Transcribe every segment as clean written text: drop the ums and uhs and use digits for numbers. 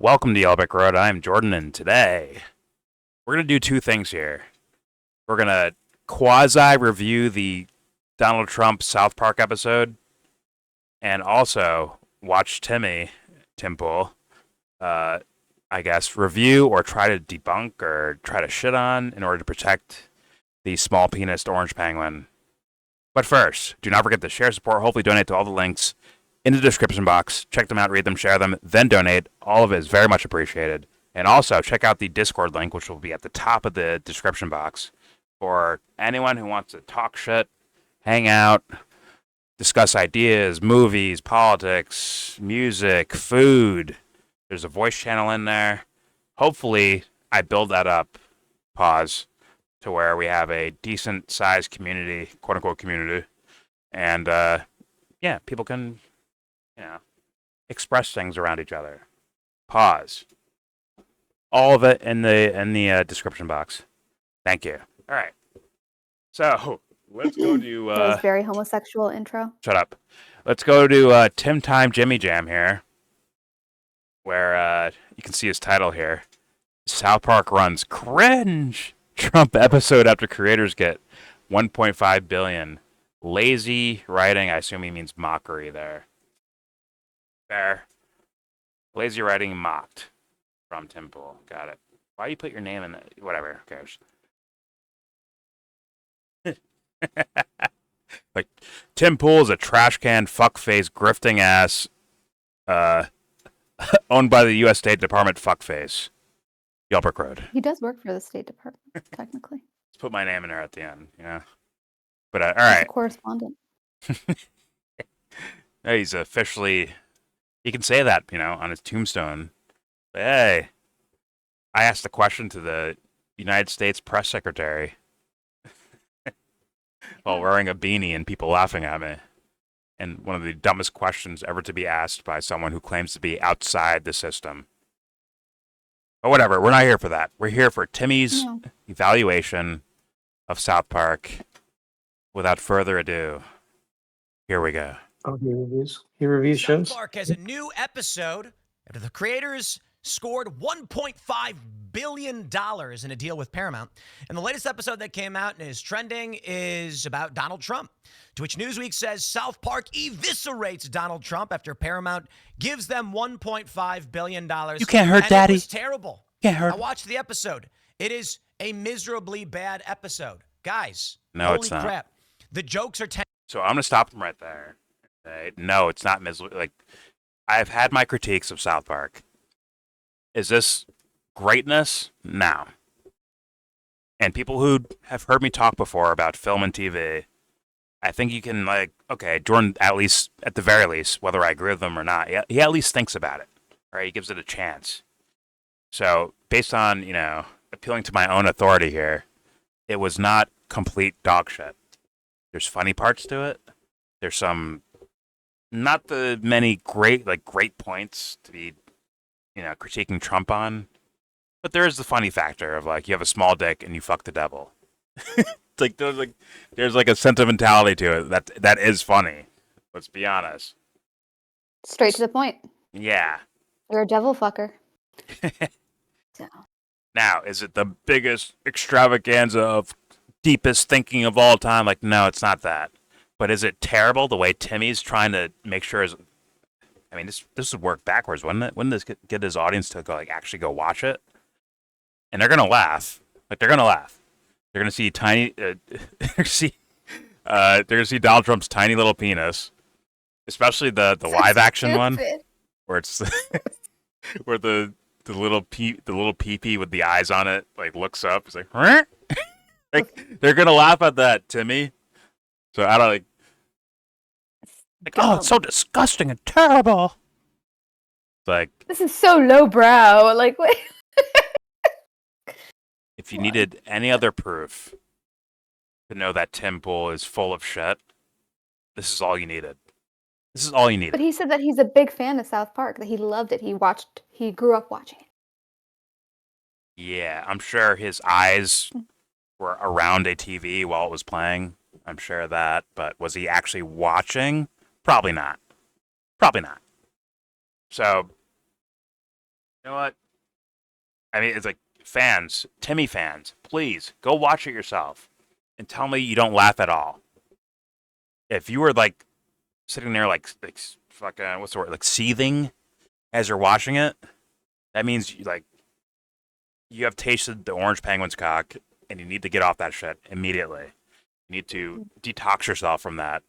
Welcome to YellBro. I'm Jordan, and today we're going to do two things here. We're going to quasi-review the Donald Trump South Park episode, and also watch Tim Pool, I guess, review or try to debunk or try to shit on in order to protect the small penis orange penguin. But first, do not forget to share, support, hopefully donate to all the links in the description box. Check them out, read them, share them, then donate. All of it is very much appreciated. And also, check out the Discord link, which will be at the top of the description box, for anyone who wants to talk shit, hang out, discuss ideas, movies, politics, music, food. There's a voice channel in there. Hopefully, I build that up, to where we have a decent-sized community, quote-unquote community. And, people can express things around each other. All of it in the description box. Thank you. All right. So let's go to. That was very homosexual intro. Shut up. Let's go to Tim Time Jimmy Jam here, where you can see his title here. South Park runs cringe Trump episode after creators get 1.5 billion. Lazy writing. I assume he means mockery there. Fair. Lazy writing mocked from Tim Pool. Got it. Why you put your name in it? Whatever. Who cares? Like, Tim Pool is a trash can, fuckface, grifting ass, owned by the U.S. State Department fuckface. Yelper Crowd. He does work for the State Department, technically. Let's put my name in there at the end, But, all right. He's a correspondent. He's officially... He can say that, on his tombstone. But hey, I asked the question to the United States press secretary while wearing a beanie and people laughing at me. And one of the dumbest questions ever to be asked by someone who claims to be outside the system. But whatever, we're not here for that. We're here for Timmy's evaluation of South Park. Without further ado, here we go. Oh, he reviews shows. South Park has a new episode after the creators scored $1.5 billion in a deal with Paramount. And the latest episode that came out and is trending is about Donald Trump, to which Newsweek says South Park eviscerates Donald Trump after Paramount gives them $1.5 billion. You can't hurt Daddy. It was terrible. Can't hurt. I watched the episode. It is a miserably bad episode. Guys, no, holy it's not. crap. The jokes are... So I'm going to stop him right there. No, it's not miserable. Like, I've had my critiques of South Park. Is this greatness? No. And people who have heard me talk before about film and TV, I think you can, okay, Jordan, at the very least, whether I agree with them or not, he at least thinks about it, right? He gives it a chance. So, based on, appealing to my own authority here, it was not complete dog shit. There's funny parts to it. There's some, not the many great points to be, critiquing Trump on. But there is the funny factor of, you have a small dick and you fuck the devil. It's there's a sentimentality to it that is funny. Let's be honest. Straight to the point. Yeah. You're a devil fucker. So. Now, is it the biggest extravaganza of deepest thinking of all time? No, it's not that. But is it terrible the way Timmy's trying to make sure this would work backwards, wouldn't it? Wouldn't this get his audience to go actually go watch it? And they're gonna laugh. They're gonna laugh. They're gonna see they're gonna see Donald Trump's tiny little penis, especially the live action one, where it's where the little pee-pee with the eyes on it looks up. It's huh? They're gonna laugh at that, Timmy. So I don't oh, it's so disgusting and terrible. It's this is so lowbrow. Wait. If you needed any other proof to know that Tim Pool is full of shit, this is all you needed. This is all you needed. But he said that he's a big fan of South Park, that he loved it. He grew up watching it. Yeah, I'm sure his eyes were around a TV while it was playing. I'm sure of that. But was he actually watching? Probably not. So, You know what? I mean, it's like fans, Timmy fans, please go watch it yourself and tell me you don't laugh at all. If you were like sitting there like fucking what's the word, like seething as you're watching it, that means you have tasted the orange penguin's cock and you need to get off that shit immediately. You need to detox yourself from that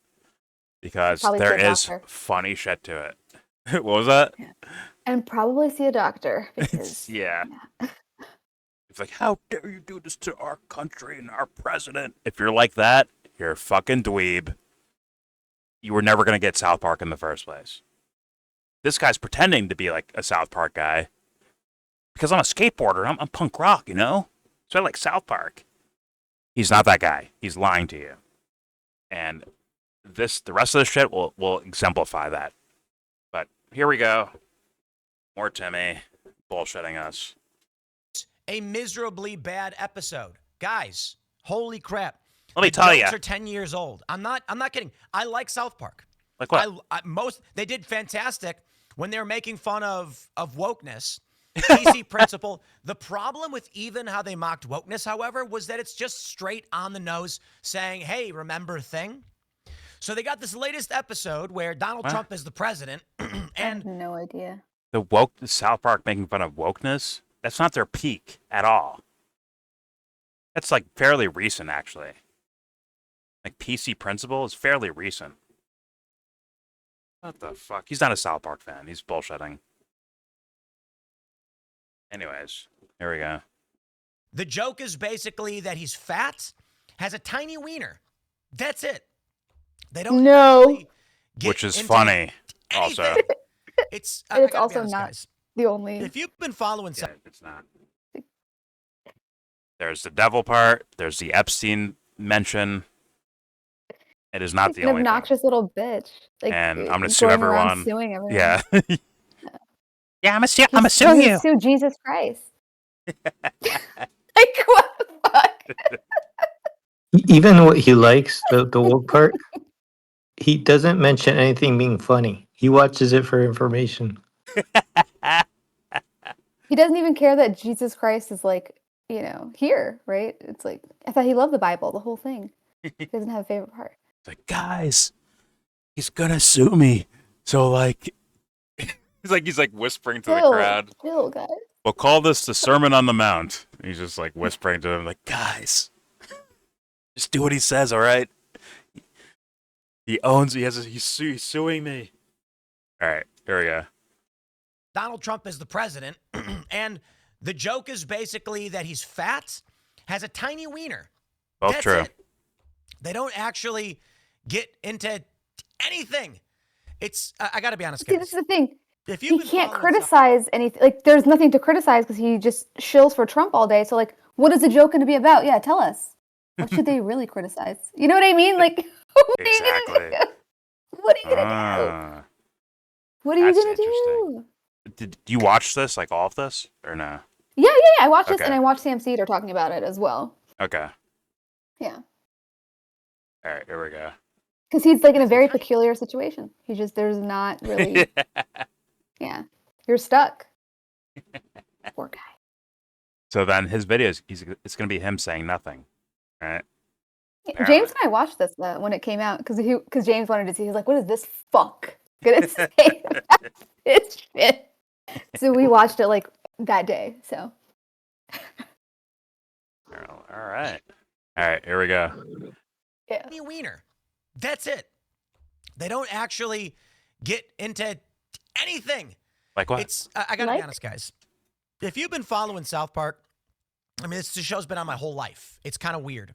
because Probably there see a is doctor. funny shit to it. What was that? And probably see a doctor because Yeah. It's like, how dare you do this to our country and our president? If you're like that, you're a fucking dweeb. You were never going to get South Park in the first place. This guy's pretending to be like a South Park guy because I'm a skateboarder. I'm punk rock, you know? So I like South Park. He's not that guy. He's lying to you. And the rest of the shit will exemplify that. But here we go. More Timmy bullshitting us. A miserably bad episode. Guys, holy crap. Let me tell you. Jokes are 10 years old. I'm not kidding. I like South Park. Like what? They did fantastic when they were making fun of wokeness. Easy principle. The problem with even how they mocked wokeness, however, was that it's just straight on the nose saying, hey, remember thing? So they got this latest episode where Donald Trump is the president I and have no idea. The South Park making fun of wokeness, that's not their peak at all. That's like fairly recent, actually. Like PC Principle is fairly recent. What the fuck? He's not a South Park fan. He's bullshitting. Anyways, here we go. the joke is basically that he's fat, has a tiny wiener. That's it. They don't actually get Which is into funny, also. anything. It's I It's gotta be also honest, not guys. the only. If you've been following Yeah, it's not. There's the devil part. There's the Epstein mention. It is not He's the an only thing. obnoxious little bitch. Like, And I'm gonna sue going around everyone. Suing everyone. Yeah. Yeah, I'm gonna He's sue gonna you. Sue Jesus Christ. Like what the fuck? Even what he likes, the woke part, he doesn't mention anything being funny. He watches it for information. He doesn't even care that Jesus Christ is like, here, right? It's like I thought he loved the Bible, the whole thing. He doesn't have a favorite part. It's like, guys, he's gonna sue me. So like, he's like whispering to the crowd. Chill, guys. We'll call this the Sermon on the Mount. He's just like whispering to them, like, guys, just do what he says, all right? He's suing me. All right, here we go. Donald Trump is the president, and the joke is basically that he's fat, has a tiny wiener. Both That's true. it. They don't actually get into anything. It's I got to be honest, See, guys. this is the thing. If He you've been can't following criticize anything. Like, there's nothing to criticize because he just shills for Trump all day. So, like, what is the joke going to be about? Yeah, tell us. What should they really criticize? You know what I mean? Like, what are you Exactly. gonna do? What are you gonna do? Ah. What are you That's gonna do? Did you watch this, like all of this, or no? Yeah. I watched this Okay. and I watched Sam Cedar talking about it as well. Okay. Yeah, All right, here we go. because he's like in a very peculiar situation. There's not really. Yeah, you're stuck. Poor guy. So then his videos, it's going to be him saying nothing, right? James and I watched this when it came out because James wanted to see. He's like, "What is this fuck gonna say about this shit?" So we watched it like that day. So All right. All right, here we go. yeah, tiny wiener. That's it. They don't actually get into anything. Like what? It's I got to Like? be honest, guys. If you've been following South Park, I mean, this show's been on my whole life. It's kind of weird.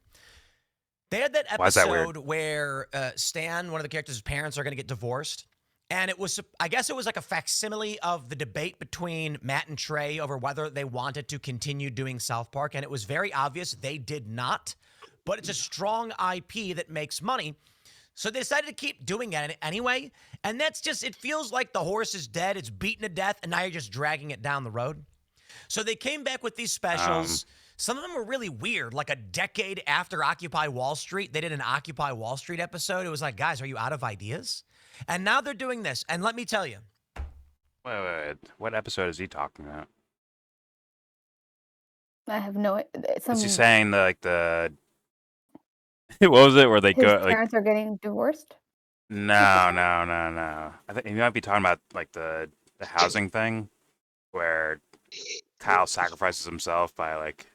They had that Why is that weird? episode where Stan, one of the characters' parents, are going to get divorced. And I guess it was like a facsimile of the debate between Matt and Trey over whether they wanted to continue doing South Park. And it was very obvious they did not. But it's a strong IP that makes money. So they decided to keep doing it anyway. And that's just, it feels like the horse is dead. It's beaten to death. And now you're just dragging it down the road. So they came back with these specials. Some of them were really weird. Like a decade after Occupy Wall Street, they did an Occupy Wall Street episode. It was like, guys, are you out of ideas? And now they're doing this. And let me tell you, Wait. What episode is he talking about? I have no. Is he saying the what was it where they his go like? parents are getting divorced? No. I think he might be talking about like the housing thing where Kyle sacrifices himself by like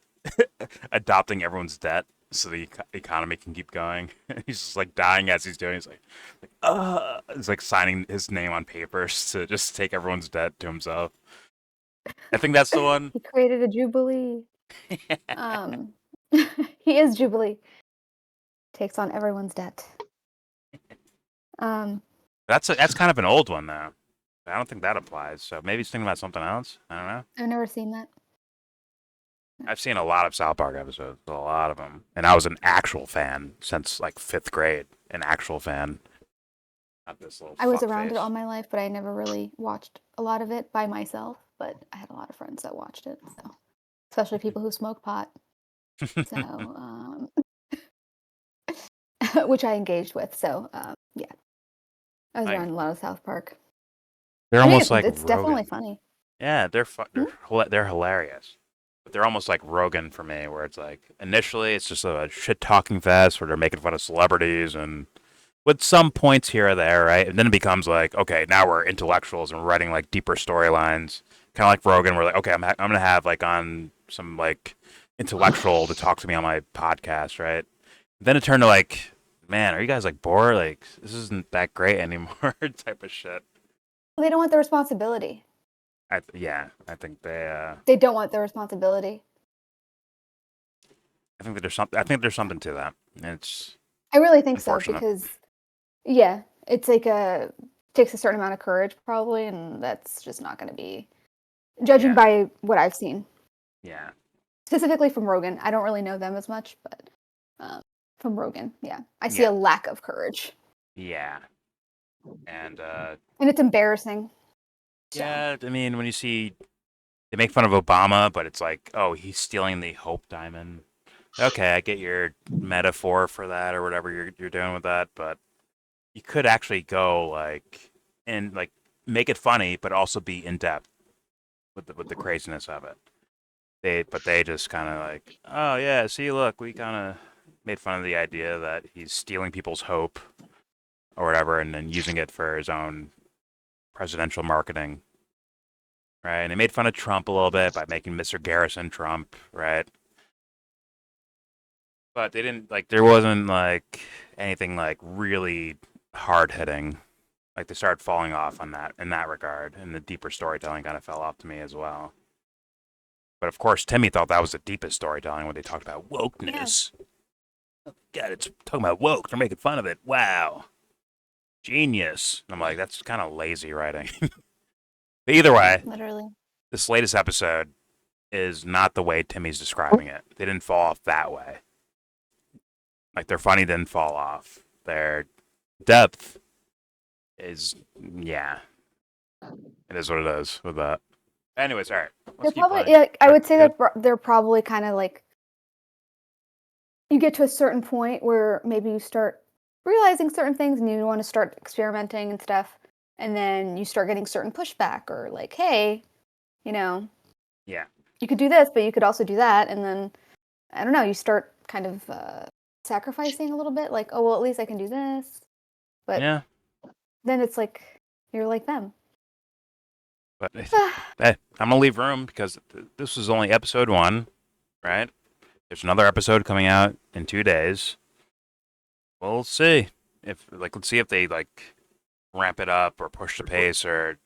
adopting everyone's debt so the economy can keep going. He's just like dying as he's doing. He's like signing his name on papers to just take everyone's debt to himself. I think that's the one. He created a jubilee. He is Jubilee. Takes on everyone's debt. That's kind of an old one though. I don't think that applies. So maybe he's thinking about something else. I don't know. I've never seen that. I've seen a lot of South Park episodes, a lot of them, and I was an actual fan since like 5th grade. An actual fan. Not this little. I was around fuckface. it all my life, but I never really watched a lot of it by myself. But I had a lot of friends that watched it, so especially people who smoke pot. So, which I engaged with. So, yeah, I was around a lot of South Park. They're almost like it's Rogan. definitely funny. Yeah, they're hilarious. But they're almost like Rogan for me, where it's like initially it's just a shit talking fest where they're making fun of celebrities and with some points here or there, right? And then it becomes like, okay, now we're intellectuals and we're writing like deeper storylines, kind of like Rogan. We're like, okay, I'm gonna have like on some like intellectual to talk to me on my podcast, right? Then it turned to like, man, are you guys like bored? Like this isn't that great anymore, type of shit. They don't want the responsibility. I think They don't want the responsibility. I think there's something to that. It's I really think so unfortunate. because, it's like takes a certain amount of courage probably, and that's just not going to be judging by what I've seen. Yeah. Specifically from Rogan, I don't really know them as much, but from Rogan, I see a lack of courage. Yeah. And it's embarrassing. yeah, I mean, when you see they make fun of Obama, but it's like, oh, he's stealing the Hope Diamond. Okay, I get your metaphor for that or whatever you're doing with that, but you could actually go like and like make it funny, but also be in depth with the craziness of it. They just kind of like, oh yeah, see, look, we kind of made fun of the idea that he's stealing people's hope or whatever, and then using it for his own presidential marketing, right? And they made fun of Trump a little bit by making Mr. Garrison Trump, right? But they didn't like. There wasn't like anything like really hard hitting. Like they started falling off on that in that regard, and the deeper storytelling kind of fell off to me as well. But of course, Timmy thought that was the deepest storytelling when they talked about wokeness. Yeah. God, it's talking about woke. They're making fun of it. Wow. Genius. And I'm like, that's kind of lazy writing. But either way, Literally, this latest episode is not the way Timmy's describing it. They didn't fall off that way. Like their funny didn't fall off. Their depth is, yeah. It is what it is with that. Anyways, all right. they're probably, I would say that they're probably kind of like, you get to a certain point where maybe you start realizing certain things and you want to start experimenting and stuff, and then you start getting certain pushback or like, hey, yeah, you could do this, but you could also do that, and then I don't know, you start kind of sacrificing a little bit, like, oh well, at least I can do this, but yeah. then it's like you're like them. But hey, I'm gonna leave room because this was only episode 1, right? There's another episode coming out in 2 days. We'll see let's see if they like ramp it up or push the pace or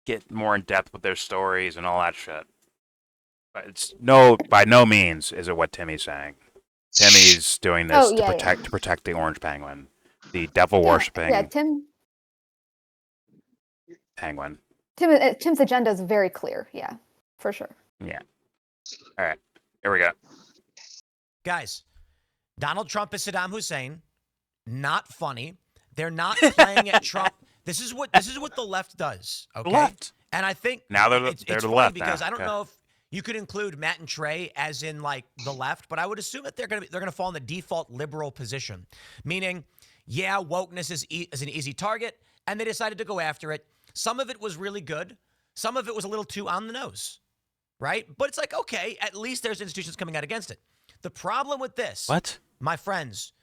get more in depth with their stories and all that shit. But it's by no means is it what Timmy's saying. Timmy's doing this to protect the orange penguin, the devil worshipping penguin. Tim's agenda is very clear. Yeah, for sure. Yeah. All right, here we go. Guys, Donald Trump is Saddam Hussein. Not funny. They're not playing at Trump. This is what the left does. Okay. The left. And I think now they're it's the funny left because now. I don't know if you could include Matt and Trey as in like the left, but I would assume that they're gonna fall in the default liberal position, meaning wokeness is an easy target, and they decided to go after it. Some of it was really good. Some of it was a little too on the nose, right? But it's like, okay, at least there's institutions coming out against it. The problem with this, What? my friends,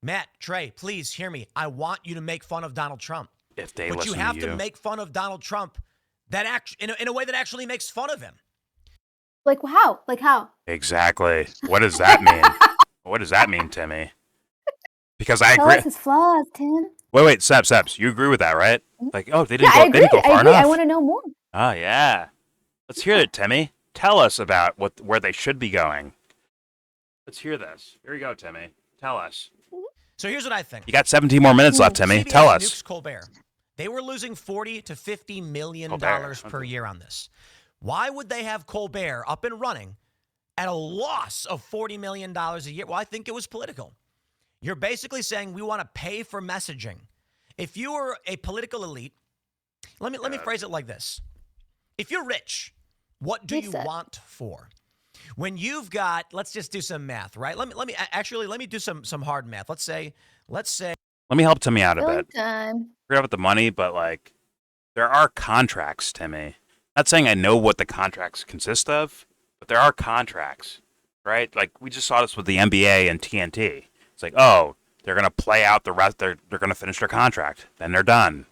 Matt, Trey, please hear me. I want you to make fun of Donald Trump. If they But listen you have to to make fun of Donald Trump in a way that actually makes fun of him. Like how? Like how? Exactly. What does that mean? What does that mean, Timmy? Because I Tell agree. us his flaws, Tim. Wait, Sebs, you agree with that, right? Like, oh, they Yeah, didn't I go, agree. they didn't go I far agree. enough. I want to know more. Oh yeah. Let's hear it, Timmy. Tell us about where they should be going. Let's hear this. Here you go, Timmy. Tell us. So here's what I think. You got 17 more minutes left, Timmy. CBS Tell us. nukes Colbert. They were losing $40 to $50 million Colbert, per okay. year on this. Why would they have Colbert up and running at a loss of $40 million a year? Well, I think it was political. You're basically saying we want to pay for messaging. If you were a political elite, let me phrase it like this. If you're rich, what do you want for? When you've got, let's just do some math, right? Let me do some hard math. Let's say. Let me help Timmy out a bit. Time. Forget about the money, but like, there are contracts, Timmy. Not saying I know what the contracts consist of, but there are contracts, right? Like we just saw this with the NBA and TNT. It's like, oh, they're gonna play out the rest. They're gonna finish their contract, then they're done.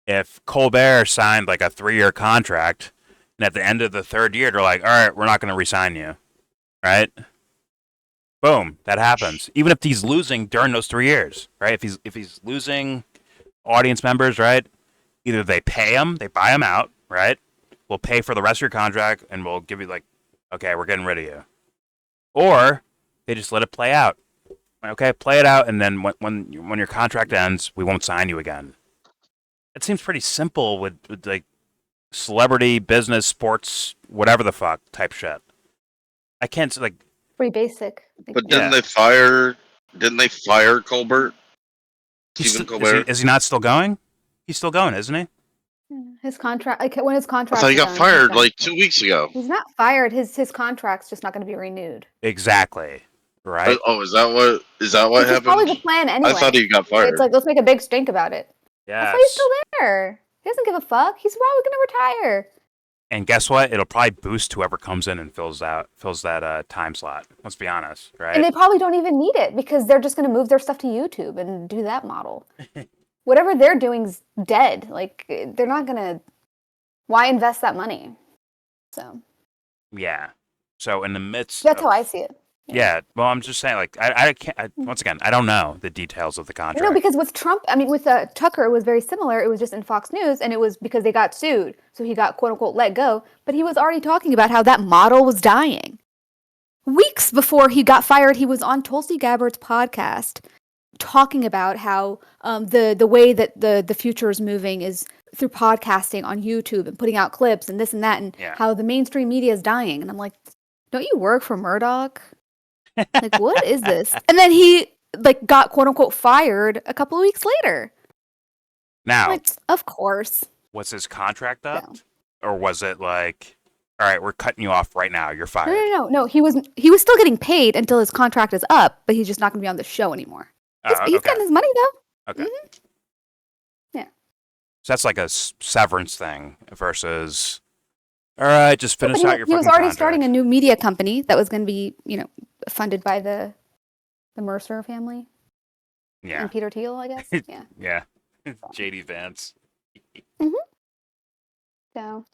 If Colbert signed like a 3-year contract, and at the end of the 3rd year, they're like, all right, we're not gonna re-sign you, right? Boom, that happens. Even if he's losing during those 3 years, right? If he's losing audience members, right? Either they pay him, they buy him out, right? We'll pay for the rest of your contract, and we'll give you like, okay, we're getting rid of you. Or they just let it play out. Okay, play it out, and then when your contract ends, we won't sign you again. It seems pretty simple with like celebrity, business, sports, whatever the fuck type shit. I can't like. Pretty basic. But didn't they fire Colbert? Stephen Colbert? Is he not still going? He's still going, isn't he? His contract. Like when his I contract. thought he got fired like 2 weeks ago. He's not fired. His contract's just not going to be renewed. Exactly. Right. Oh, is that what Which is happened? probably the plan anyway. I thought he got fired. It's like, let's make a big stink about it. Yes. That's why he's still there. He doesn't give a fuck. He's probably going to retire. And guess what? It'll probably boost whoever comes in and fills that time slot. Let's be honest, right? And they probably don't even need it because they're just going to move their stuff to YouTube and do that model. Whatever they're doing's dead. Like, they're not going to... Why invest that money? So... Yeah. So in the midst That's how I see it. Yeah. Well, I'm just saying, like, I can't. Once again, I don't know the details of the contract. No, because with Trump, I mean, with Tucker, it was very similar. It was just in Fox News, and it was because they got sued, so he got quote unquote let go. But he was already talking about how that model was dying. Weeks before he got fired, he was on Tulsi Gabbard's podcast talking about how the way that the future is moving is through podcasting on YouTube and putting out clips and this and that, and how the mainstream media is dying. And I'm like, don't you work for Murdoch? Like, what is this? And then he like got quote unquote fired a couple of weeks later. Now, Like, of course. was his contract up, or was it like, all right, we're cutting you off right now, you're fired? No. He was still getting paid until his contract is up, but he's just not going to be on the show anymore. He's getting his money though. Okay. Mm-hmm. Yeah. So that's like a severance thing versus, all right, just finish out your. He was fucking already contract. starting a new media company that was going to be, funded by the Mercer family. Yeah. And Peter Thiel, I guess. Yeah. Yeah. JD Vance. So.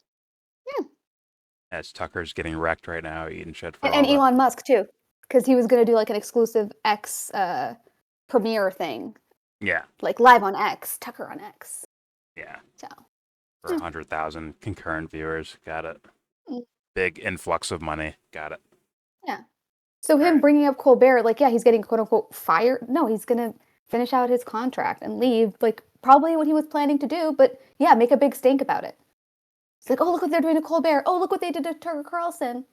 As Tucker's getting wrecked right now, eating shit for And all Elon Musk too, because he was going to do like an exclusive X premiere thing, Yeah. like live on X, Tucker on X. Yeah. So. For 100,000 concurrent viewers. Got it. Mm. Big influx of money. Got it. Yeah. So him bringing up Colbert, like, yeah, he's getting quote unquote fired. No, he's gonna finish out his contract and leave, like probably what he was planning to do. But yeah, make a big stink about it. It's like, oh, look what they're doing to Colbert. Oh, look what they did to Tucker Carlson.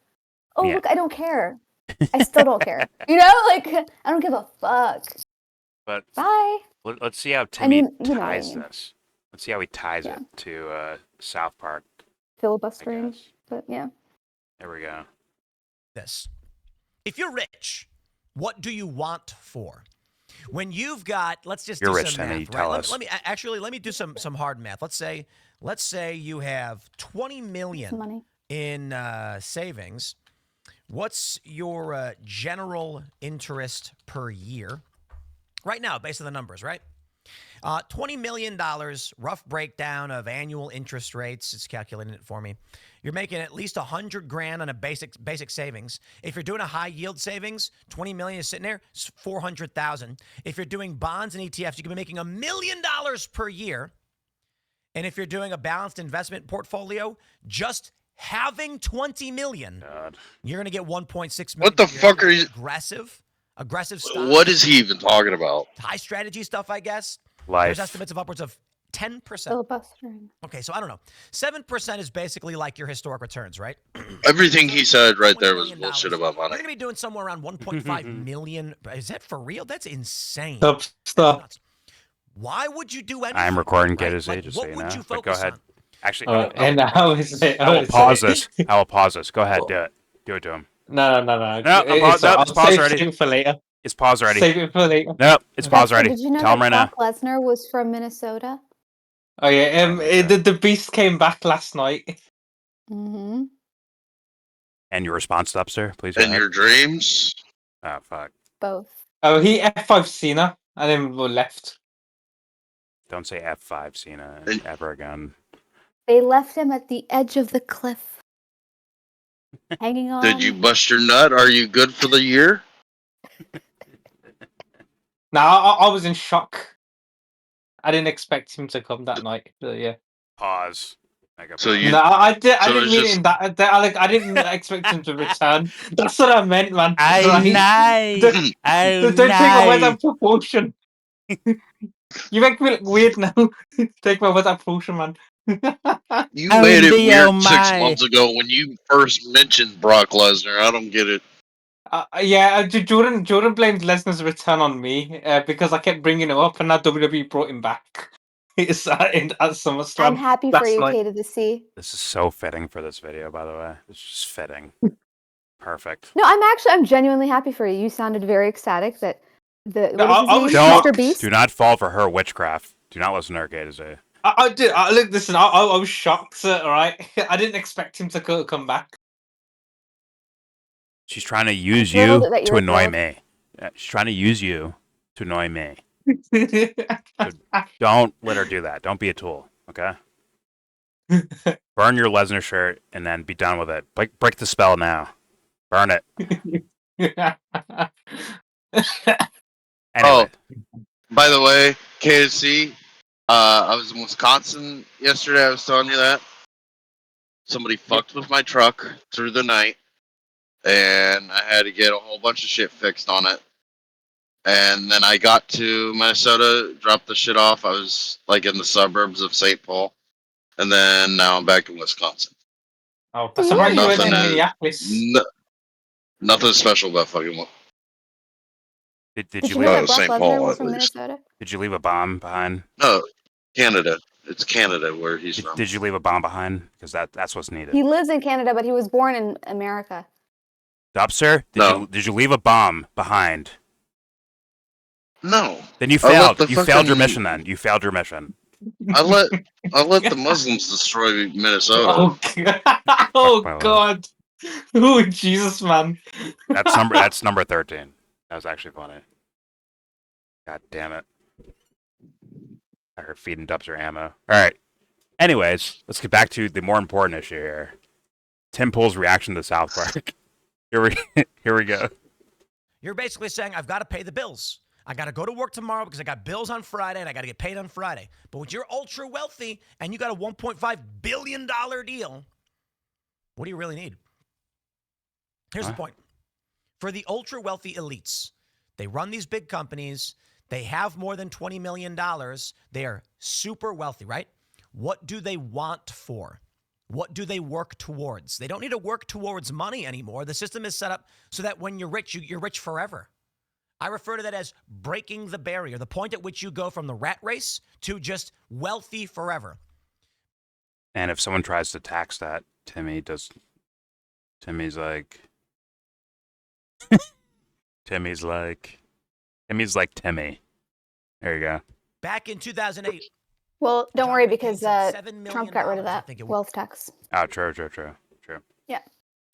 Oh, look, I don't care. I still don't care. Like, I don't give a fuck. But bye. Let's see how Timmy ties I mean. this. Let's see how he ties it to South Park. Filibustering, but yeah. There we go. This. If you're rich, what do you want for? When you've got, let's just You're do rich, some Tenny, math, tell right? us. Let me do some hard math. Let's say you have 20 Some million money. in savings. What's your general interest per year? Right now, based on the numbers, right? $20 million, rough breakdown of annual interest rates. It's calculating it for me. You're making at least $100,000 on a basic savings. If you're doing a high yield savings, 20 million is sitting there, it's 400,000. If you're doing bonds and ETFs, you can be making $1 million per year. And if you're doing a balanced investment portfolio, just having 20 million, you're going to get 1.6 million. What the fuck are you? Aggressive stuff. What is he even talking about? High strategy stuff, I guess. Life. There's estimates of upwards of 10%. Filibustering. Okay, so I don't know. 7% is basically like your historic returns, right? Everything he said right there $20 was million. bullshit about You're money. going to be doing somewhere around 1.5 million. Is that for real? That's insane. Stop. That's Stop. nuts. Why would you do anything? I'm recording right? Get Like, just what so you would know. you But go focus ahead. on? Actually, And how is it? I will pause this. I will pause this. Go ahead, do it. Do it to him. No. No, It's pause already. Save it for later. It's paused already. Save it for later. Nope, it's paused Dexter, already. did you know Tell him that right now. Brock Lesnar was from Minnesota? Oh yeah. The beast came back last night. Mm-hmm. And your response, Dubster, please go In ahead. your dreams? Oh, fuck. Both. Oh, he F5 Cena and then left. Don't say F5 Cena ever again. They left him at the edge of the cliff. Hanging on. Did you bust your nut? Are you good for the year? No, I was in shock. I didn't expect him to come that night. But yeah. Pause. Mega So pause. you- No, I didn't so mean it's it just- in that. I didn't expect him to return. That's what I meant, man. I Right? Don't take my words out of proportion. You make me look weird now. Take my words out of proportion, man. You Oh, made it Leo, weird 6 my. months ago when you first mentioned Brock Lesnar. I don't get it. Yeah, Jordan blamed Lesnar's return on me because I kept bringing him up, and now WWE brought him back. It's at SummerSlam. I'm happy for you, K to the C. This is so fitting for this video, by the way. It's just fitting. Perfect. No, I'm genuinely happy for you. You sounded very ecstatic that what is I his was name? shocked. Mr. Beast? Do not fall for her witchcraft. Do not listen to her, K to say. I did. Look, listen. I was shocked. All right, I didn't expect him to come back. She's trying to use thrilled you that to you're annoy thrilled. me. Yeah, she's trying to use you to annoy me. Don't let her do that. Don't be a tool, okay? Burn your Lesnar shirt and then be done with it. Break the spell now. Burn it. Anyway. Oh, by the way, KFC, I was in Wisconsin yesterday. I was telling you that. Somebody fucked with my truck through the night, and I had to get a whole bunch of shit fixed on it. And then I got to Minnesota, dropped the shit off. I was like in the suburbs of St. Paul, and then now I'm back in Wisconsin. Oh, I'm surprised you went in Nothing is- Minneapolis. Nothing special about fucking. Did Did you you leave know Oh, that Brock St. Lesnar Paul, was at from least. Minnesota? Did you leave a bomb behind? No, Canada. It's Canada where he's from. Did you leave a bomb behind? Because that's what's needed. He lives in Canada, but he was born in America. Dubster, No. did you leave a bomb behind? No, Then you I let failed. the You failed your fucking- mission. Then you failed your mission. I let the Muslims destroy Minnesota. Oh, God. Oh, Jesus, man. That's number 13. That was actually funny. God damn it. I heard feeding Dubster ammo. All right. Anyways, let's get back to the more important issue here. Tim Pool's reaction to South Park. Here we go. You're basically saying, I've got to pay the bills. I got to go to work tomorrow because I got bills on Friday and I got to get paid on Friday. But when you're ultra wealthy and you got a $1.5 billion deal, what do you really need? Here's the point. For the ultra wealthy elites, they run these big companies. They have more than $20 million. They are super wealthy, right? What do they want for? What do they work towards? They don't need to work towards money anymore. The system is set up so that when you're rich, you're rich forever. I refer to that as breaking the barrier, the point at which you go from the rat race to just wealthy forever. And if someone tries to tax that, Timmy's like, Timmy's like Timmy. There you go. Back in 2008, Well, don't John worry McCain because said $7 million, Trump got rid of I that think it was. wealth tax. Oh, true. Yeah.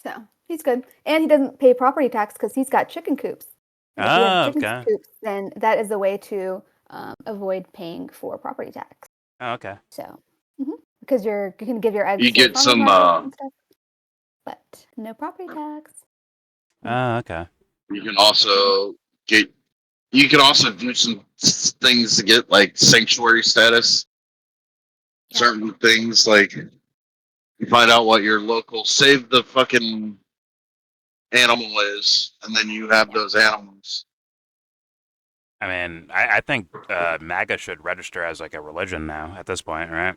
So he's good. And he doesn't pay property tax because he's got chicken coops. And if you Oh, have chicken okay. coops, then that is a way to avoid paying for property tax. Oh, okay. So, because you can give your eggs You to the get farmer's some, market and stuff, but no property tax. Oh, okay. you can also do some things to get like sanctuary status. Yeah. Certain things like you find out what your local save the fucking animal is, and then you have those animals. I mean, I think MAGA should register as like a religion now at this point, right?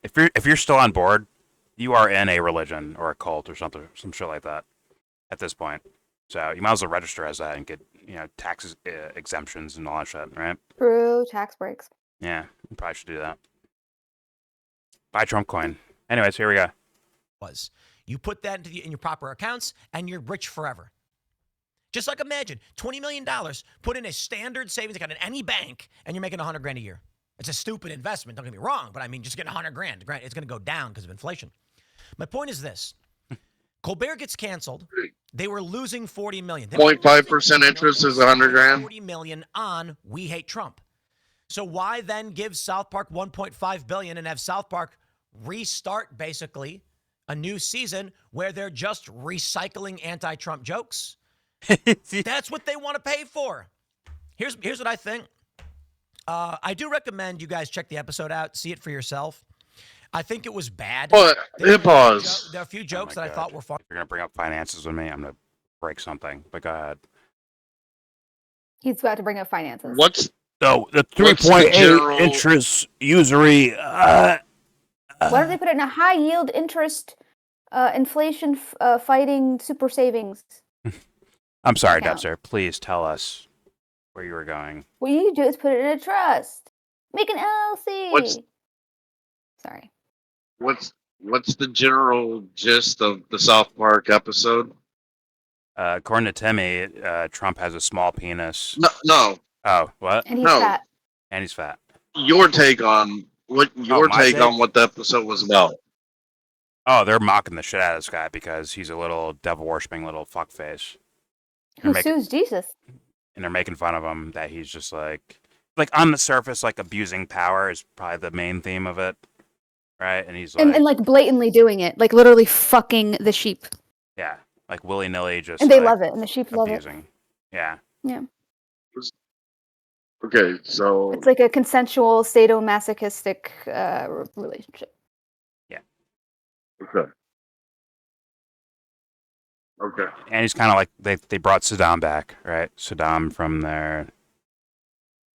If you're still on board, you are in a religion or a cult or something, some shit like that at this point. So you might as well register as that and get tax exemptions and all that shit, right? True tax breaks. Yeah, you probably should do that. Buy Trump coin. Anyways, here we go. You put that in your proper accounts, and you're rich forever. Just like imagine $20 million put in a standard savings account in any bank, and you're making $100,000 a year. It's a stupid investment. Don't get me wrong, but I mean, just getting $100,000. It's going to go down because of inflation. My point is this: Colbert gets canceled. They were losing $40 million. 0.5% interest is $100,000. $40 million on We Hate Trump. So why then give South Park $1.5 billion and have South Park restart basically a new season where they're just recycling anti-Trump jokes? That's what they want to pay for. Here's what I think. I do recommend you guys check the episode out, see it for yourself. I think it was bad. But it was. There are a few jokes that I God. thought were fun. If you're gonna bring up finances with me, I'm gonna break something. But go ahead. He's about to bring up finances. What's So the What's the 3.8 general- interest usury. Why don't they put it in a high yield interest, inflation fighting super savings? I'm sorry, account? Dubster. Please tell us where you were going. What you do is put it in a trust. Make an LLC. Sorry. what's the general gist of the South Park episode? According to Timmy, Trump has a small penis. No. Oh, what? And he's No. fat. And he's fat. Your take on my take? on what the episode was about. Oh, they're mocking the shit out of this guy because he's a little devil worshipping little fuckface. Who They're sues Jesus? And they're making fun of him that he's just like on the surface, like abusing power is probably the main theme of it, right? And he's like, And like blatantly doing it, like literally fucking the sheep. yeah, like willy nilly, just And they like, love it, and the sheep love it. abusing. Yeah. Yeah. Okay, so It's like a consensual sadomasochistic relationship. okay. And he's kind of like they brought Saddam back, right? Saddam from their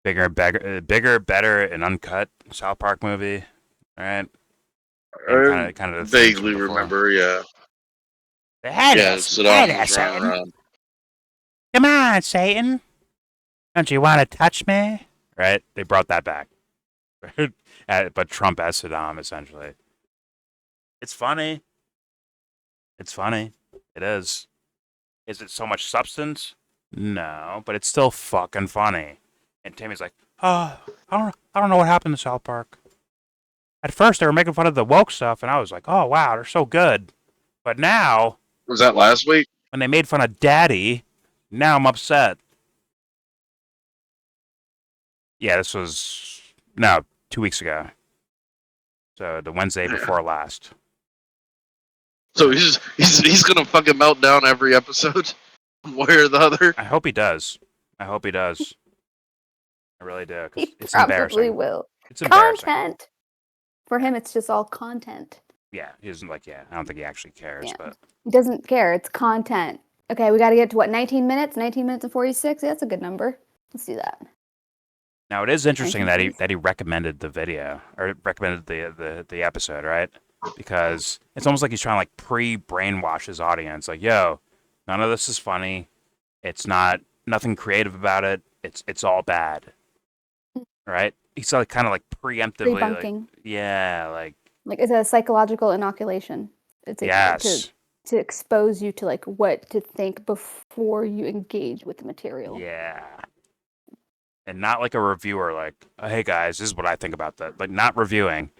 bigger, better, and uncut South Park movie, right? I Kind of vaguely remember, yeah. Saddam was running around. Come on, Satan. Don't you want to touch me? Right? They brought that back. But Trump as Saddam, essentially. It's funny. It's funny. It is. Is it so much substance? No, but it's still fucking funny. And Timmy's like, I don't know what happened to South Park. At first, they were making fun of the woke stuff, and I was like, oh, wow, they're so good. But now, Was that last week? when they made fun of Daddy, now I'm upset. Yeah, this was, 2 weeks ago. So the Wednesday before last. So he's gonna fucking melt down every episode, one way or the other. I hope he does. I really do. 'Cause He it's probably embarrassing. will. It's embarrassing. Content. For him, it's just all content. Yeah, he doesn't I don't think he actually cares, Yeah. but He doesn't care. It's content. Okay, we got to get to what, 19 minutes? 19 minutes and 46? Yeah, that's a good number. Let's do that. now it is interesting that he 19 recommended the video or recommended the episode, right? Because it's almost like he's trying to like pre-brainwash his audience. Like, yo, none of this is funny. It's nothing creative about it. It's all bad, right? He's like kind of like preemptively, Debunking. like it's a psychological inoculation. It's yes, to expose you to like what to think before you engage with the material. yeah. and not like a reviewer, like, hey guys, this is what I think about that. Like, not reviewing,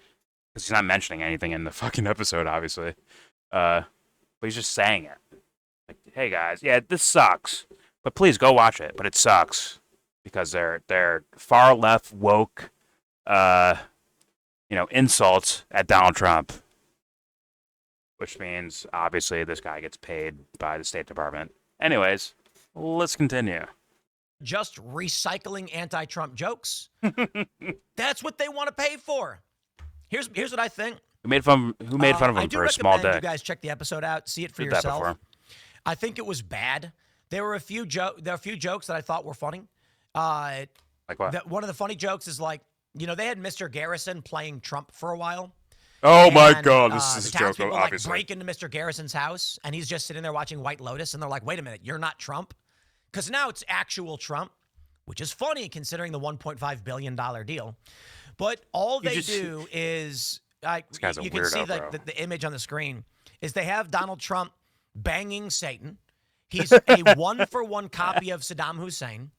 because he's not mentioning anything in the fucking episode, obviously. But he's just saying it. Like, hey guys, yeah, this sucks, but please go watch it. But it sucks because they're far left woke, insults at Donald Trump, which means obviously this guy gets paid by the State Department. Anyways, let's continue. Just recycling anti-Trump jokes. That's what they want to pay for. Here's what I think. Who made fun of him for a small I do recommend dick? you guys check the episode out, see it for Did that yourself. before. I think it was bad. There were a few jokes that I thought were funny. Like what? One of the funny jokes is like, they had Mr. Garrison playing Trump for a while. Oh my And, God, this is the a joke, townspeople obviously. break into Mr. Garrison's house, and he's just sitting there watching White Lotus, and they're like, "Wait a minute, you're not Trump," because now it's actual Trump, which is funny considering the $1.5 billion deal. But all they do is, This guy's a you can weirdo, see bro. the image on the screen is they have Donald Trump banging Satan. He's a 1-for-1 copy of Saddam Hussein.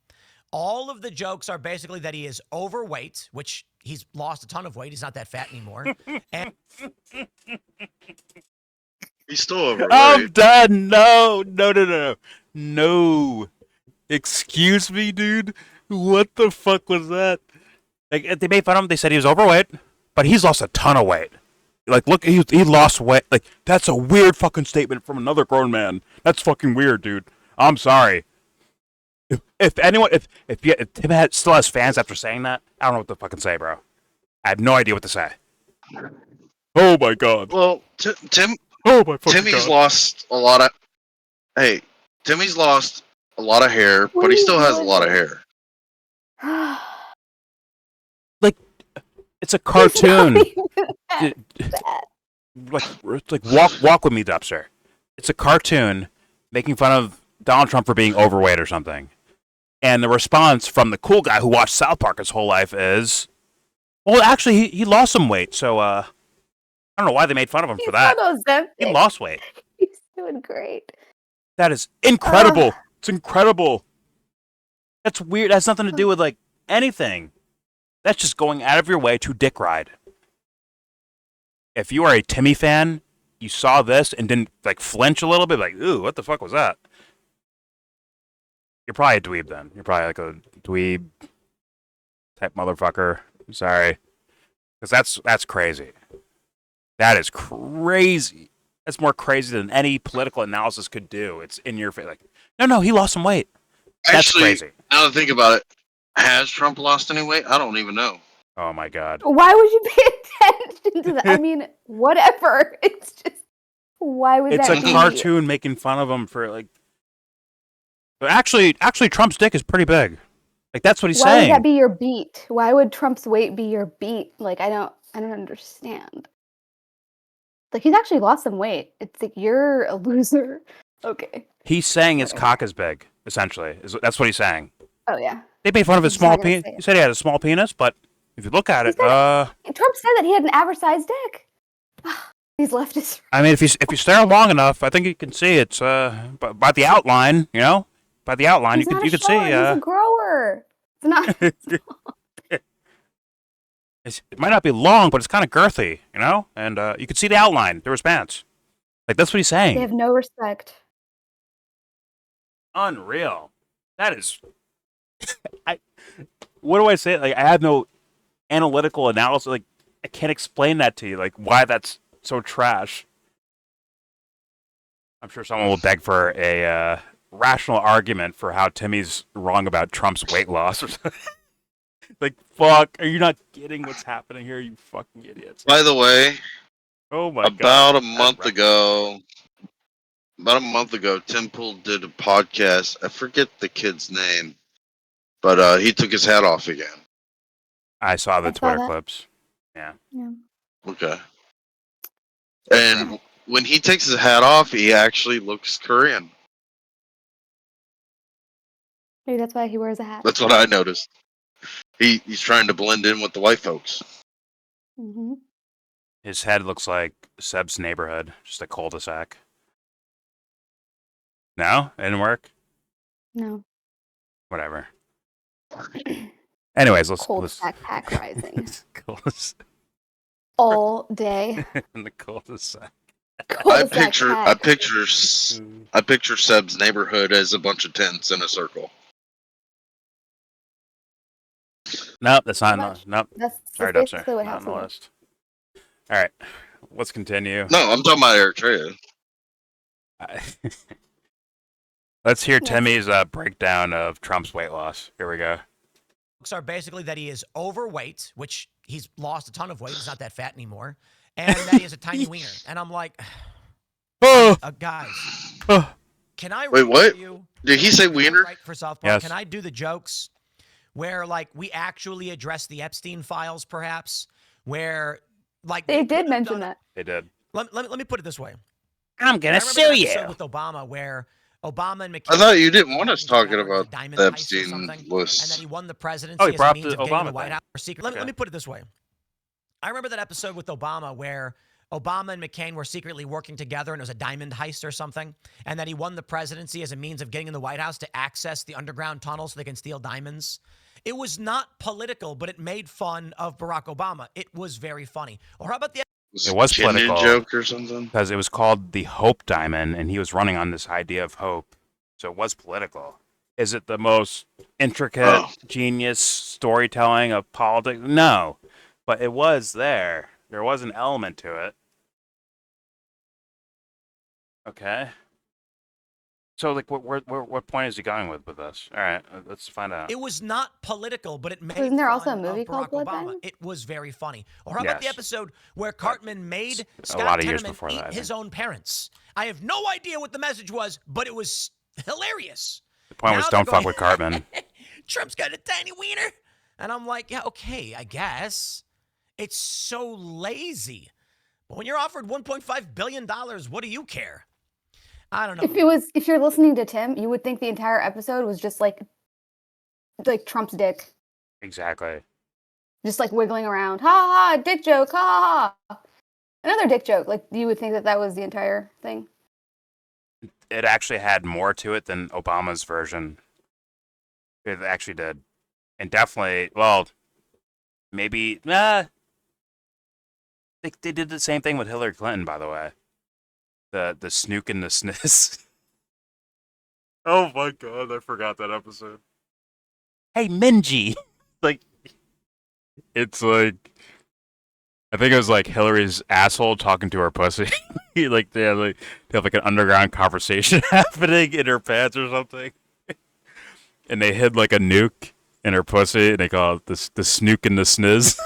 All of the jokes are basically that he is overweight, which he's lost a ton of weight. He's not that fat anymore. And He's still overweight. I'm done. No. Excuse me, dude. What the fuck was that? Like, they made fun of him. They said he was overweight, but he's lost a ton of weight. Like, look, he lost weight. Like, that's a weird fucking statement from another grown man. That's fucking weird, dude. I'm sorry. If Tim still has fans after saying that, I don't know what to fucking say, bro. I have no idea what to say. Oh my God. Well, Oh my fucking Timmy's God. lost a lot of. Hey, Timmy's lost a lot of hair, but he still has a lot of hair. It's a cartoon. Like walk with me, Dubster. It's a cartoon making fun of Donald Trump for being overweight or something. And the response from the cool guy who watched South Park his whole life is, well, actually, he lost some weight, so I don't know why they made fun of him for that. He lost weight. He's doing great. That is incredible. It's incredible. That's weird. That has nothing to do with, like, anything. That's just going out of your way to dick ride. If you are a Timmy fan, you saw this and didn't, like, flinch a little bit, like, ooh, what the fuck was that? You're probably a dweeb then. You're probably like a dweeb type motherfucker. I'm sorry. Because that's crazy. That is crazy. That's more crazy than any political analysis could do. It's in your face. Like, no, he lost some weight. That's Actually, crazy. now that I think about it, has Trump lost any weight? I don't even know. Oh my God. Why would you pay attention to that? I mean, whatever. It's just, why would It's that a be? cartoon making fun of him for, like... But actually, Trump's dick is pretty big. Like, that's what he's Why saying. would that be your beat? Why would Trump's weight be your beat? Like, I don't understand. Like, he's actually lost some weight. It's like, you're a loser. Okay. He's saying his Whatever. cock is big, essentially. That's what he's saying. Oh, yeah. They made fun of his He's small not gonna penis. say it. He said he had a small penis, but if you look at it, Trump said that he had an average-sized dick. These leftists. I mean, if you stare long enough, I think you can see it's by the outline, by the outline He's not you a could see. shower, he's a grower. It's not. It might not be long, but it's kind of girthy, and you could see the outline through his pants. Like, that's what he's saying. They have no respect. Unreal. That is. What do I say? Like, I have no analytical analysis. Like, I can't explain that to you. Like, why that's so trash. I'm sure someone will beg for a rational argument for how Timmy's wrong about Trump's weight loss. Or something. Like, fuck, are you not getting what's happening here, you fucking idiots? By the way, Oh my god. about a month ago, Tim Pool did a podcast. I forget the kid's name, but he took his hat off again. I saw the I saw Twitter that. clips. Yeah. Okay. And when he takes his hat off, he actually looks Korean. Maybe that's why he wears a hat. That's what I noticed. He's trying to blend in with the white folks. Mm-hmm. His head looks like Seb's neighborhood, just a cul-de-sac. No? It didn't work? No. Whatever. Anyways, let's Cul-de-sac rising cul-de-sac. all day. In the cul-de-sac. I Cul-de-sac picture Seb's neighborhood as a bunch of tents in a circle. Nope, that's not. much. Nope. That's Sorry, basically Dubster. what Not on the happened. list. All right, let's continue. No, I'm talking about Eritrea. Let's hear Yes. Timmy's breakdown of Trump's weight loss. Here we go. Are basically that he is overweight, which he's lost a ton of weight. He's not that fat anymore. And that he has a tiny wiener. And I'm like, guys, can I Wait, what? for you? Did he say wiener? Right for South Park? Yes. Can I do the jokes where, like, we actually address the Epstein files, perhaps? Where, like, They could did have mention done that. They did. Let me put it this way. I'm gonna I remember sue that you. episode with Obama where Obama and McCain. I thought you didn't want us talking together in about a diamond the heist or Epstein something, and list. then he won the presidency Oh, he as a brought means the of getting in the Obama White thing. House secret. Okay. Let me put it this way. I remember that episode with Obama where Obama and McCain were secretly working together and it was a diamond heist or something, and that he won the presidency as a means of getting in the White House to access the underground tunnel so they can steal diamonds. It was not political, but it made fun of Barack Obama. It was very funny. Or how about the It was Kenyan political. joke or something. Because it was called the Hope Diamond, and he was running on this idea of hope. So it was political. Is it the most intricate, genius storytelling of politics? No. But it was there. There was an element to it. Okay. So, like, what point is he going with this? All right, let's find out. It was not political, but it made Isn't there also a fun movie of called Barack Blood Obama. Diamond? It was very funny. Or how about the Yes. episode where Cartman made a Scott lot of years Tenorman before eat that, I his think. own parents? I have no idea what the message was, but it was hilarious. The point Now was they're don't fuck going, with Cartman. Trump's got a tiny wiener. And I'm like, yeah, okay, I guess. It's so lazy. But when you're offered $1.5 billion, what do you care? I don't know. If you're listening to Tim, you would think the entire episode was just like Trump's dick, Exactly. just like wiggling around. Ha ha, dick joke. Ha ha. Another dick joke. Like you would think that was the entire thing. It actually had more to it than Obama's version. It actually did. And definitely, well, maybe, they did the same thing with Hillary Clinton, by the way. The snook and the sniz. Oh my god, I forgot that episode. Hey, Minji! Like, it's like, I think it was like Hillary's asshole talking to her pussy. Like, they have like an underground conversation happening in her pants or something. And they hid like a nuke in her pussy, and they call it the snook and the sniz.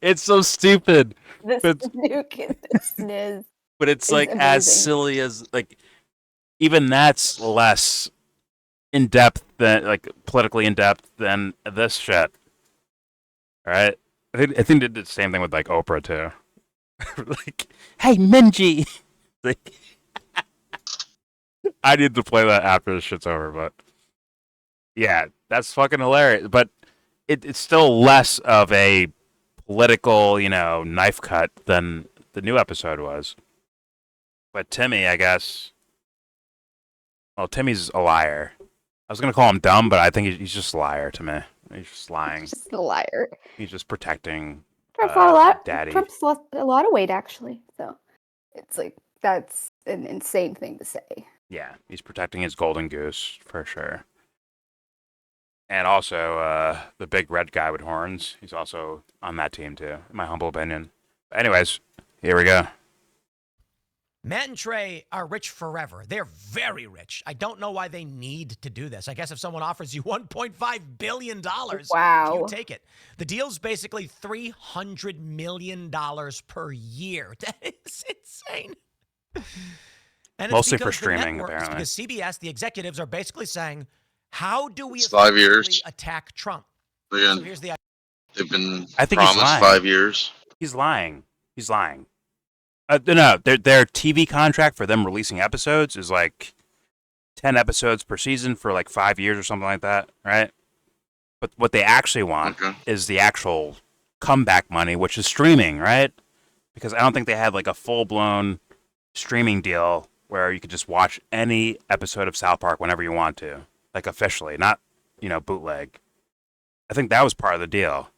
It's so stupid. This But- nuke and the sniz. But it's It's like as amazing. silly as like even that's less in depth than like politically in depth than this shit. All right, I think they did the same thing with like Oprah too. Like, hey Minji, like, I need to play that after this shit's over, but yeah, that's fucking hilarious. But it's still less of a political, knife cut than the new episode was. But Timmy, I guess. Well, Timmy's a liar. I was gonna call him dumb, but I think he's just a liar to me. He's just lying. Just a liar. He's just protecting Trump's lost a lot. Daddy. Trump's lost a lot of weight actually. So it's like that's an insane thing to say. Yeah, he's protecting his golden goose for sure. And also, the big red guy with horns. He's also on that team too, in my humble opinion. But anyways, here we go. Matt and Trey are rich forever. They're very rich. I don't know why they need to do this. I guess if someone offers you $1.5 billion, Wow. you take it. The deal's basically $300 million per year. That is insane. And Mostly it's for because the streaming, networks, apparently. Because CBS, the executives are basically saying, how do we It's 5 years. effectively attack Trump? Again, So here's the they've been I think he's promised lying. 5 years. He's lying. He's lying. No, their TV contract for them releasing episodes is like 10 episodes per season for like 5 years or something like that, right? But what they actually want Okay. is the actual comeback money, which is streaming, right? Because I don't think they had like a full-blown streaming deal where you could just watch any episode of South Park whenever you want to, like officially, not, bootleg. I think that was part of the deal.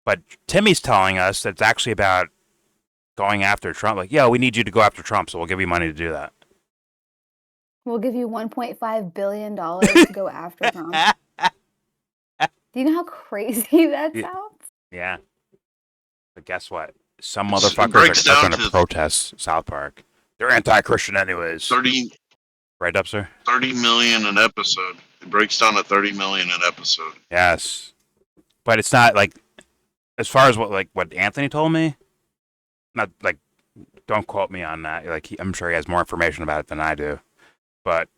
But Timmy's telling us that it's actually about going after Trump. Like, we need you to go after Trump, so we'll give you money to do that. We'll give you $1.5 billion to go after Trump. Do you know how crazy that sounds? Yeah. But guess what? Some It motherfuckers breaks are down going to to protest South Park. They're anti-Christian anyways. 30 Right, Upster? million an episode. It breaks down to 30 million an episode. Yes. But it's not like, as far as what Anthony told me, not like, don't quote me on that. Like, I'm sure he has more information about it than I do. But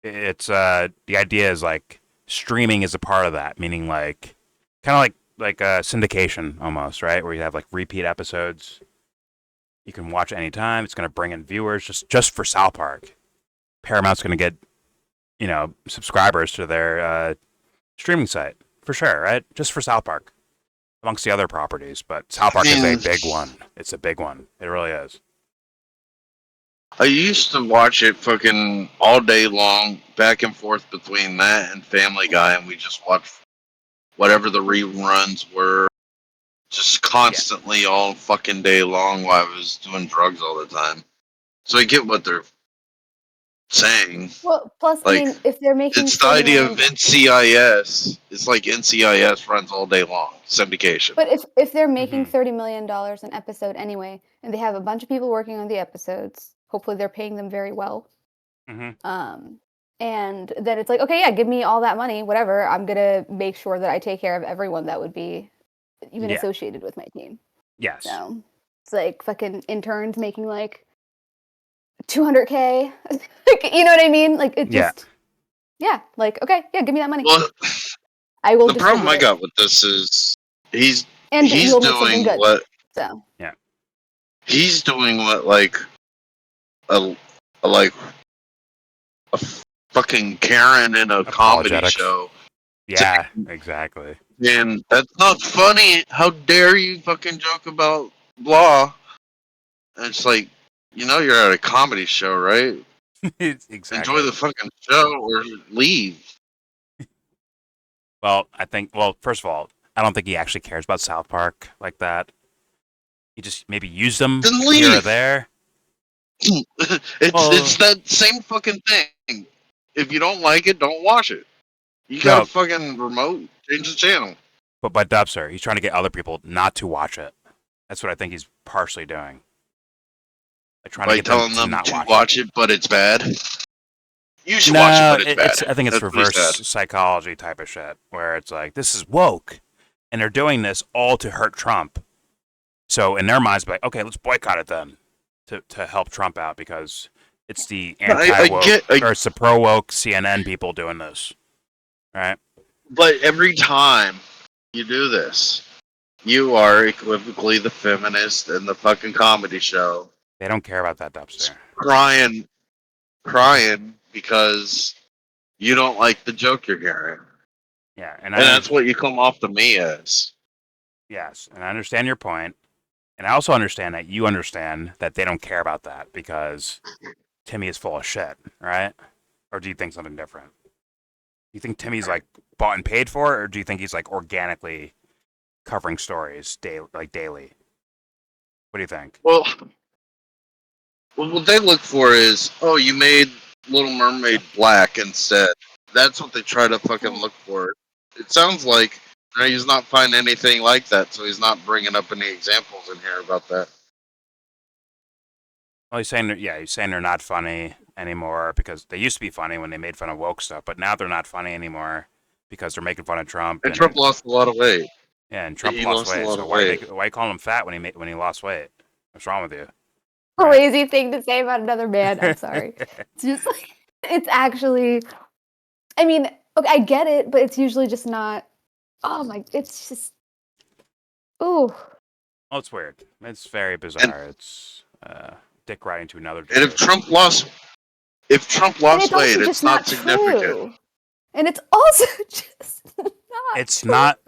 it's, the idea is like, streaming is a part of that, meaning like, kind of like syndication almost, right? Where you have like repeat episodes. You can watch it anytime. It's going to bring in viewers just for South Park. Paramount's going to get, subscribers to their streaming site for sure, right? Just for South Park, amongst the other properties. But South Park is a big one. It's a big one. It really is. I used to watch it fucking all day long, back and forth between that and Family Guy, and we just watched whatever the reruns were, just constantly all fucking day long while I was doing drugs all the time. So I get what they're saying. Well, plus, I Like, mean, if they're making It's the 30 idea of million NCIS. It's like NCIS runs all day long, syndication. But if they're making Mhm. $30 million an episode anyway, and they have a bunch of people working on the episodes, hopefully they're paying them very well. Mm-hmm. And then it's like, okay, yeah, give me all that money, whatever. I'm gonna make sure that I take care of everyone that would be even Yeah. associated with my team. Yes. So it's like fucking interns making like $200K. Like, you know what I mean? Like it just, like, okay, yeah, give me that money. Well, I will. the problem I distribute it. got with this is he's And he's you'll make something doing good. what So he's doing what like a like a fucking Karen in a comedy Apologetics. show. Yeah, exactly. And that's not funny. How dare you fucking joke about blah? And it's like, you're at a comedy show, right? Exactly. Enjoy the fucking show or leave. Well, first of all, I don't think he actually cares about South Park like that. He just maybe used them Then here or leave. there. It's that same fucking thing. If you don't like it, don't watch it. You got a fucking remote, change the channel. But by Dubster, he's trying to get other people not to watch it. That's what I think he's partially doing. Like trying to By get them telling to them not to watch watch it, but it's bad. You should No, watch it, but it's bad. I think it's That's what he reverse said. psychology type of shit, where it's like, this is woke, and they're doing this all to hurt Trump. So in their minds, like, okay, let's boycott it then to help Trump out because it's the anti-woke or it's the pro-woke CNN people doing this, right? But every time you do this, you are equivocally the feminist in the fucking comedy show. They don't care about that, Dubster. Crying because you don't like the joke you're hearing. Yeah, and that's what you come off to me as. Yes, and I understand your point. And I also understand that you understand that they don't care about that because Timmy is full of shit, right? Or do you think something different? Do you think Timmy's like bought and paid for it, or do you think he's like organically covering stories daily? What do you think? Well, what they look for is, oh, you made Little Mermaid black instead. That's what they try to fucking look for. It sounds like he's not finding anything like that, so he's not bringing up any examples in here about that. Well, he's saying they're not funny anymore because they used to be funny when they made fun of woke stuff, but now they're not funny anymore because they're making fun of Trump. And Trump lost a lot of weight. Yeah, and Trump He lost lost a weight. lot So of why weight. call him fat when he lost weight? What's wrong with you? Crazy thing to say about another man. I'm sorry. It's just like, it's actually, I mean, okay, I get it, but it's usually just not, it's just, ooh. Oh, it's weird. It's very bizarre. It's dick riding to another dick. And if Trump lost weight, it's not significant. True. And it's also just not It's true. not.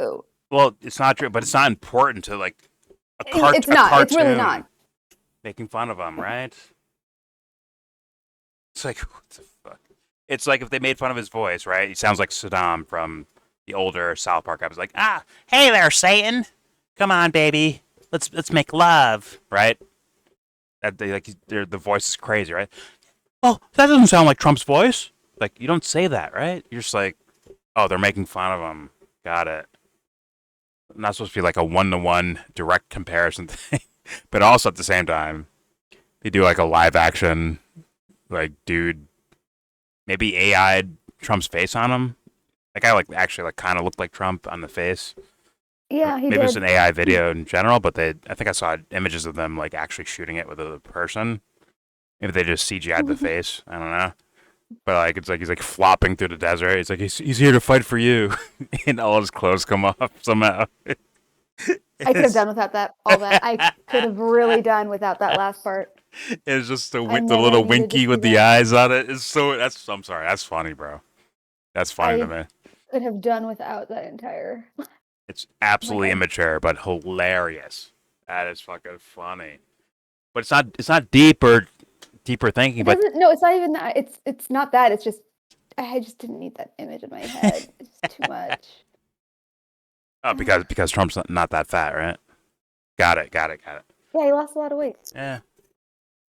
Well, it's not true, but it's not important to like It's not. It's really cartoon not. making fun of him, right? It's like what the fuck? It's like if they made fun of his voice, right? He sounds like Saddam from the older South Park episodes, like, hey there, Satan, come on, baby, let's make love, right? The voice is crazy, right? Oh, that doesn't sound like Trump's voice. Like, you don't say that, right? You're just like, oh, they're making fun of him. Got it. Not supposed to be like a one-to-one direct comparison thing, but also at the same time, they do like a live action, like, dude, maybe AI'd Trump's face on him. That guy like actually like kind of looked like Trump on the face. Yeah, he Maybe did. it's an AI video in general, but I think I saw images of them like actually shooting it with a person. Maybe they just CGI'd the face. I don't know. But like it's like he's like flopping through the desert. It's like he's here to fight for you, and all his clothes come off somehow. I could have done without all that. I could have really done without that last part. It's just the And the then little I needed to winky see with the that. eyes on it. It's so I'm sorry. That's funny, bro. That's funny to me. Could have done without that entire. It's absolutely God. immature, but hilarious. That is fucking funny. But it's not deeper thinking. But No, it's not even that. It's not that. It's just I just didn't need that image in my head. It's too much. oh, because Trump's not that fat, right? Got it. Yeah, he lost a lot of weight. Yeah.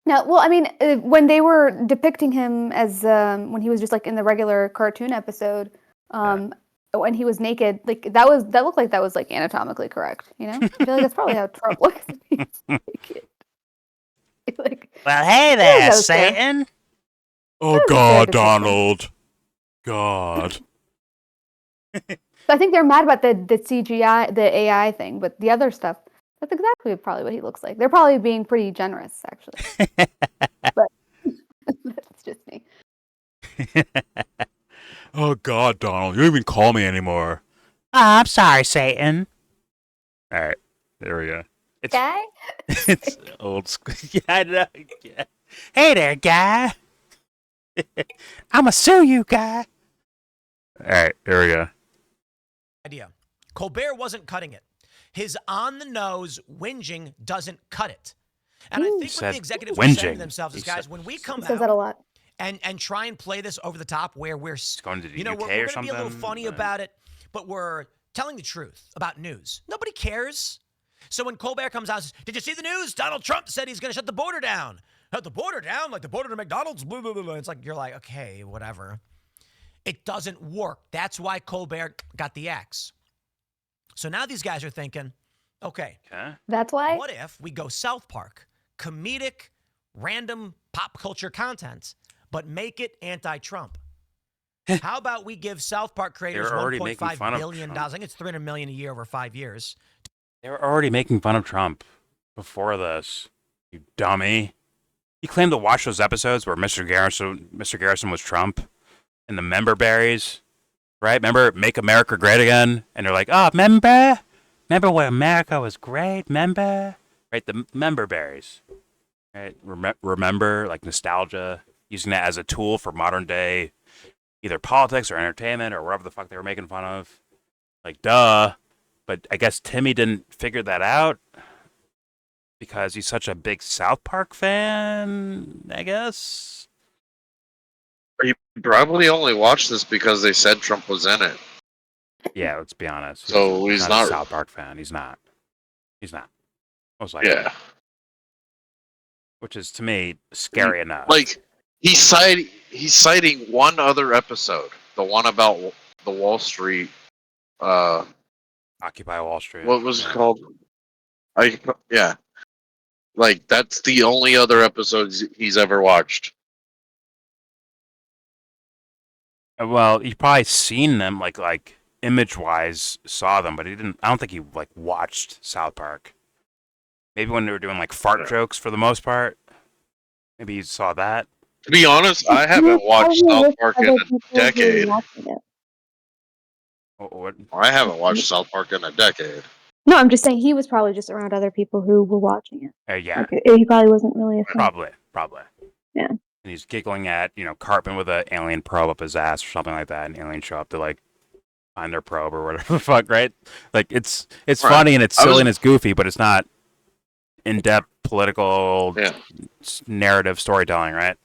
No, well, I mean, when they were depicting him as when he was just like in the regular cartoon episode, when he was naked, like that looked like that was like anatomically correct. You know, I feel like that's probably how Trump looks when he's naked. Like, Well, hey there, that was fair. Satan. That Oh was a fair God, depiction. Donald. God. So I think they're mad about the CGI, the AI thing, but the other stuff, that's exactly probably what he looks like. They're probably being pretty generous, actually. But that's just me. Oh God, Donald. You don't even call me anymore. Oh, I'm sorry, Satan. All right, there we go. It's Guy? it's old school. Yeah, I know. Yeah. Hey there, guy. I'ma sue you, guy. All right, there we go. Idea. Colbert wasn't cutting it. His on-the-nose whinging doesn't cut it. And I think what Said the executives are saying to whinging. themselves is, He guys, said- when we come He says that a out lot. and try and play this over the top where we're, Going to the you know, UK we're or going to something. be a little funny about it, but we're telling the truth about news. Nobody cares. So when Colbert comes out and says, did you see the news? Donald Trump said he's going to shut the border down. Shut the border down? Like the border to McDonald's? Blah, blah, blah, blah. It's like, you're like, okay, whatever. It doesn't work. That's why Colbert got the axe. So now these guys are thinking, okay, That's why? what if we go South Park, comedic, random pop culture content, but make it anti-Trump? How about we give South Park creators They're already making fun $1.5 of billion? Trump. I think it's $300 million a year over 5 years. They were already making fun of Trump before this. You dummy. He claimed to watch those episodes where Mr. Garrison was Trump and the member berries, right? Remember Make America Great Again? And they're like, oh, remember when America was great? Remember? Right, the member berries. Right? Remember, like nostalgia, using that as a tool for modern day either politics or entertainment or whatever the fuck they were making fun of. Like, duh. But I guess Timmy didn't figure that out because he's such a big South Park fan, I guess. You probably only watched this because they said Trump was in it. Yeah, let's be honest. So he's he's not a not- South Park fan. He's not. Most likely. Yeah. Which is, to me, scary enough. Like, he's citing one other episode. The one about the Wall Street, Occupy Wall Street. what was it called? Yeah. Like, that's the only other episodes he's ever watched. Well, he probably seen them, like image-wise, saw them, but he didn't. I don't think he like watched South Park. Maybe when they were doing like fart jokes for the most part. Maybe he saw that. To be honest, I haven't watched South Park in a decade. What? I haven't watched South Park in a decade. No, I'm just saying he was probably just around other people who were watching it. Yeah, Like, he probably wasn't really a fan. probably. Yeah. And he's giggling at Cartman with an alien probe up his ass or something like that, and aliens show up to like find their probe or whatever the fuck, right? Like it's Right. funny and it's I silly was- and it's goofy, but it's not in-depth political Yeah. narrative storytelling, right?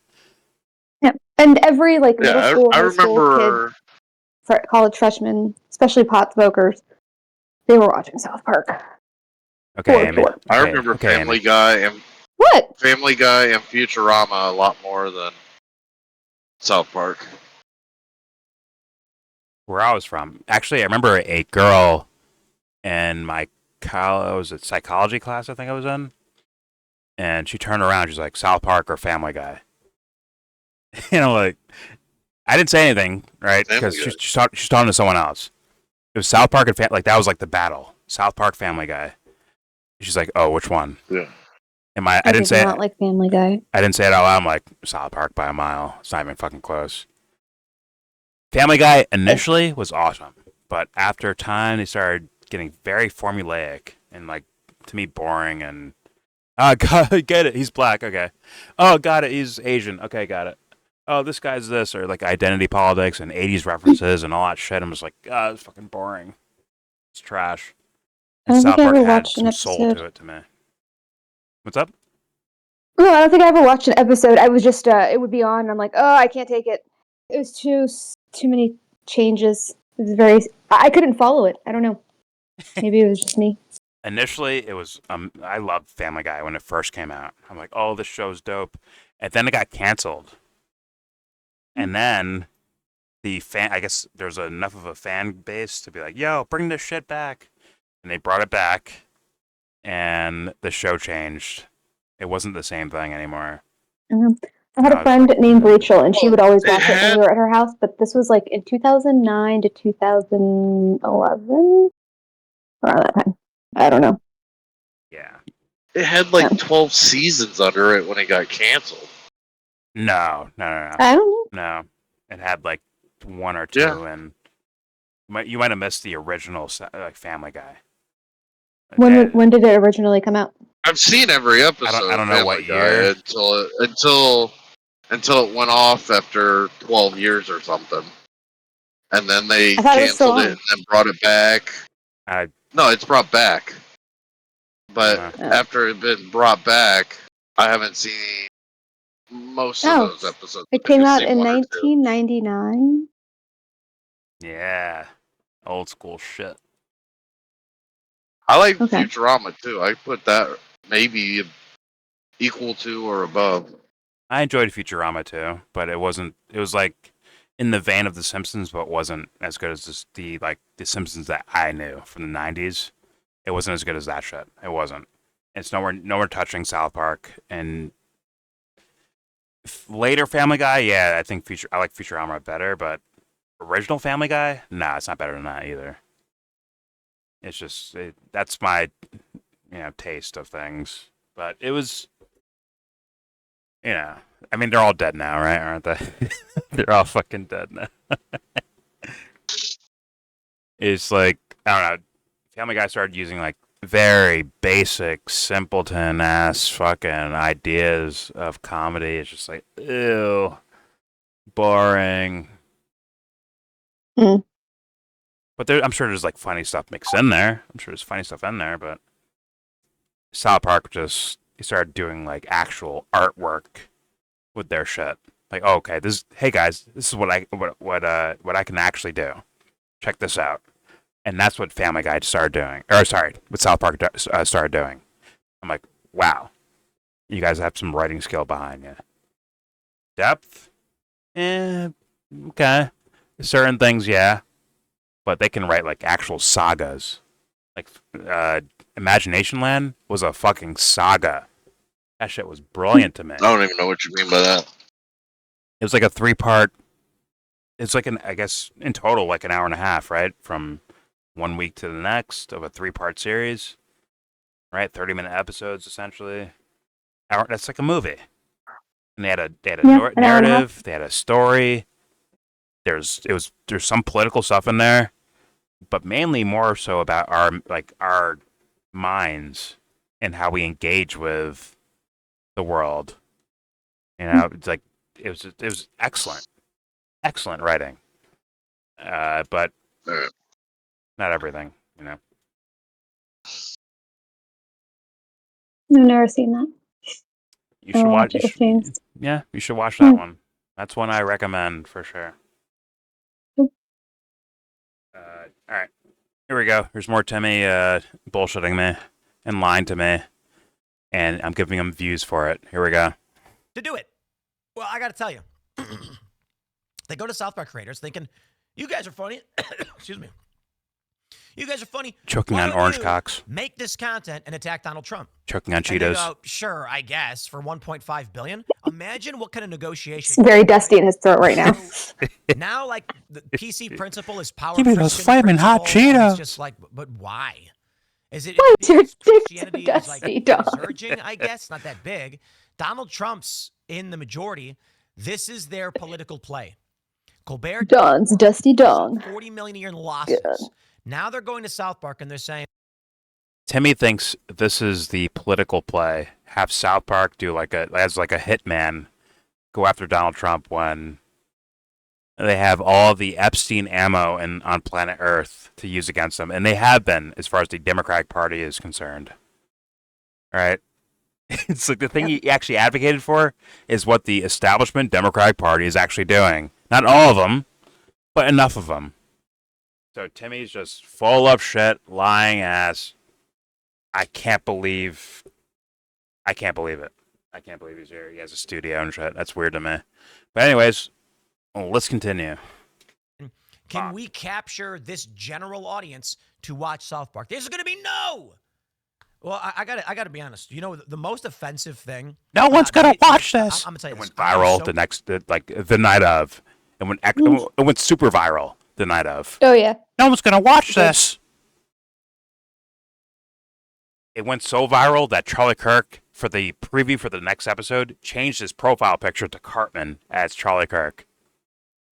Yeah. And every like Yeah, middle school, I high school kid remember. college freshmen, especially pot smokers, they were watching South Park. Okay, For Amy. sure. I Okay, remember okay, Family Amy. Guy and What? Futurama a lot more than South Park. Where I was from, actually, I remember a girl in my psychology class, I think I was in, and she turned around. She's like, South Park or Family Guy. Like, I didn't say anything, right? Because Family she's talking to someone else. It was South Park and like that was like the battle. South Park, Family Guy. She's like, oh, which one? Yeah. I didn't did say not like Family Guy. I didn't say it out loud. I'm like, South Park by a mile. It's not even fucking close. Family Guy initially was awesome, but after time, they started getting very formulaic and, like, to me, boring. And get it. He's black. Okay. Oh, got it. He's Asian. Okay, got it. Oh, this guy's this, or like identity politics and 80s references and all that shit. I'm just like, it's fucking boring. It's trash. I And don't think South I Park ever had watched an some soul episode. to it to me. What's up? No, I don't think I ever watched an episode. I was just, it would be on, and I'm like, oh, I can't take it. It was too many changes. It was very, I couldn't follow it. I don't know. Maybe it was just me. Initially, it was I loved Family Guy when it first came out. I'm like, oh, this show's dope, and then it got canceled. And then I guess there's enough of a fan base to be like, yo, bring this shit back, and they brought it back, and the show changed. It wasn't the same thing anymore. I had a friend named Rachel, and she would always watch it when we were at her house, but this was like in 2009 to 2011, around that time. I don't know. Yeah. It had like 12 seasons under it when it got canceled. No. I don't know. No. It had like one or two, and you might have missed the original like Family Guy. When did it originally come out? I've seen every episode. I don't know what year until it went off after 12 years or something, and then they canceled it and then brought it back. No, it's brought back, but after it had been brought back, I haven't seen most of those episodes. It came out in 1999. Yeah, old school shit. I like Futurama too. I put that maybe equal to or above. I enjoyed Futurama too, but it wasn't. It was like in the vein of The Simpsons, but wasn't as good as the Simpsons that I knew from the '90s. It wasn't as good as that shit. It wasn't. It's nowhere touching South Park and later Family Guy. Yeah, I think I like Futurama better, but original Family Guy, nah, it's not better than that either. It's just that's my taste of things. But it was, I mean, they're all dead now, right? Aren't they? They're all fucking dead now. It's like, I don't know, Family Guy started using like very basic, simpleton ass fucking ideas of comedy. It's just like, ew, boring. But I'm sure there's like funny stuff mixed in there. I'm sure there's funny stuff in there, but South Park he started doing like actual artwork with their shit. Like, oh, okay, hey guys, this is what I can actually do. Check this out. And that's what Family Guy started doing. Or sorry, what South Park started doing. I'm like, wow, you guys have some writing skill behind you. Depth, okay. Certain things, yeah. But they can write like actual sagas. Like Imagination Land was a fucking saga. That shit was brilliant to me. I don't even know what you mean by that. It was like a 3-part. It's like I guess in total like an hour and a half, right? From one week to the next of a 3-part series, right? 30-minute episodes essentially. That's like a movie. And they had a narrative. They had a story. There's some political stuff in there, but mainly more so about our minds and how we engage with the world. It's like it was excellent writing, but not everything. I've never seen that. You should watch it. You should watch that one. That's one I recommend for sure. Here we go. Here's more Timmy bullshitting me and lying to me, and I'm giving him views for it. Here we go. To do it. Well, I got to tell you, they go to South Park creators thinking, you guys are funny. Excuse me. You guys are funny. Choking Why on don't orange you cocks. Make this content and attack Donald Trump. Choking on And they Cheetos. go, sure, I guess, for $1.5 billion. Imagine what kind of negotiation. It's very dusty in his throat right now. So now, like, the PC principle is power. Give me those Christian flaming hot principle, and Cheetos. It's just like, but why? Is it? Why is your because dick so Christianity is like dusty, dog? surging? I guess not that big. Donald Trump's in the majority. This is their political play. Colbert, Don's dusty dong. $40 million a year in losses. Good. Now they're going to South Park and they're saying, Timmy thinks this is the political play. Have South Park do as a hitman go after Donald Trump when they have all the Epstein ammo on planet Earth to use against them, and they have been as far as the Democratic Party is concerned. All right. It's like the thing he actually advocated for is what the establishment Democratic Party is actually doing. Not all of them, but enough of them. So Timmy's just full of shit, lying ass. I can't believe it. I can't believe he's here. He has a studio and shit. That's weird to me. But anyways, let's continue. can we capture this general audience to watch South Park? There's going to be no. Well, I got to be honest. You know, the most offensive thing. No one's gonna watch this. I'm gonna tell you It this. went viral the night of. It went super viral the night of. Oh yeah. No one's gonna watch this. It went so viral that Charlie Kirk, for the preview for the next episode, changed his profile picture to Cartman as Charlie Kirk.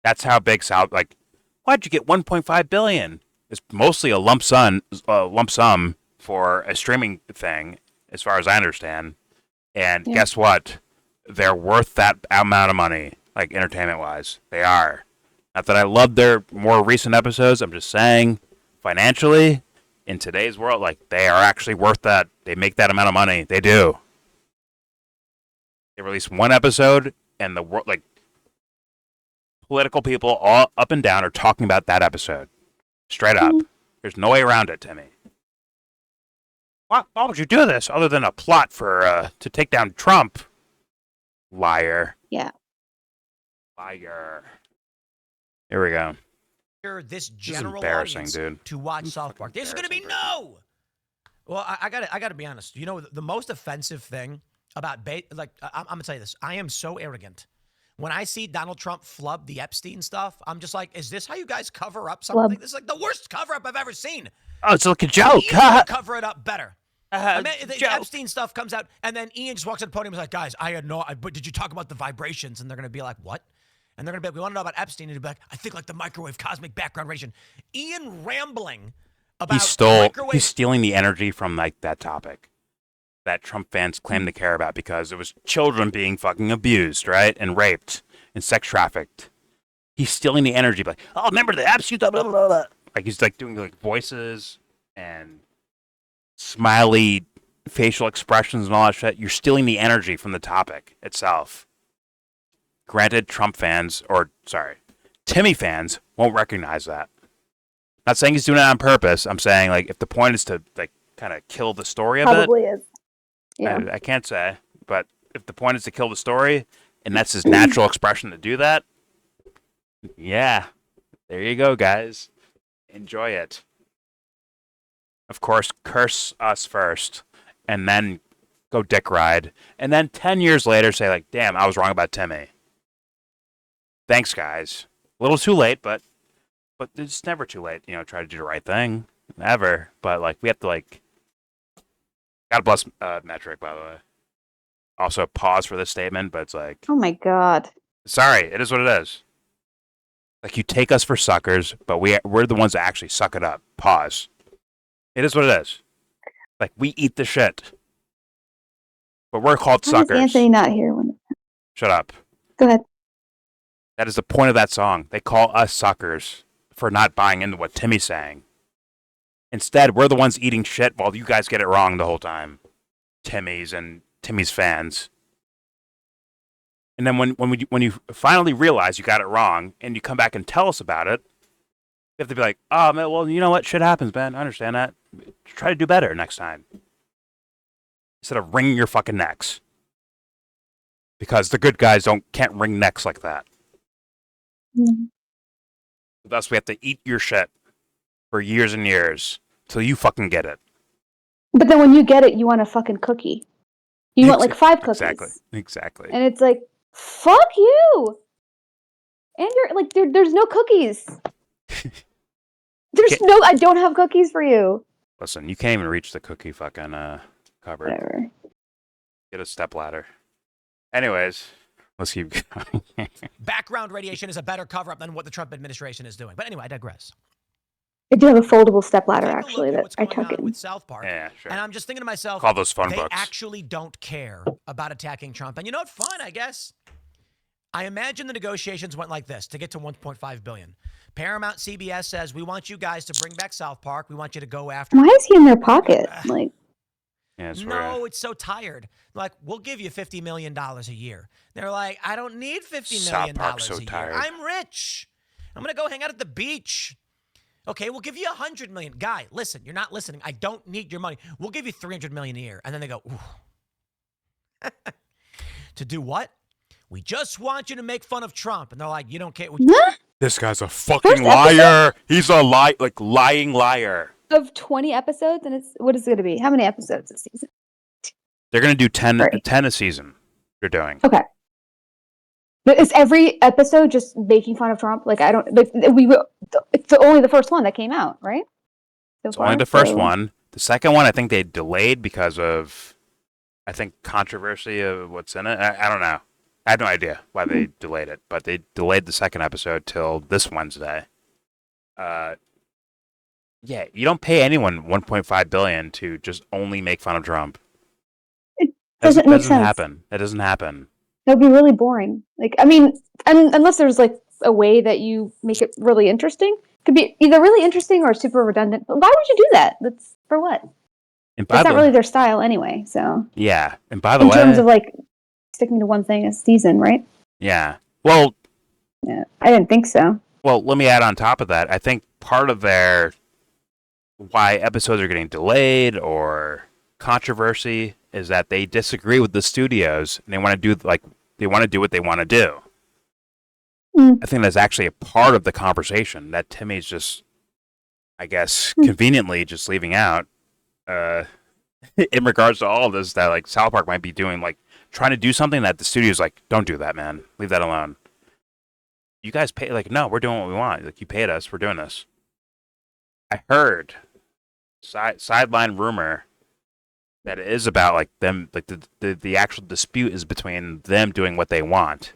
That's how big South. Like, why'd you get 1.5 billion? It's mostly a lump sum for a streaming thing, as far as I understand. And guess what? They're worth that amount of money, like entertainment-wise. They are. Not that I love their more recent episodes. I'm just saying, financially, in today's world, like, they are actually worth that. They make that amount of money. They do. They release one episode, and the world, like, political people all up and down are talking about that episode. Straight up. There's no way around it, Timmy. Why would you do this other than a plot for to take down Trump? Liar. Yeah. Liar. Here we go. This This is general embarrassing, audience dude. to watch South Park. There's going to be no. Well, I got to be honest. You know, the most offensive thing about I'm gonna tell you this. I am so arrogant. When I see Donald Trump flub the Epstein stuff, I'm just like, is this how you guys cover up something? Flub. This is like the worst cover up I've ever seen. Oh, it's like a joke. Ian would cover it up better. The joke. Epstein stuff comes out, and then Ian just walks to the podium and is like, guys, but did you talk about the vibrations? And they're going to be like, what? And they're going to be like, we want to know about Epstein. And he'll be like, I think like the microwave cosmic background radiation. Ian rambling about He's stealing the energy from like that topic that Trump fans claim to care about because it was children being fucking abused, right? And raped and sex trafficked. He's stealing the energy, like, oh, remember the Epstein, blah, blah, blah, blah. Like he's like doing like voices and smiley facial expressions and all that shit. You're stealing the energy from the topic itself. Granted, Timmy fans won't recognize that. Not saying he's doing it on purpose. I'm saying, like, if the point is to, like, kind of kill the story of Probably it. is. Yeah. I can't say. But if the point is to kill the story, and that's his natural expression to do that, yeah. There you go, guys. Enjoy it. Of course, curse us first, and then go dick ride. And then 10 years later say, like, damn, I was wrong about Timmy. Thanks, guys. A little too late, but it's never too late, try to do the right thing. Never. But, like, we have to, like... God bless Metric, by the way. Also, pause for this statement, but it's like... Oh my god. Sorry, it is what it is. Like, you take us for suckers, but we're the ones that actually suck it up. Pause. It is what it is. Like, we eat the shit. But we're called Why suckers. is Anthony not here? Shut up. Go ahead. That is the point of that song. They call us suckers for not buying into what Timmy's saying. Instead, we're the ones eating shit while you guys get it wrong the whole time. Timmy's and Timmy's fans. And then when you finally realize you got it wrong and you come back and tell us about it, have to be like, oh man, well, you know what? Shit happens, man. I understand that. Try to do better next time. Instead of wringing your fucking necks. Because the good guys can't wring necks like that. Mm. Thus, we have to eat your shit for years and years till you fucking get it. But then when you get it, you want a fucking cookie. You want like 5 cookies. Exactly. And it's like, fuck you. And you're like, there's no cookies. I don't have cookies for you. Listen, you can't even reach the cookie fucking cupboard. Whatever. Get a stepladder. Anyways, let's keep going. Background radiation is a better cover-up than what the Trump administration is doing. But anyway, I digress. I do have a foldable stepladder, Take a actually, look at that what's I going took on in. with South Park. Yeah, sure. And I'm just thinking to myself, Call those phone they books. actually don't care about attacking Trump. And you know what? Fine, I guess. I imagine the negotiations went like this to get to 1.5 billion. Paramount CBS says, we want you guys to bring back South Park. We want you to go after. Why is he in their pocket? Like, Yeah, it's No, weird. it's so tired. Like, we'll give you $50 million a year. They're like, I don't need $50 South million Park's so a year. tired. I'm rich. I'm going to go hang out at the beach. Okay, we'll give you $100 million. Guy, listen, you're not listening. I don't need your money. We'll give you $300 million a year. And then they go, ooh. To do what? We just want you to make fun of Trump. And they're like, you don't care. This guy's a fucking liar. He's a lying liar. of 20 episodes, and what is it going to be? How many episodes this season? They're gonna do 10 Right. a season. They're doing. Okay. But is every episode just making fun of Trump? Like, I don't. Like, it's only the first one that came out, right? So It's only the first one. The second one, I think they delayed because of, I think, controversy of what's in it. I don't know. I have no idea why they delayed it, but they delayed the second episode till this Wednesday. Yeah, you don't pay anyone 1.5 billion to just only make fun of Trump. Doesn't make sense. Happen. That doesn't happen. That would be really boring. Like, I mean, unless there's like a way that you make it really interesting. Could be either really interesting or super redundant. But why would you do that? That's for what? And by It's the not really their style anyway. So yeah, and by the in way, terms of like sticking to one thing a season, right? yeah. Well, Yeah, I didn't think so. Well, let me add on top of that. I think part of their why episodes are getting delayed or controversy is that they disagree with the studios and they want to do what they want to do. Mm. I think that's actually a part of the conversation that Timmy's just, I guess, conveniently just leaving out. In regards to all of this, that like South Park might be doing, like trying to do something that the studio's like, don't do that, man. Leave that alone. You guys pay, like, no, we're doing what we want. Like, you paid us, we're doing this. I heard sideline rumor that it is about like them, like the actual dispute is between them doing what they want,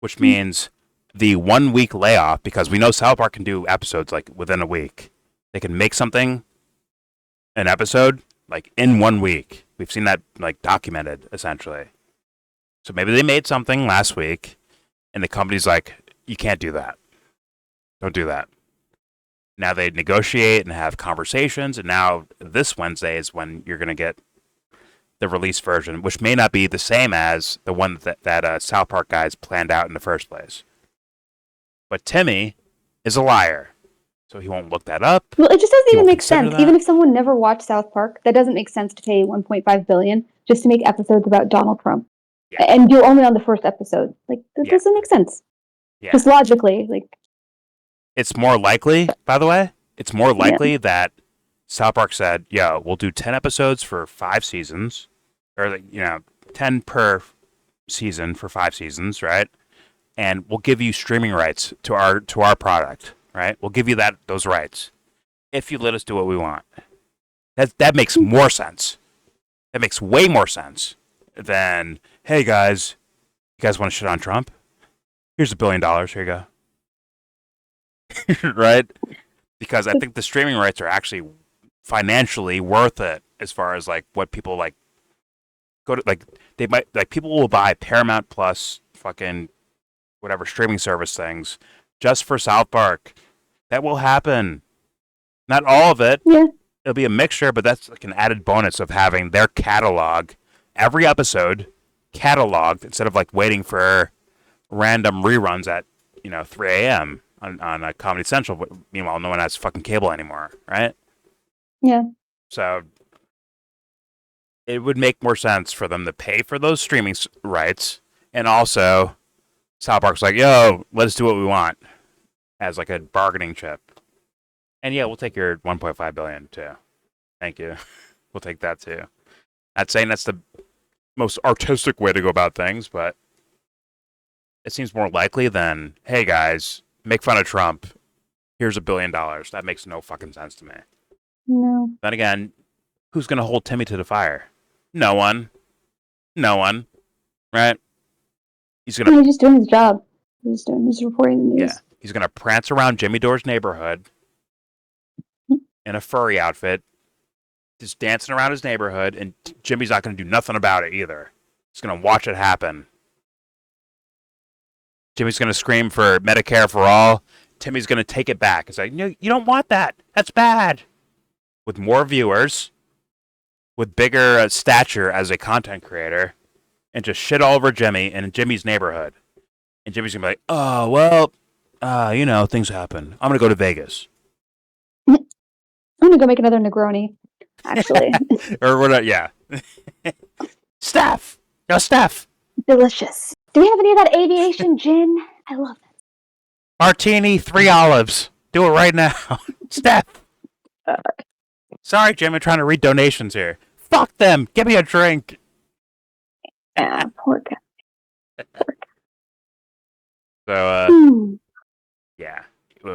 which means the 1 week layoff, because we know South Park can do episodes like within a week. They can make something, an episode, like in 1 week. We've seen that like documented essentially. So maybe they made something last week, and the company's like, you can't do that. Don't do that. Now they negotiate and have conversations, and now this Wednesday is when you're going to get the release version, which may not be the same as the one that South Park guys planned out in the first place. But Timmy is a liar, so he won't look that up. Well, it just doesn't You even won't make consider sense. that? Even if someone never watched South Park, that doesn't make sense to pay 1.5 billion just to make episodes about Donald Trump, Yeah. and you're only on the first episode. Like, that Yeah. doesn't make sense. Yeah. Just logically, like. It's more likely, by the way, it's more likely that South Park said, yo, we'll do 10 episodes for 5 seasons, or, 10 per season for 5 seasons, right? And we'll give you streaming rights to our product, right? We'll give you those rights if you let us do what we want. That makes more sense. That makes way more sense than, hey guys, you guys want to shit on Trump? Here's $1 billion. Here you go. Right? Because I think the streaming rights are actually financially worth it as far as like what people like go to, like they might, like people will buy Paramount Plus fucking whatever streaming service things just for South Park. That will happen. Not all of it. Yeah. It'll be a mixture, but that's like an added bonus of having their catalog, every episode cataloged, instead of like waiting for random reruns at 3 a.m. on Comedy Central. But meanwhile, no one has fucking cable anymore, right? Yeah. So it would make more sense for them to pay for those streaming rights, and also South Park's like, yo, let us do what we want as like a bargaining chip. And yeah, we'll take your 1.5 billion too. Thank you. We'll take that too. Not saying that's the most artistic way to go about things, but it seems more likely than, hey guys, make fun of Trump. Here's $1 billion. That makes no fucking sense to me. No. Then again, who's gonna hold Timmy to the fire? No one. No one. Right? He's He's just doing his job. He's reporting the news. Yeah. He's gonna prance around Jimmy Dore's neighborhood in a furry outfit, just dancing around his neighborhood, and Jimmy's not gonna do nothing about it either. He's gonna watch it happen. Jimmy's gonna scream for Medicare for all. Timmy's gonna take it back. It's like, no, you don't want that. That's bad. With more viewers, with bigger stature as a content creator, and just shit all over Jimmy and Jimmy's neighborhood. And Jimmy's gonna be like, oh, well, you know, things happen. I'm gonna go to Vegas. I'm gonna go make another Negroni, actually. Or what? Yeah. Steph! No, Steph! Delicious. Do we have any of that aviation gin? I love that. Martini, 3 olives. Do it right now. Steph! Sorry, Jim, I'm trying to read donations here. Fuck them! Give me a drink! Yeah, poor guy. So, yeah.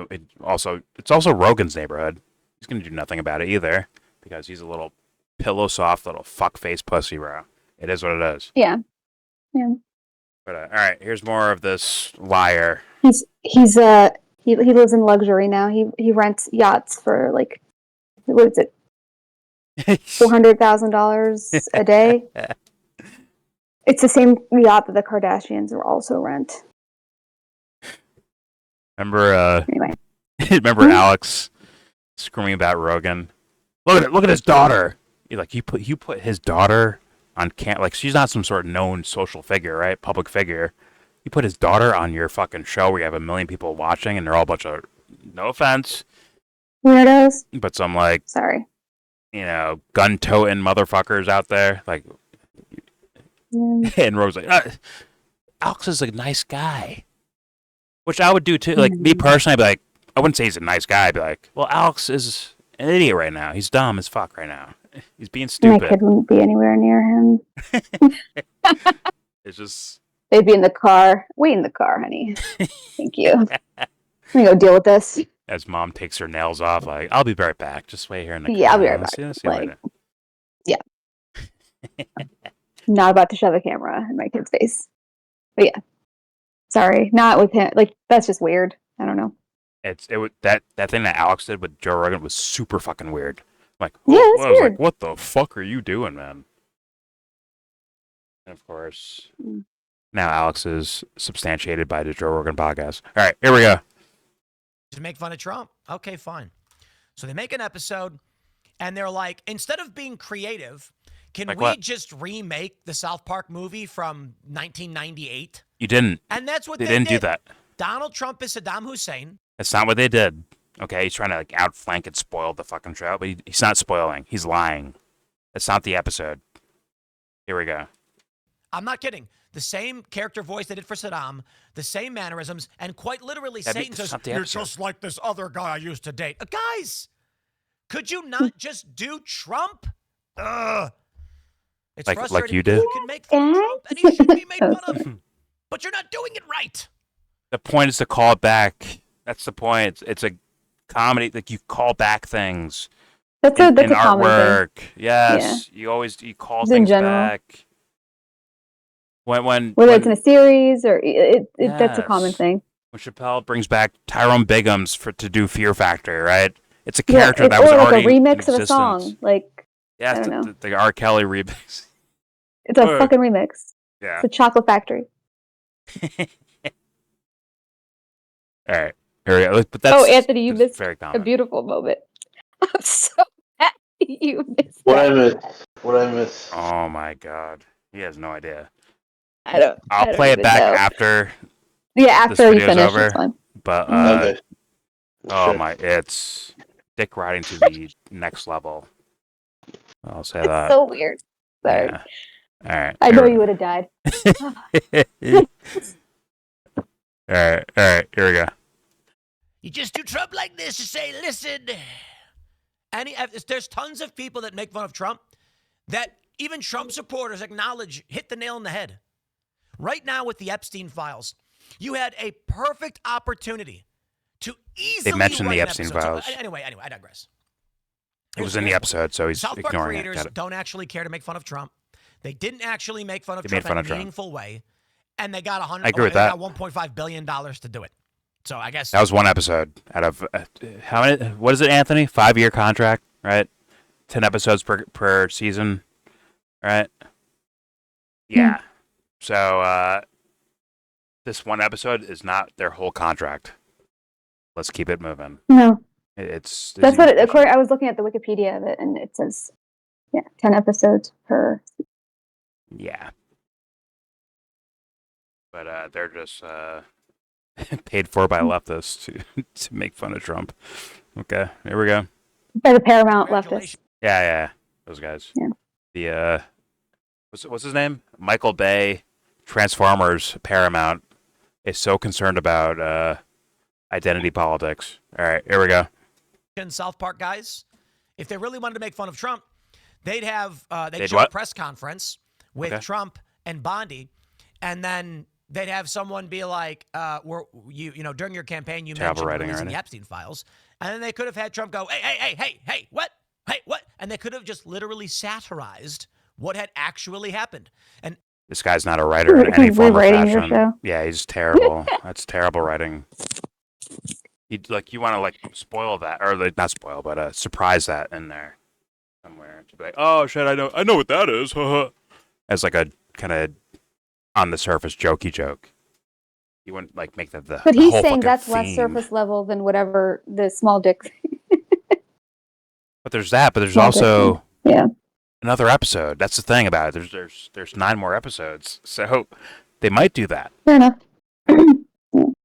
It's also Rogan's neighborhood. He's gonna do nothing about it either, because he's a little pillow soft little fuckface pussy, bro. It is what it is. Yeah. Yeah. But all right, here's more of this liar. He lives in luxury now. He rents yachts for like, what is it, $400,000 a day. It's the same yacht that the Kardashians will also rent. Remember? Anyway. Remember Alex screaming about Rogan? Look at his daughter. You put his daughter on like she's not some sort of known social figure, right? Public figure. You put his daughter on your fucking show where you have 1 million people watching, and they're all a bunch of, no offense, weirdos. but some like, sorry, gun-toting motherfuckers out there, like. Yeah. And Rogan's like, Alex is a nice guy, which I would do too. Like me personally, I'd be like, I wouldn't say he's a nice guy. I'd be like, well, Alex is an idiot right now. He's dumb as fuck right now. He's being stupid. My kid wouldn't be anywhere near him. It's just. They'd be in the car. Wait in the car, honey. Thank you. I'm gonna go deal with this. As mom takes her nails off, like, I'll be right back. Just wait here in the car. Yeah, I'll be right back. See you later. Yeah. Not about to shove a camera in my kid's face. But yeah. Sorry. Not with him. Like, that's just weird. I don't know. That thing that Alex did with Joe Rogan was super fucking weird. Like, yeah, I was weird. like, what the fuck are you doing, man? And of course, now Alex is substantiated by the Joe Rogan podcast. All right, here we go. To make fun of Trump. Okay, fine. So they make an episode, and they're like, instead of being creative, can like we what? just remake the South Park movie from 1998? You didn't. And that's what they they didn't did. do that. Donald Trump is Saddam Hussein. That's not what they did. Okay, he's trying to like outflank and spoil the fucking show, but he's not spoiling. He's lying. That's not the episode. Here we go. I'm not kidding. The same character voice they did for Saddam, the same mannerisms, and quite literally Satan says, you're just like this other guy I used to date. Guys, could you not just do Trump? Ugh. It's frustrating. Like you did? You can make fun of Trump, and he should be made fun of. But you're not doing it right. The point is to call it back. That's the point. It's a comedy. Like, you call back things. That's in a common artwork. thing. Yes. Yeah. You call Just things in general. back. When it's in a series or that's a common thing. When Chappelle brings back Tyrone Biggums to do Fear Factor, right? It's a character that was like already a remix in of a song. Like, yeah, I don't know. The R. Kelly remix. It's a fucking remix. Yeah. It's a Chocolate Factory. All right. Here we go. But that's, Anthony, you missed very a common. beautiful moment. I'm so happy you missed What that. I miss? Oh my god. He has no idea. I don't I'll play it even back know. after. Yeah, after you video's finish, over. it's fine. but Okay. oh Shit. my, it's dick riding to the next level. I'll say It's that. so weird. Sorry. Yeah. All right. I know you would have died. All right. Here we go. You just do Trump like this. You say, listen. There's tons of people that make fun of Trump that even Trump supporters acknowledge hit the nail on the head. Right now with the Epstein files, you had a perfect opportunity to easily They mentioned write the an Epstein episode. files. So, anyway, I digress. It was in the episode, so he's South Park ignoring it. creators Got it. don't actually care to make fun of Trump. They didn't actually make fun of They Trump made fun in a of Trump. meaningful way, and they got I agree with that. $1.5 billion to do it. So I guess That was one episode out of how many? What is it, Anthony? 5-year contract, right? 10 episodes per season, right? Yeah. So this one episode is not their whole contract. Let's keep it moving. No, It's that's what. According, I was looking at the Wikipedia of it, and it says, 10 episodes per. Yeah. But they're just paid for by leftists to make fun of Trump. Okay, here we go. By the Paramount leftists. Yeah. Those guys. Yeah. The what's his name? Michael Bay, Transformers, Paramount is so concerned about identity politics. All right, here we go. South Park guys, if they really wanted to make fun of Trump, they'd They'd show a what? press conference with Okay. Trump and Bondi, and then they'd have someone be like, during your campaign you Terrible mentioned writing releasing already. the Epstein files, and then they could have had Trump go, hey, what? Hey, what? And they could have just literally satirized what had actually happened. And This guy's not a writer in any He's form or rewriting your fashion. show. Yeah, he's terrible. That's terrible writing. You want to spoil that, or not spoil, but surprise that in there somewhere. To be like, oh shit, I know what that is. As like a kind of on the surface jokey joke. You wouldn't make that the. But the he's whole saying fucking that's less theme. surface level than whatever the small dick. But there's that. But there's Small also Yeah. another episode. That's the thing about it. There's 9 more episodes, so they might do that. Fair enough.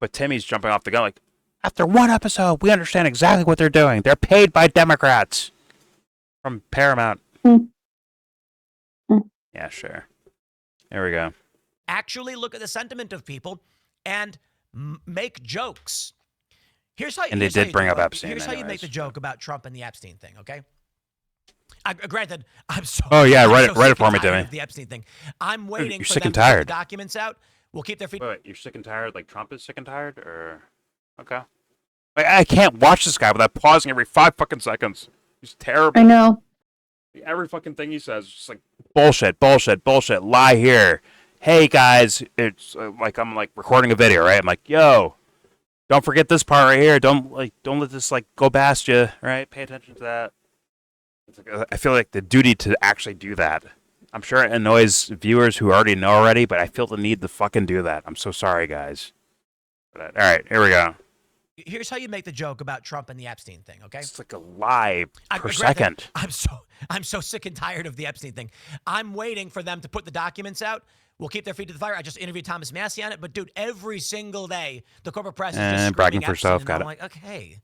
But Timmy's jumping off the gun like, after one episode, we understand exactly what they're doing. They're paid by Democrats from Paramount. Yeah, sure. There we go. actually look at the sentiment of people and make jokes. Here's how. And they did bring up Epstein. Here's how you make the joke about Trump and the Epstein thing. Okay. Granted, I'm so. Oh yeah, I'm write so it. Write sick it for and me, tired Timmy. of the Epstein thing. I'm waiting You're for sick them and to put tired. the documents out. We'll keep their feet. Wait, you're sick and tired? Like Trump is sick and tired, or okay? Like, I can't watch this guy without pausing every 5 fucking seconds. He's terrible. I know. Every fucking thing he says is just like bullshit. Lie here. Hey guys, it's like I'm like recording a video, right? I'm like, yo, don't forget this part right here. Don't let this go past you, right? Pay attention to that. It's like, I feel like the duty to actually do that. I'm sure it annoys viewers who already know already, but I feel the need to fucking do that. I'm so sorry, guys. But, all right, here we go. Here's how you make the joke about Trump and the Epstein thing, okay? It's like a lie per Granted, second. I'm so sick and tired of the Epstein thing. I'm waiting for them to put the documents out. We'll keep their feet to the fire. I just interviewed Thomas Massey on it, but dude, every single day the corporate press is just bragging screaming for Epstein, self, and got I'm it. like, okay,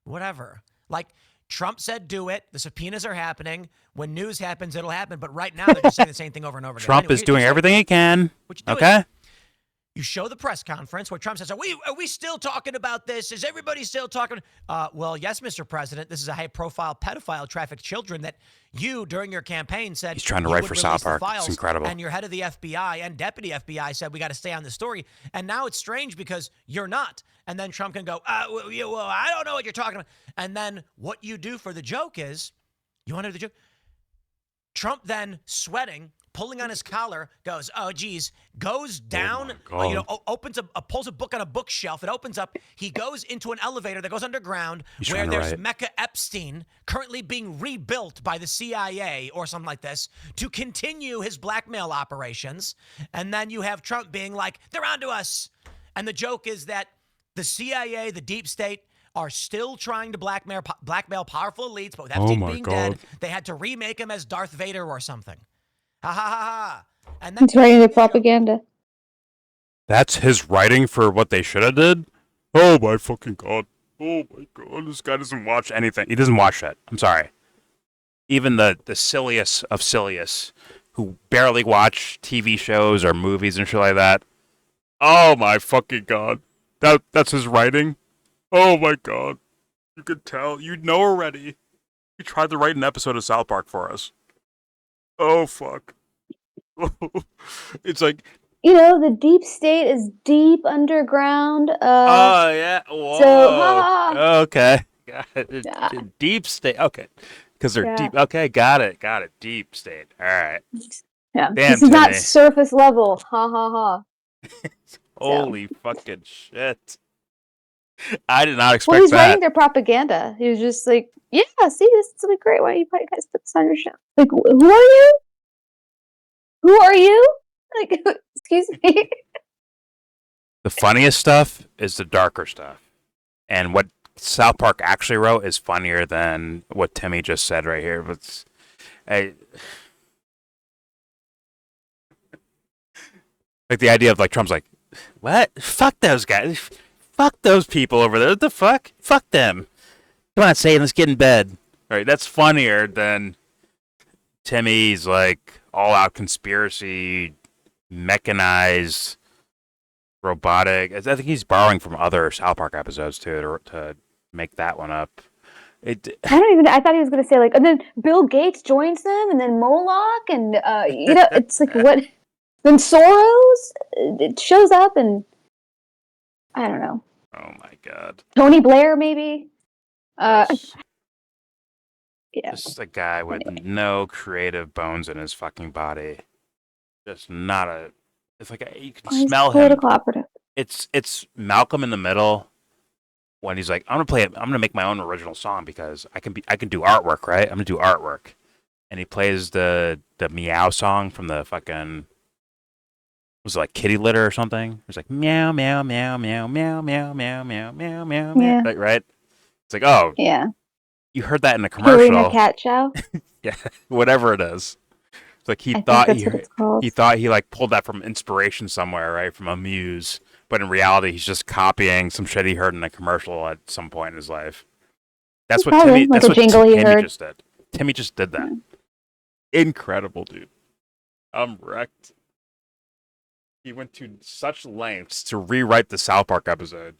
whatever. Like Trump said, do it. The subpoenas are happening. When news happens, it'll happen. But right now, they're just saying the same thing over and over again. Trump Anyway, is doing here's everything he can. what you do is Okay? you show the press conference where Trump says, are we still talking about this? Is everybody still talking? Well, yes, Mr. President. This is a high-profile pedophile trafficked children that you, during your campaign, said He's trying to you write would for release South the Park. It's files, incredible. And your head of the FBI and deputy FBI said we got to stay on the story. And now it's strange because you're not. And then Trump can go, well, I don't know what you're talking about. And then what you do for the joke is, you want to do the joke? Trump then sweating, pulling on his collar, goes, oh, geez, goes down, opens pulls a book on a bookshelf. It opens up. He goes into an elevator that goes underground He's where trying to there's write. Mecca Epstein currently being rebuilt by the CIA or something like this to continue his blackmail operations. And then you have Trump being like, they're onto us. And the joke is that the CIA, the deep state, are still trying to blackmail powerful elites, but with Epstein being dead, they had to remake him as Darth Vader or something. Ha ha ha ha. And then He's writing the propaganda. That's his writing for what they should have did? Oh my fucking god. Oh my god. This guy doesn't watch anything. He doesn't watch it. I'm sorry. Even the silliest of silliest who barely watch TV shows or movies and shit like that. Oh my fucking god. That's his writing? Oh my god. You could tell. You know already. He tried to write an episode of South Park for us. Oh fuck. It's like, The deep state is deep underground. oh yeah. Whoa. So, Okay. Got it. yeah. Deep state. Okay. Because they're Yeah. deep. Okay, got it. Deep state. All right. Yeah, Damn, this is not Timmy. surface level. Ha ha ha. Holy fucking shit. I did not Well, expect he's that. writing their propaganda. He was just like, yeah, see, this is gonna be great. Why don't you guys put this on your show? Like, who are you? Who are you? Like, excuse me. The funniest stuff is the darker stuff. And what South Park actually wrote is funnier than what Timmy just said right here. But like the idea of like Trump's like, what? Fuck those guys. Fuck those people over there. What the fuck? Fuck them. Come on, Satan, let's get in bed. Right? That's funnier than Timmy's like all out conspiracy, mechanized, robotic. I think he's borrowing from other South Park episodes too to make that one up. I thought he was gonna say like, and then Bill Gates joins them, and then Moloch, and it's like what? Then Soros it shows up, and I don't know. Oh my god. Tony Blair, maybe. Yes. Yeah. Just a guy with no creative bones in his fucking body. Just not a. It's like you can He's smell him. political operative. It's Malcolm in the Middle when he's like, I'm gonna make my own original song because I can do artwork, right? I'm gonna do artwork, and he plays the meow song from the fucking. Was it like kitty litter or something? It was like meow meow meow meow meow meow meow meow meow meow meow. Yeah. Like, right? It's like, oh, Yeah. you heard that in a commercial. Purina cat chow. Yeah, whatever it is. It's like he I think thought that's what it's called. he thought he like pulled that from inspiration somewhere, right? From a muse. But in reality, he's just copying some shit he heard in a commercial at some point in his life. That's what Probably, Timmy. like That's a what jingle he Timmy heard. just did. Timmy just did that. Incredible, dude. I'm wrecked. He went to such lengths to rewrite the South Park episode,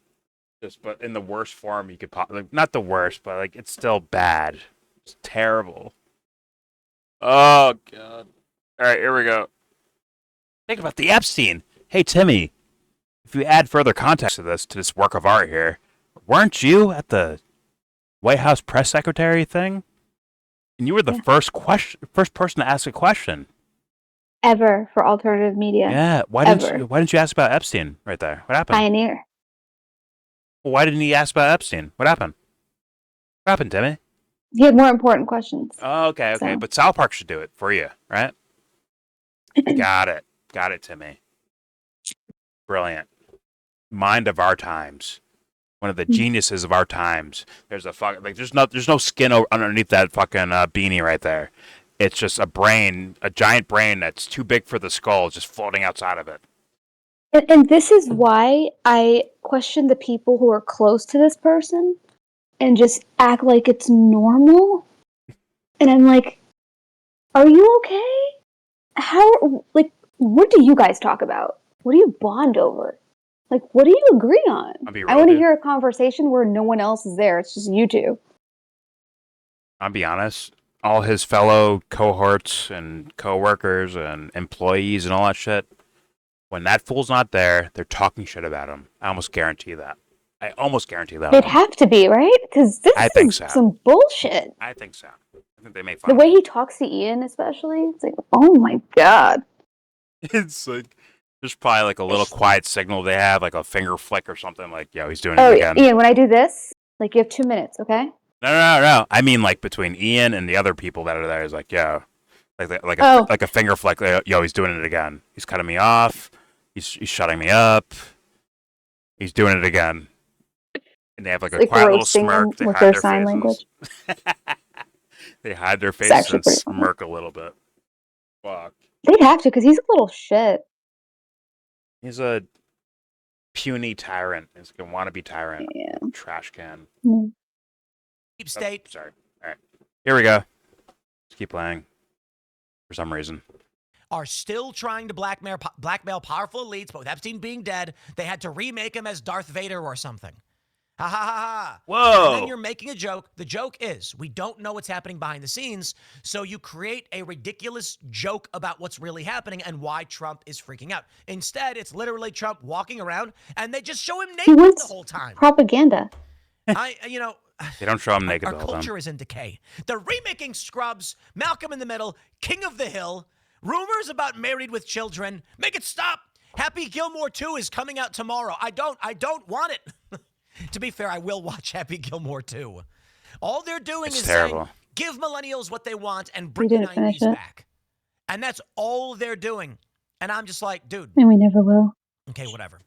but in the worst form he could like, not the worst, but like it's still bad. It's terrible. Oh god. All right, here we go. Think about the Epstein. Hey Timmy, if you add further context to this work of art here, weren't you at the White House press secretary thing? And you were the first person to ask a question. Ever for alternative media. Yeah. Why didn't you ask about Epstein right there? What happened? Pioneer. Well, why didn't he ask about Epstein? What happened? What happened, Timmy? He had more important questions. Oh, okay. So. But South Park should do it for you, right? Got it, Timmy. Brilliant. Mind of our times. One of the geniuses of our times. There's there's no skin underneath that fucking beanie right there. It's just a giant brain that's too big for the skull, just floating outside of it. And this is why I question the people who are close to this person and just act like it's normal. And I'm like, are you okay? What do you guys talk about? What do you bond over? Like, what do you agree on? I want to hear a conversation where no one else is there. It's just you two. I'll be honest. All his fellow cohorts and coworkers and employees and all that shit, when that fool's not there, they're talking shit about him. I almost guarantee that. They'd have to be, right? Because this is some bullshit. I think so. I think they make fun the way he talks to Ian, especially, it's like, oh my god. It's like there's probably like a little quiet signal they have, like a finger flick or something. Like, yo, he's doing it again. Ian, when I do this, like, you have 2 minutes, okay? No. I mean, like between Ian and the other people that are there, is like, yo, like a finger flick. Like, yo, he's doing it again. He's cutting me off. He's shutting me up. He's doing it again. And they have like a quiet little smirk. They with hide their sign language. They hide their faces and smirk a little bit. Fuck. They'd have to, because he's a little shit. He's a puny tyrant. He's gonna want to be tyrant. Yeah. Trash can. Deep state. Sorry. All right. Here we go. Let's keep playing. For some reason. Are still trying to blackmail powerful elites, but with Epstein being dead, they had to remake him as Darth Vader or something. Ha ha ha ha. Whoa. And then you're making a joke. The joke is we don't know what's happening behind the scenes, so you create a ridiculous joke about what's really happening and why Trump is freaking out. Instead, it's literally Trump walking around, and they just show him naked the whole time. Propaganda. They don't show him naked Our the whole time. culture is in decay. They're remaking Scrubs, Malcolm in the Middle, King of the Hill, rumors about Married with Children. Make it stop. Happy Gilmore 2 is coming out tomorrow. I don't want it. To be fair, I will watch Happy Gilmore 2. All they're doing It's is terrible. saying, give millennials what they want and bring We the didn't finish 90s it. back. And that's all they're doing. And I'm just like, dude, And we never will. okay, whatever.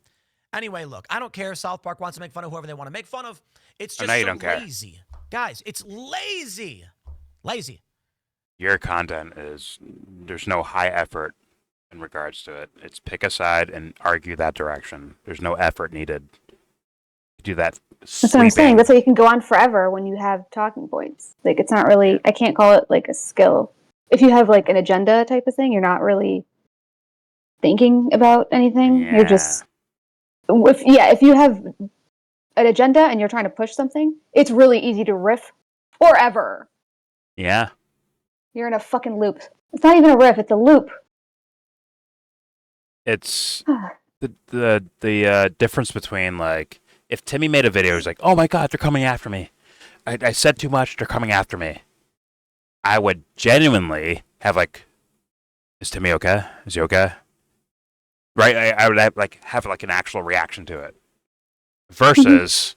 Anyway, look, I don't care if South Park wants to make fun of whoever they want to make fun of. It's I just know you so don't care. lazy. Guys, it's lazy. Lazy. Your content is there's no high effort in regards to it. It's pick a side and argue that direction. There's no effort needed. You do that. That's what I'm saying. That's why you can go on forever when you have talking points. Like, it's not really, I can't call it like a skill. If you have like an agenda type of thing, you're not really thinking about anything. Yeah. You're just, if you have an agenda and you're trying to push something, it's really easy to riff forever. Yeah. You're in a fucking loop. It's not even a riff, it's a loop. It's the difference between like if Timmy made a video, he's like, "Oh my God, they're coming after me. I said too much. They're coming after me." I would genuinely have like, "Is Timmy okay? Is he okay?" Right? I would have like an actual reaction to it. Versus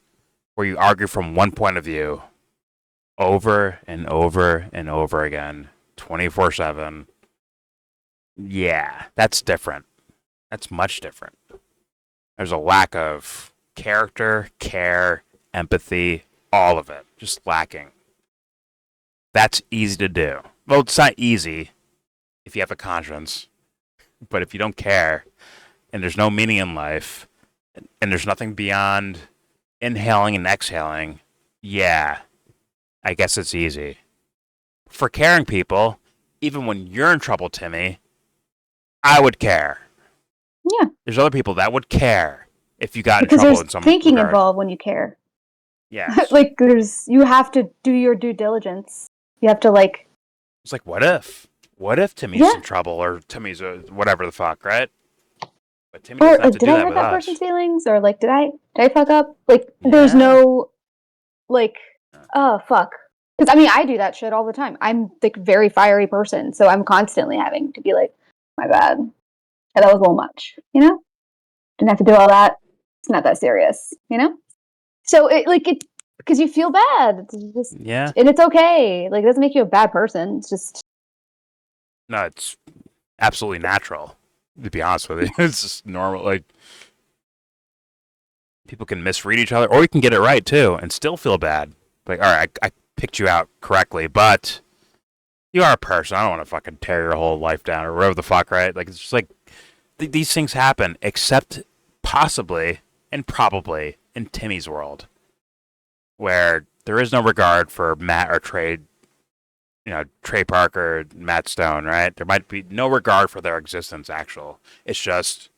where you argue from one point of view over and over and over again, 24/7. Yeah, that's different. That's much different. There's a lack of character, care, empathy, all of it. Just lacking. That's easy to do. Well, it's not easy if you have a conscience. But if you don't care, and there's no meaning in life, and there's nothing beyond inhaling and exhaling, yeah, I guess it's easy. For caring people, even when you're in trouble, Timmy, I would care. Yeah. There's other people that would care if you got Because in trouble there's in some thinking regard. involved when you care. Yes. Like, you have to do your due diligence. You have to, like... It's like, what if? What if Timmy's in trouble or Timmy's whatever the fuck, right? But Timmy doesn't have to did do I that hurt with that us. person's feelings? Or, like, did I fuck up? Like, there's no, like, oh, fuck. Because, I mean, I do that shit all the time. I'm, like, a very fiery person, so I'm constantly having to be like, my bad. Yeah, that was a little much, you know? Didn't have to do all that. It's not that serious, you know? So, because you feel bad. It's just, Yeah. and it's okay. Like, it doesn't make you a bad person. It's just... No, it's absolutely natural, to be honest with you. It's just normal. Like, people can misread each other, or you can get it right, too, and still feel bad. Like, all right, I picked you out correctly, but you are a person. I don't want to fucking tear your whole life down or whatever the fuck, right? Like, it's just like, these things happen, except possibly and probably in Timmy's world, where there is no regard for Matt or Trey, Trey Parker, Matt Stone, right? There might be no regard for their existence, It's just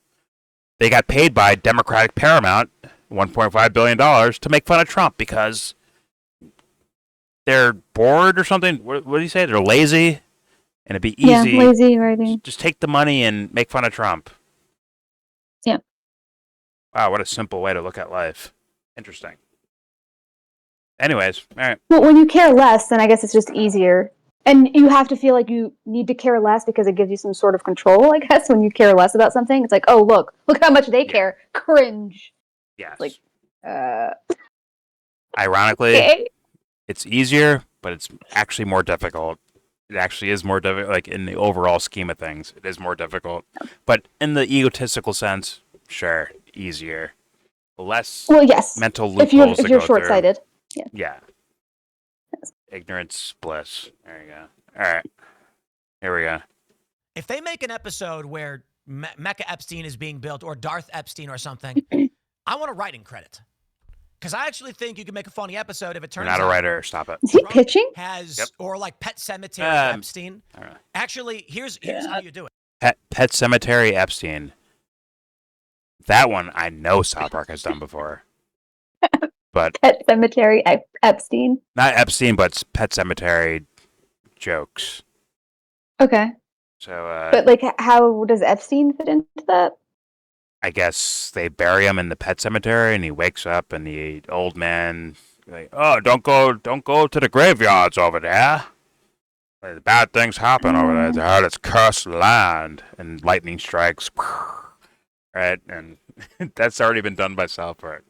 they got paid by Democratic Paramount $1.5 billion to make fun of Trump because they're bored or something. What do you say? They're lazy? And it'd be easy. Yeah, lazy writing. Just take the money and make fun of Trump. Yeah. Wow, what a simple way to look at life. Interesting. Anyways, all right. Well, when you care less, then I guess it's just easier. And you have to feel like you need to care less because it gives you some sort of control, I guess, when you care less about something. It's like, oh, look how much they care. Cringe. Yes. Like, ironically, okay. It's easier, but it's actually more difficult. It actually is more difficult, like in the overall scheme of things, it is more difficult. But in the egotistical sense, sure, easier. Less yes. mental loopholes if you're short-sighted. Yeah. Yeah. Yes. Ignorance bliss. There you go. All right. Here we go. If they make an episode where Mecha Epstein is being built or Darth Epstein or something, I want a writing credit. Because I actually think you can make a funny episode if it turns You're out. not a writer. Stop it. Is he Trump pitching? Has, Yep. or like Pet Cemetery Epstein. All right. Actually, here's how you do it. Pet Cemetery Epstein. That one I know South Park has done before. But Pet Cemetery Epstein. not Epstein, but Pet Cemetery jokes. Okay. So But like, how does Epstein fit into that? I guess they bury him in the pet cemetery, and he wakes up, and the old man like, "Oh, don't go to the graveyards over there. Bad things happen over there. They heard it's cursed land, and lightning strikes." Right, and that's already been done by South Park.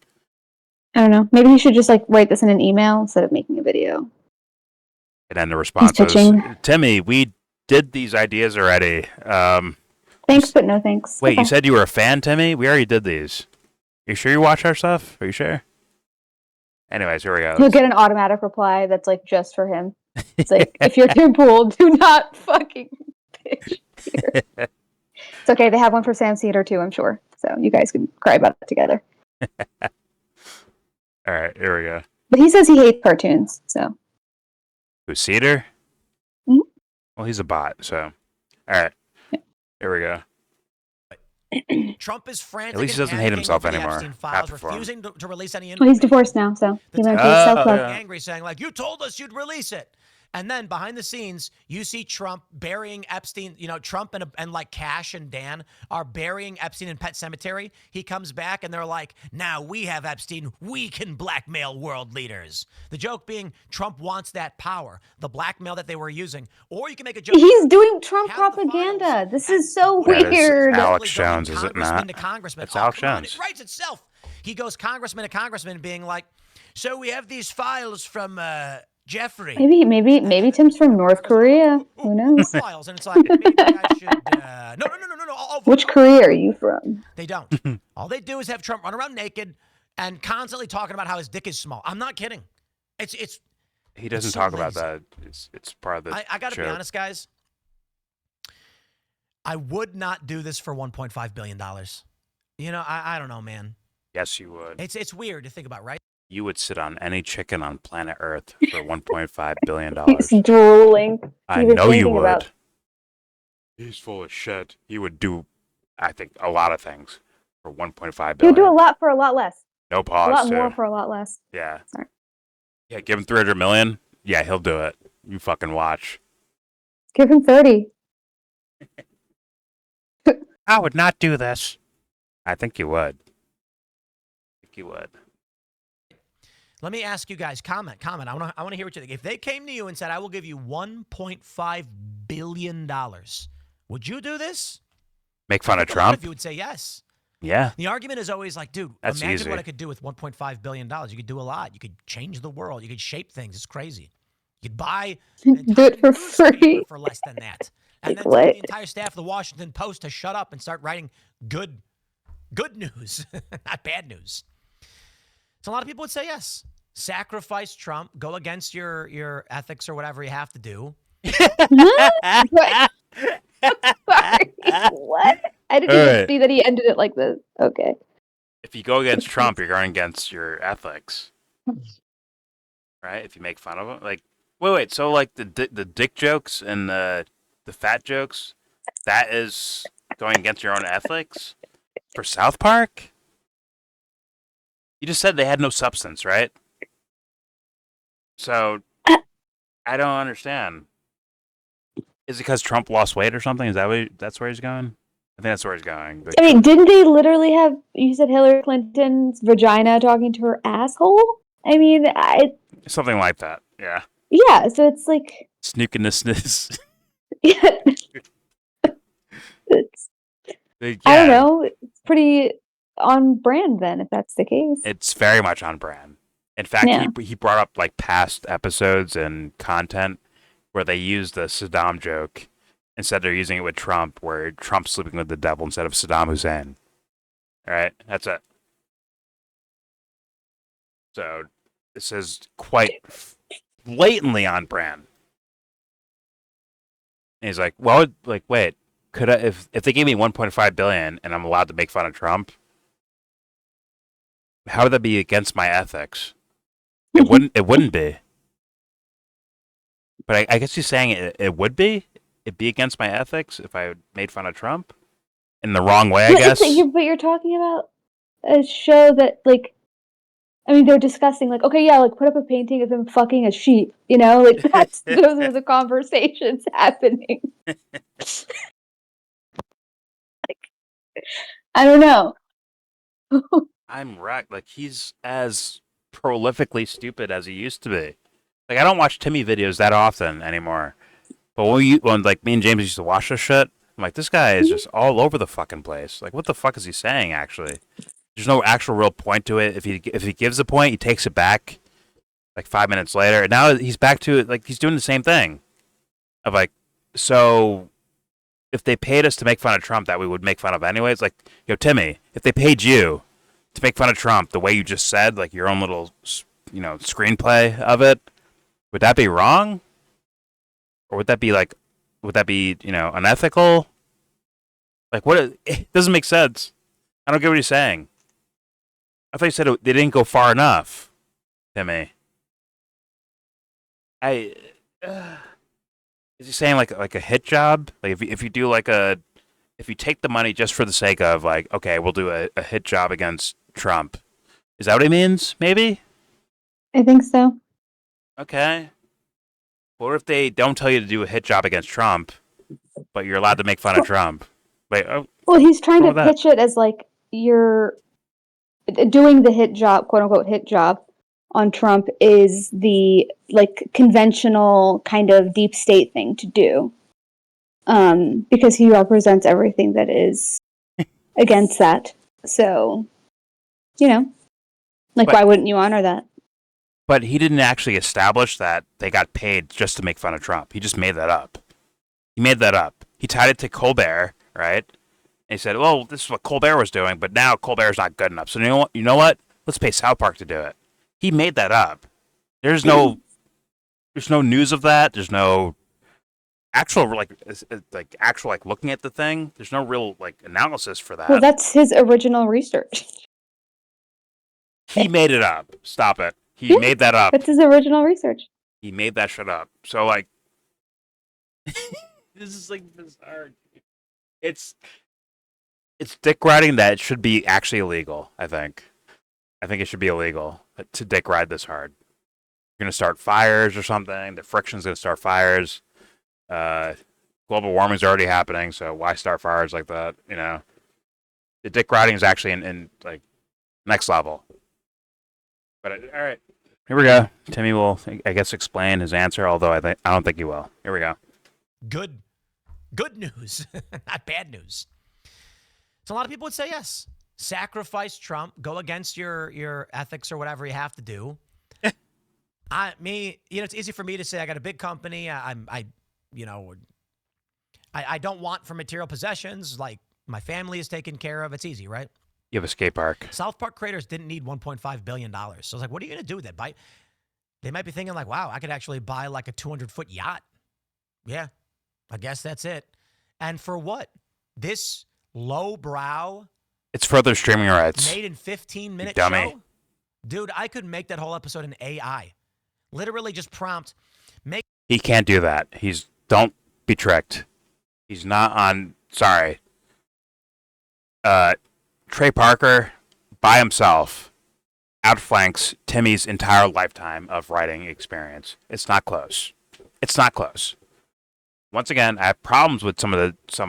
I don't know. Maybe he should just like write this in an email instead of making a video. And then the response was, pitching. "Timmy, we did these ideas already." Thanks, but no thanks. Wait, Okay. you said you were a fan, Timmy? We already did these. You sure you watch our stuff? Are you sure? Anyways, here we go. He'll get an automatic reply that's like just for him. It's like, if you're Tim Pool, do not fucking pitch here. It's okay. They have one for Sam Cedar too, I'm sure. So you guys can cry about it together. All right, here we go. But he says he hates cartoons. So Who's Cedar? Mhm. Well, he's a bot, so. All right. Here we go. Trump is frantic. At least he and doesn't hate panicking himself over the anymore. Epstein files, Happy for him. refusing to release any well, information. he's divorced now, so he The learned Times his Oh, self-love. yeah. angry, saying like, "You told us you'd release it." And then behind the scenes, you see Trump burying Epstein. You know, Trump and like Cash and Dan are burying Epstein in Pet Cemetery. He comes back and they're like, "Now we have Epstein. We can blackmail world leaders." The joke being Trump wants that power, the blackmail that they were using. Or you can make a joke. He's doing Trump Have the propaganda. files This and is so That is weird. Alex Literally going Jones, is it congressman not? to congressman. It's Oh, Alex come on, Jones. it writes itself. He goes congressman to congressman being like, "So we have these files from Jeffrey." Maybe Tim's from North Korea. Who knows? Files, and it's like, maybe I should. No. Which Korea are you from? They don't. All they do is have Trump run around naked and constantly talking about how his dick is small. I'm not kidding. It's. He doesn't so talk about lazy. that. It's part of the I got to be joke. honest, guys. I would not do this for $1.5 billion. You know, I don't know, man. Yes, you would. It's weird to think about, right? You would sit on any chicken on planet Earth for $1.5 billion. He's drooling. I even know you thinking would. about- He's full of shit. He would do, I think, a lot of things for $1.5 He would billion. do a lot for a lot less. No A pause, lot too. more for a lot less. Yeah. Sorry. Yeah, give him 300 million. Yeah, he'll do it. You fucking watch. Give him 30. I would not do this. I think you would. I think you would. Let me ask you guys, comment. I want to hear what you think. If they came to you and said, "I will give you $1.5 billion," would you do this? Make fun of A lot of Trump? you would say yes. Yeah. The argument is always like, dude, That's imagine easy. what I could do with $1.5 billion. You could do a lot. You could change the world. You could shape things. It's crazy. You could buy an Do it for entire newspaper free. for less than that. And Like then tell what? the entire staff of the Washington Post to shut up and start writing good news, not bad news. So a lot of people would say yes. Sacrifice Trump, go against your ethics or whatever you have to do. What? Sorry. What? I didn't even Alright. see that he ended it like this. Okay. If you go against Trump, you're going against your ethics. Right? If you make fun of him. Like, wait. So, like, the dick jokes and the fat jokes, that is going against your own ethics? For South Park? You just said they had no substance, right? So, I don't understand. Is it because Trump lost weight or something? Is that that's where he's going? I think that's where he's going. But I mean, didn't they literally have, you said Hillary Clinton's vagina talking to her asshole? I mean, something like that. Yeah. yeah, so it's like, Snookiness. yeah, it's, Yeah. I don't know, it's pretty on brand then, if that's the case. It's very much on brand. In fact, Yeah. he brought up like past episodes and content where they used the Saddam joke. Instead, they're using it with Trump, where Trump's sleeping with the devil instead of Saddam Hussein. All right, that's it. So this is quite blatantly on brand. And he's like, "Well, like, wait, could I if they gave me 1.5 billion and I'm allowed to make fun of Trump? How would that be against my ethics? It wouldn't. It wouldn't be. But I guess he's saying it would be. It'd be against my ethics if I made fun of Trump in the wrong way. I guess. But you're talking about a show that, like, I mean, they're discussing, like, okay, yeah, like, put up a painting of him fucking a sheep, you know? Like, those are the conversations happening. Like, I don't know. I'm right. Like, he's as prolifically stupid as he used to be. Like, I don't watch Timmy videos that often anymore. But when like me and James used to watch this shit, I'm like, this guy is just all over the fucking place. Like, what the fuck is he saying? Actually, there's no actual real point to it. If he gives a point, he takes it back like 5 minutes later. And now he's back to it. Like, he's doing the same thing. Of like, so if they paid us to make fun of Trump, that we would make fun of anyways. Like, yo, Timmy, if they paid you to make fun of Trump the way you just said, like your own little, screenplay of it, would that be wrong? Or would that be unethical? Like, it doesn't make sense. I don't get what he's saying. I thought you said they didn't go far enough, Timmy. Is he saying like a hit job? Like if you do if you take the money just for the sake of like, okay, we'll do a hit job against Trump. Is that what he means? Maybe? I think so. Okay. What if they don't tell you to do a hit job against Trump, but you're allowed to make fun of Trump? Wait, well, he's trying to pitch it as like you're doing the hit job, quote unquote hit job on Trump is the like conventional kind of deep state thing to do. Because he represents everything that is against that. So, why wouldn't you honor that? But he didn't actually establish that they got paid just to make fun of Trump. He just made that up. He made that up. He tied it to Colbert, right? And he said, well, this is what Colbert was doing, but now Colbert's not good enough. So you know what? Let's pay South Park to do it. He made that up. There's no news of that. There's no actual looking at the thing. There's no real analysis for that. Well, that's his original research. He made it up. Stop it. He made that up. That's his original research. He made that shit up. So this is bizarre. It's dick riding that should be actually illegal. I think it should be illegal to dick ride this hard. You're gonna start fires or something. The friction's gonna start fires. Global warming's already happening, so why start fires like that? The dick riding is actually in next level. But all right, here we go. Timmy will, I guess, explain his answer. Although I don't think he will. Here we go. Good news, not bad news. So a lot of people would say yes. Sacrifice Trump. Go against your ethics or whatever you have to do. It's easy for me to say. I got a big company. I don't want for material possessions. Like my family is taken care of. It's easy, right? You have a skate park. South Park creators didn't need $1.5 billion. So I was like, what are you going to do with that? They might be thinking like, wow, I could actually buy like a 200-foot yacht. Yeah, I guess that's it. And for what? This lowbrow. It's for their streaming rights. Made in 15-minute dummy. Show? Dude, I could make that whole episode in AI. Literally just prompt. He can't do that. Don't be tricked. He's not on. Sorry. Trey Parker, by himself, outflanks Timmy's entire lifetime of writing experience. It's not close. It's not close. Once again, I have problems with some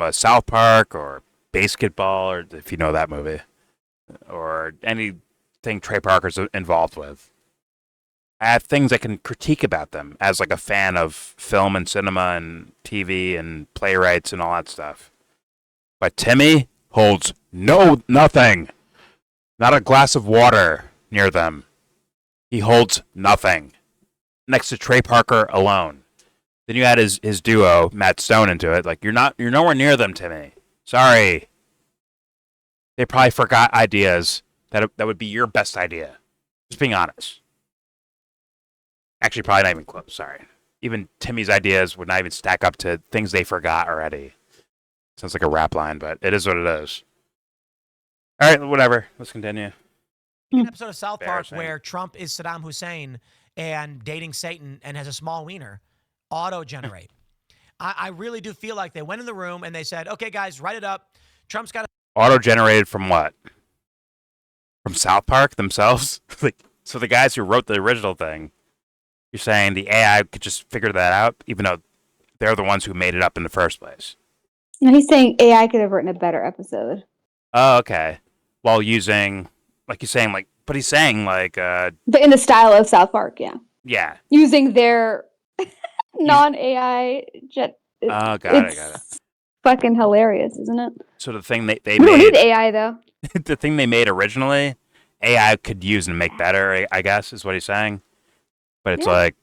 of South Park or Basketball, or if you know that movie, or anything Trey Parker's involved with. I have things I can critique about them as a fan of film and cinema and TV and playwrights and all that stuff. But Timmy holds nothing. Not a glass of water near them. He holds nothing. Next to Trey Parker alone. Then you add his duo, Matt Stone, into it. You're nowhere near them, Timmy. Sorry. They probably forgot ideas that would be your best idea. Just being honest. Actually, probably not even close. Sorry. Even Timmy's ideas would not even stack up to things they forgot already. Sounds like a rap line, but it is what it is. All right, whatever. Let's continue. An episode of South Park Embarrassing. where Trump is Saddam Hussein and dating Satan and has a small wiener, auto-generate. I really do feel like they went in the room and they said, okay, guys, write it up. Trump's got to... Auto-generated from what? From South Park themselves? Like, so the guys who wrote the original thing, you're saying the AI could just figure that out, even though they're the ones who made it up in the first place? No, he's saying AI could have written a better episode. Oh, okay. While using, like you're saying, like, but he's saying like, But in the style of South Park, yeah. yeah. Using their non-AI jet. Got it. Fucking hilarious, isn't it? So the thing they We don't made, need AI though. the thing they made originally, AI could use and make better, I guess, is what he's saying. But it's like,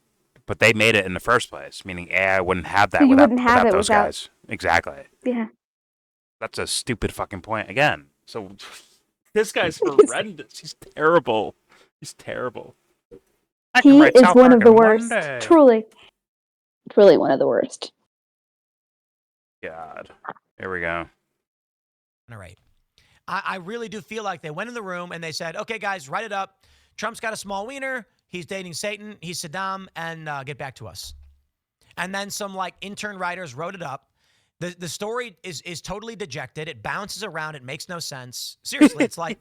but they made it in the first place, meaning AI wouldn't have that You without, wouldn't have without it those without- guys. Exactly. Yeah. That's a stupid fucking point again. So this guy's horrendous. He's terrible. He's terrible. I can He write is South one Park of the in one worst. day. Truly one of the worst. God. Here we go. generate. I really do feel like they went in the room and they said, okay, guys, write it up. Trump's got a small wiener. He's dating Satan. He's Saddam. And get back to us. And then some like intern writers wrote it up. The story is totally dejected. It bounces around. It makes no sense. Seriously, it's like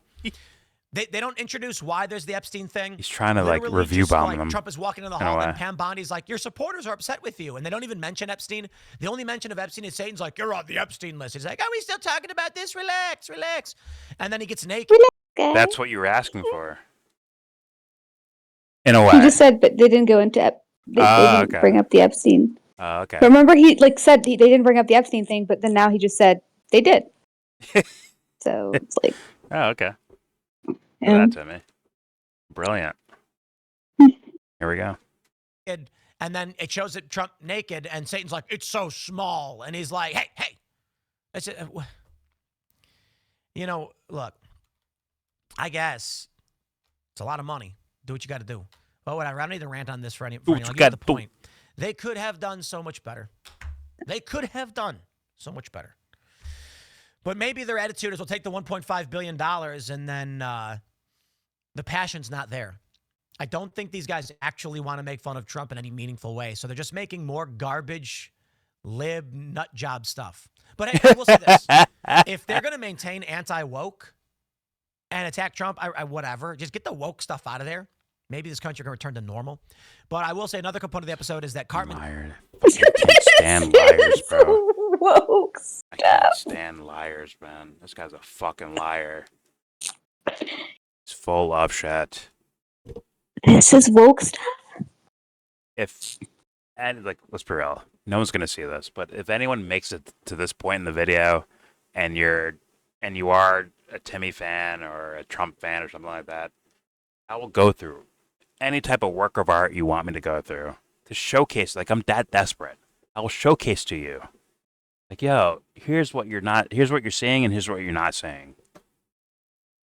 they don't introduce why there's the Epstein thing. He's trying to like Literally review just, bomb like, them. Trump is walking in the in a hall way. and Pam Bondi's like, your supporters are upset with you. And they don't even mention Epstein. The only mention of Epstein is Satan's like, you're on the Epstein list. He's like, are we still talking about this? Relax. And then he gets naked. Okay. That's what you were asking for. In a way. He just said, but they didn't go into. They didn't okay. bring up the Epstein. Okay. But remember, he like said they didn't bring up the Epstein thing, but then now he just said they did. So it's like, Oh, okay. yeah. That to me. Brilliant. Here we go. And then it shows it Trump naked, and Satan's like, it's so small. And he's like, hey. I said, look, I guess it's a lot of money. Do what you got to do. But whatever. I don't need to rant on this for any. Do what I'll you get to gotta the do. point. They could have done so much better. But maybe their attitude is we'll take the $1.5 billion and then the passion's not there. I don't think these guys actually want to make fun of Trump in any meaningful way. So they're just making more garbage, lib, nut job stuff. But hey, I will say this. If they're going to maintain anti-woke and attack Trump, I whatever, just get the woke stuff out of there. Maybe this country can return to normal. But I will say another component of the episode is that Cartman... Liar. Fucking can't stand liars, bro. Woke I can't stuff. stand liars, man. This guy's a fucking liar. He's full of shit. This is woke stuff. And like, let's be real, no one's gonna see this, but if anyone makes it to this point in the video, and you are a Timmy fan or a Trump fan or something like that, I will go through any type of work of art you want me to go through to showcase. Like, I'm that desperate. I will showcase to you, like, yo, here's what you're seeing, and here's what you're not seeing.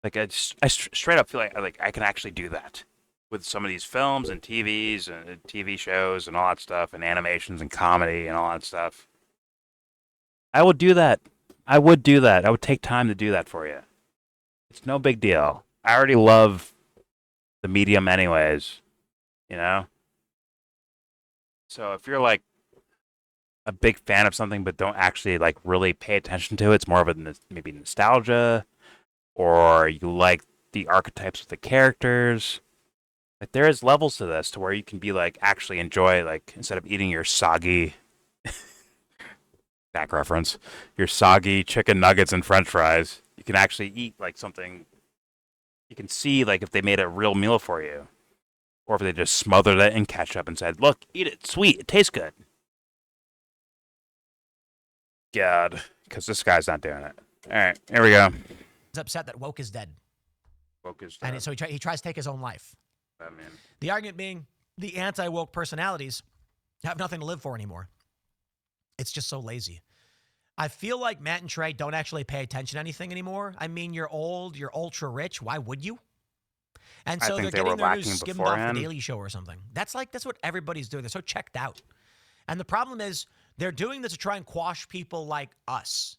Like, I straight up feel like I can actually do that with some of these films and TVs and TV shows and all that stuff, and animations and comedy and all that stuff. I would do that. I would take time to do that for you. It's no big deal. I already love the medium anyways, you know? So if you're like a big fan of something but don't actually like really pay attention to it, it's more of a maybe nostalgia, or you like the archetypes of the characters. Like, there is levels to this to where you can be like actually enjoy, like, instead of eating your soggy back reference, your soggy chicken nuggets and french fries, you can actually eat like something. You can see like if they made a real meal for you, or if they just smothered it in ketchup and said, look, eat it, sweet, it tastes good. God, because this guy's not doing it. All right, here we go. He's upset that woke is dead. Woke is And dead. so he tries to take his own life. I mean, The argument being the anti-woke personalities have nothing to live for anymore. It's just so lazy. I feel like Matt and Trey don't actually pay attention to anything anymore. I mean, you're old, you're ultra rich. Why would you? And I so think they're they were getting their news lacking skimmed off beforehand. the Daily Show or something. That's what everybody's doing. They're so checked out. And the problem is they're doing this to try and quash people like us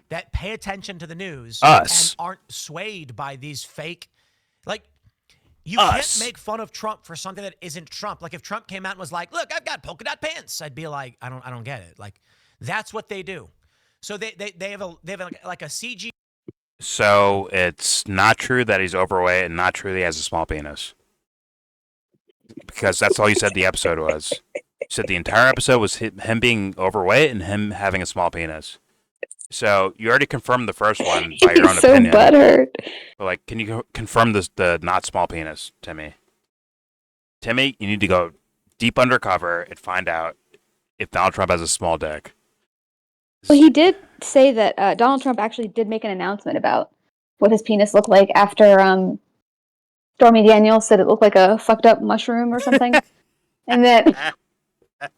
that pay attention to the news Us. and aren't swayed by these fake. Like, you Us. can't make fun of Trump for something that isn't Trump. Like, if Trump came out and was like, "Look, I've got polka dot pants," I'd be like, "I don't get it." Like, that's what they do. So they have like a CG. So it's not true that he's overweight and not true that he has a small penis. Because that's all you said the episode was. You said the entire episode was him being overweight and him having a small penis. So you already confirmed the first one by your own He's so opinion. butthurt. But like, can you confirm the not small penis, Timmy? Timmy, you need to go deep undercover and find out if Donald Trump has a small dick. Well, he did say that Donald Trump actually did make an announcement about what his penis looked like after Stormy Daniels said it looked like a fucked up mushroom or something. And then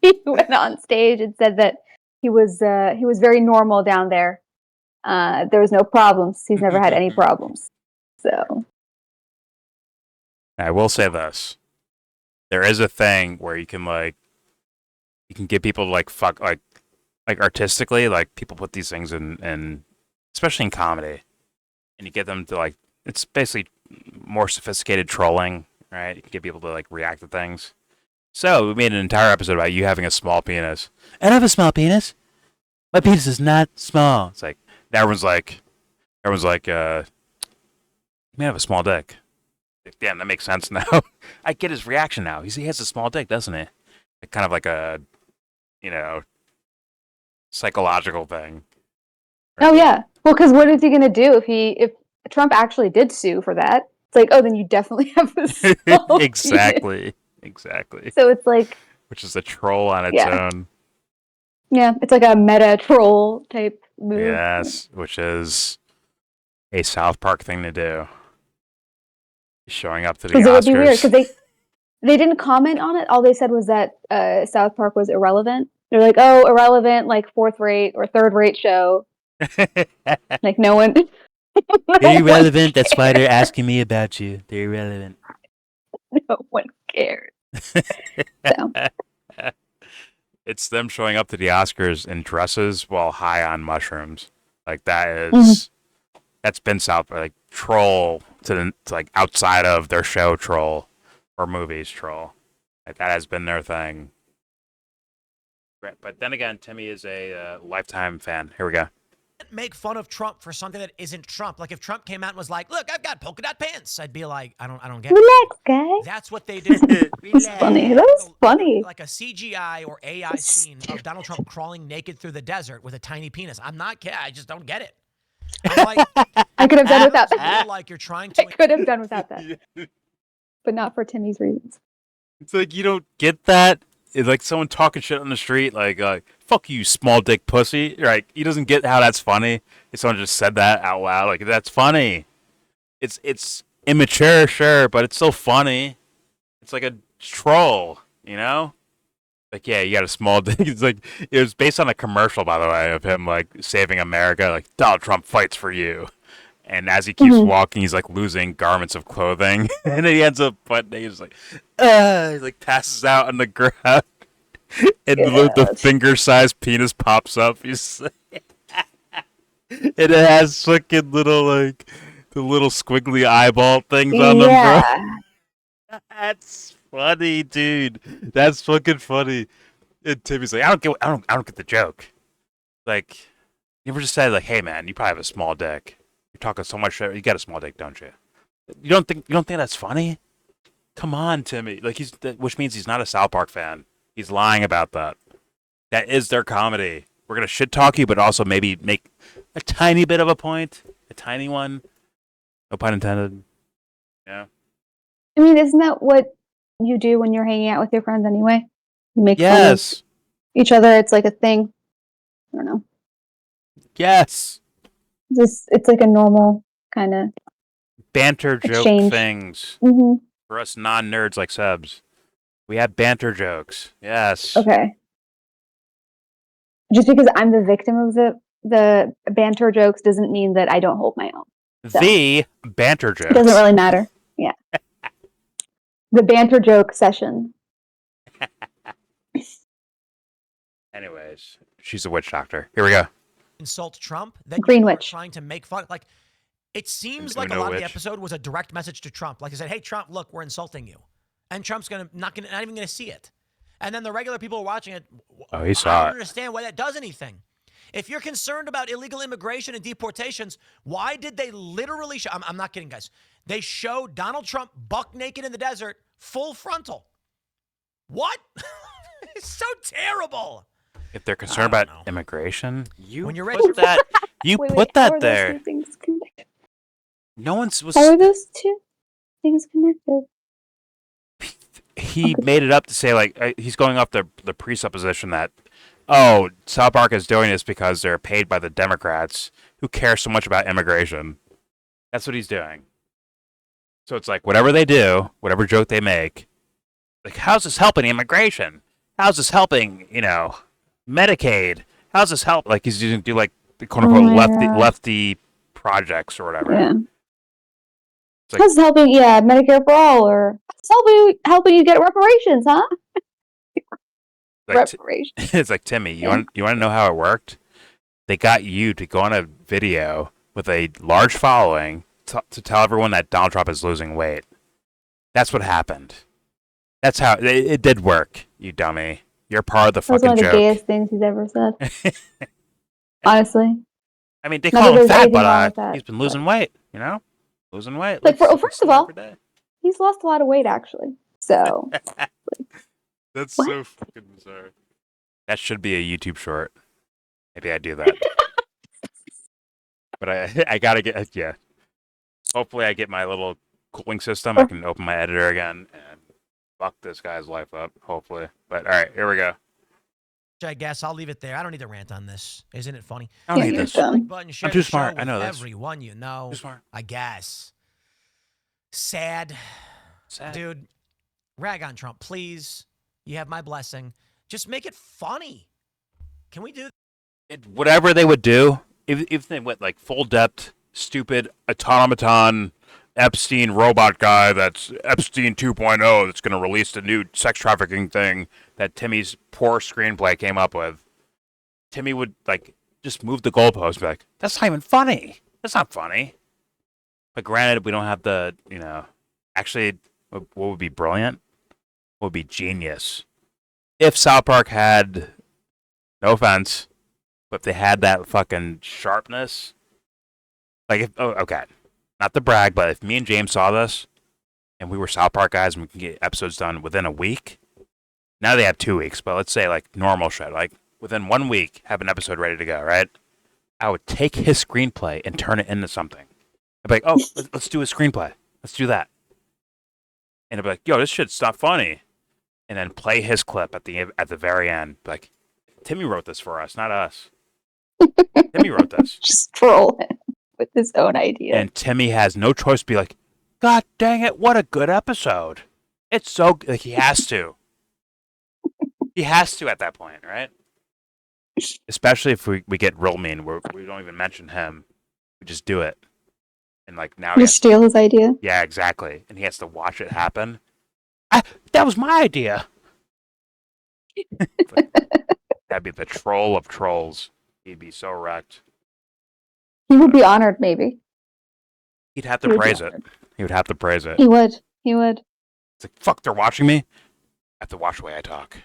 he went on stage and said that he was very normal down there. There was no problems. He's never had any problems. So I will say this: there is a thing where you can get people to fuck like artistically, like people put these things in especially in comedy, and you get them to it's basically more sophisticated trolling, right? You can get people to react to things. So we made an entire episode about you having a small penis. I don't have a small penis. My penis is not small. It's like everyone's like, you may have a small dick. Damn, that makes sense now. I get his reaction now. He has a small dick, doesn't he? Kind of like a, psychological thing. oh yeah, well, because what is he gonna do if Trump actually did sue for that? It's like, oh, then you definitely have a small penis. Exactly. So it's like, which is a troll on its Yeah. own. yeah, it's like a meta troll type move. Yes, which is a South Park thing to do. Showing up to the Because it would be weird Oscars. because they didn't comment on it. All they said was that South Park was irrelevant. They're like, oh, irrelevant, like fourth rate or third rate show. Like no one. They're irrelevant. That's why they're asking me about you. They're irrelevant. No one cares. So It's them showing up to the Oscars in dresses while high on mushrooms. Like that is that's been South troll to outside of their show troll or movies troll. Like that has been their thing. But then again, Timmy is a lifetime fan. Here we go. Make fun of Trump for something that isn't Trump. Like, if Trump came out and was like, "Look, I've got polka dot pants," I'd be like, I don't get it. relax, guy. That's what they do. That's funny. That was funny. Like a CGI or AI scene of Donald Trump crawling naked through the desert with a tiny penis. I'm not kidding. I just don't get it. I'm like, I could have done without it's a that. little like you're trying to. I could have done without that, but not for Timmy's reasons. It's like you don't get that. It's like someone talking shit on the street, like "fuck you, small dick pussy." Right? He doesn't get how that's funny. If someone just said that out loud, like that's funny. It's immature, sure, but it's still funny. It's like a troll, you know? Like, yeah, you got a small dick. It's like it was based on a commercial, by the way, of him saving America. Like Donald Trump fights for you. And as he keeps walking, he's losing garments of clothing, and then he ends up he's he passes out on the ground, and the finger-sized penis pops up. He's and it has fucking little the little squiggly eyeball things on them, bro. That's funny, dude. That's fucking funny. And Timmy's like, I don't get the joke. Like, you ever just said hey man, you probably have a small dick. You're talking so much shit. You got a small dick, don't you? You don't think that's funny? Come on, Timmy. Which means he's not a South Park fan. He's lying about that. That is their comedy. We're gonna shit talk you, but also maybe make a tiny bit of a point, a tiny one. No pun intended. Yeah. I mean, isn't that what you do when you're hanging out with your friends anyway? You make fun of each other. It's like a thing. I don't know. Yes. It's like a normal kind of banter joke exchange. Things. Mm-hmm. For us non-nerds like Sebs. We have banter jokes. Yes. Okay. Just because I'm the victim of the banter jokes doesn't mean that I don't hold my own. So. The banter jokes. It doesn't really matter. Yeah. The banter joke session. Anyways, she's a witch doctor. Here we go. Insult Trump. That Green you are witch. trying to make fun. Like, It seems And like a know lot of the which. episode was a direct message to Trump. Like I said, hey, Trump, look, we're insulting you. And Trump's not even going to see it. And then the regular people are watching it. Oh, he I saw don't it. understand why that does anything. If you're concerned about illegal immigration and deportations, why did they literally show? I'm not kidding, guys. They showed Donald Trump buck naked in the desert, full frontal. What? It's so terrible. If they're concerned about immigration, When you're put that. You Wait, put how that are there. Those two things connected? No one's was. How are those two things connected? He made it up to say like he's going off the presupposition that South Park is doing this because they're paid by the Democrats who care so much about immigration. That's what he's doing. So it's like whatever they do, whatever joke they make, like how's this helping immigration? How's this helping Medicaid? How's this help? Like he's using do like the quote unquote lefty projects or whatever. Yeah. It's like, How's it helping? Yeah, Medicare for all, or how's helping you get reparations, huh? like Reparations. it's like Timmy, you want to know how it worked? They got you to go on a video with a large following to tell everyone that Donald Trump is losing weight. That's what happened. That's how it did work, you dummy. You're part of the That was fucking one of the joke. gayest things he's ever said. Honestly. I mean, they Not call that him there's fat, anything wrong with but that, he's been losing weight, Losing weight. Like, Looks first of all, every day. he's lost a lot of weight, actually. So, That's what? so fucking bizarre. That should be a YouTube short. Maybe I do that. But I gotta get Hopefully I get my little cooling system. I can open my editor again and fuck this guy's life up. Hopefully. But all right, here we go. I guess I'll leave it there. I don't need to rant on this. Isn't it funny? I don't Yeah, need you're this. dumb. Like button, share I'm too the show smart. I with know this. everyone you know. Too smart. I guess. Sad. Sad. Dude, rag on Trump, please. You have my blessing. Just make it funny. Can we do Whatever they would do, if they went like full depth, stupid automaton Epstein robot guy that's Epstein 2.0 that's going to release the new sex trafficking thing that Timmy's poor screenplay came up with, Timmy would like just move the goalpost and be like, that's not even funny. That's not funny. But granted, we don't have the, actually, what would be brilliant? What would be genius? If South Park had, no offense, but if they had that fucking sharpness, like, okay, not to brag, but if me and James saw this, and we were South Park guys, and we can get episodes done within a week, now they have 2 weeks, but let's say, like, normal shit, like, within 1 week, have an episode ready to go, right? I would take his screenplay and turn it into something. I'd be like, oh, let's do a screenplay. Let's do that. And I'd be like, yo, this shit's not funny. And then play his clip at the very end. Be like, Timmy wrote this for us, not us. Timmy wrote this. Just troll him with his own idea. And Timmy has no choice to be like, God dang it, what a good episode. It's so like he has to. He has to at that point, right? Especially if we get real mean, where we don't even mention him. We just do it. And like now Just steal his idea. yeah, exactly. And he has to watch it happen. That was my idea. That'd be the troll of trolls. He'd be so wrecked. He would be honored, maybe. He'd have to He would be praise it. honored. He would have to praise it. He would. He would. It's like, fuck, they're watching me? I have to watch the way I talk.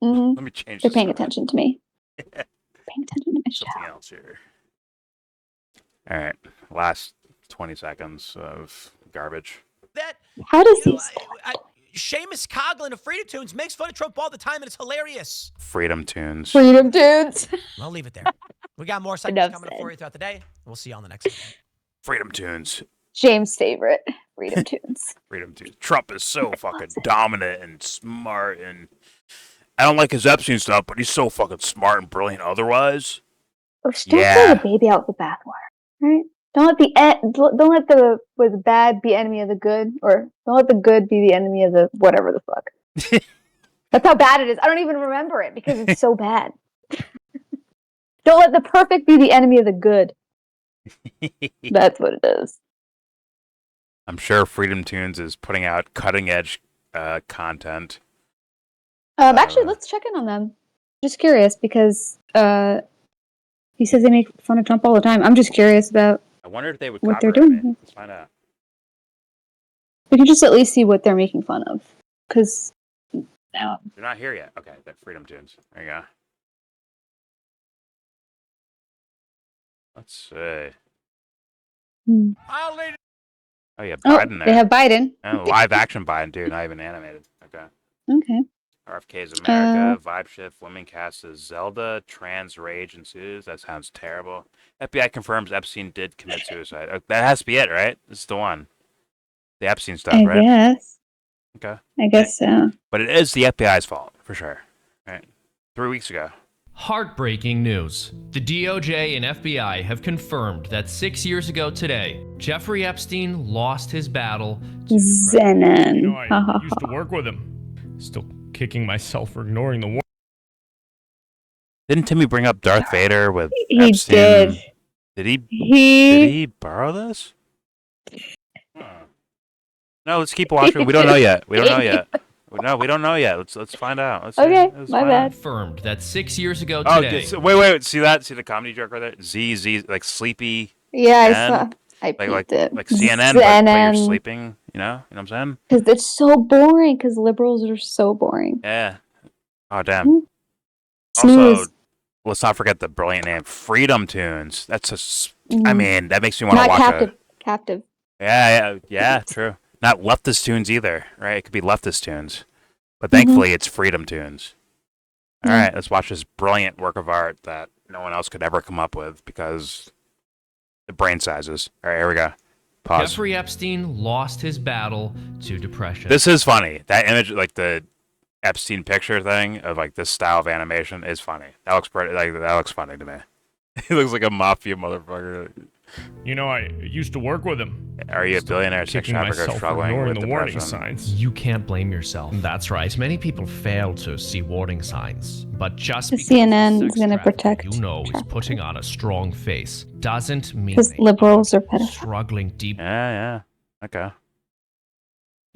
Mm-hmm. Let me change They're this paying up. attention to me. Paying attention to my show. Something else here. All right. Last 20 seconds of garbage. that? How does You he? know, Seamus Coughlin of Freedom Tunes makes fun of Trump all the time, and it's hilarious. Freedom tunes. Freedom Tunes. I'll leave it there. We got more segments Enough coming up said. for you throughout the day. We'll see you on the next one. Freedom tunes. James' favorite. Freedom Tunes. Freedom tunes. Trump is so fucking dominant and smart, and I don't like his Epstein stuff, but he's so fucking smart and brilliant otherwise. Oh, don't Yeah. throw the baby out with the bathwater, right? Don't let the bad be enemy of the good, or don't let the good be the enemy of the whatever the fuck. That's how bad it is. I don't even remember it because it's so bad. Don't let the perfect be the enemy of the good. That's what it is. I'm sure Freedom Tunes is putting out cutting edge content. Actually, let's check in on them. Just curious because he says they make fun of Trump all the time. I'm just curious about I wonder if they would what they're copyright doing. me. Let's find out. We can just at least see what they're making fun of, because They're not here yet. Okay, they're Freedom Tunes. There you go. Let's see. Oh yeah, Biden there. they have Biden. Oh, live action Biden too, not even animated. Okay. Okay. RFK's America, Vibe Shift, Women cast as Zelda, Trans Rage ensues. That sounds terrible. FBI confirms Epstein did commit suicide. That has to be it, right? This is the one. The Epstein stuff, right? Guess. Okay. I guess so. But it is the FBI's fault, for sure. Right. 3 weeks ago. Heartbreaking news. The DOJ and FBI have confirmed that 6 years ago today, Jeffrey Epstein lost his battle to Zenon. I used to work with him. Still kicking myself for ignoring the war. Didn't Timmy bring up Darth Vader with He Epstein? did. Did he He borrow this? No, let's keep watching. We don't know yet. We don't know yet. No, we don't know yet. Let's find out. Let's Okay, let's my find bad. out. confirmed that 6 years ago Oh, today. wait. See that? See the comedy joke right there? Z, like sleepy, Yeah, I and, saw. I peeped it. like CNN, but you're sleeping. You know what I'm saying? Because it's so boring. Because liberals are so boring. Yeah. Oh damn. Mhm. Also, Snooze. let's not forget the brilliant name, Freedom Tunes. That's I Mhm. mean, that makes me want to Not watch captive. it. Captive. Yeah, true. Not leftist tunes either, right? It could be leftist tunes, but thankfully it's Freedom Tunes. All right, let's watch this brilliant work of art that no one else could ever come up with because the brain sizes. All right, here we go. Pause. Jeffrey Epstein lost his battle to depression. This is funny. That image, like the Epstein picture thing of like this style of animation, is funny. That looks pretty. Like that looks funny to me. He looks like a mafia motherfucker. You know, I used to work with him. Are you a billionaire sex Kicking trafficker myself for struggling ignoring with the warning depression? signs. You can't blame yourself. That's right. Many people fail to see warning signs, but just The because CNN the is sex gonna trafficker protect you know is traffickers. putting on a strong face doesn't mean Because they liberals are aren't pedophiles. struggling deep Yeah. Okay.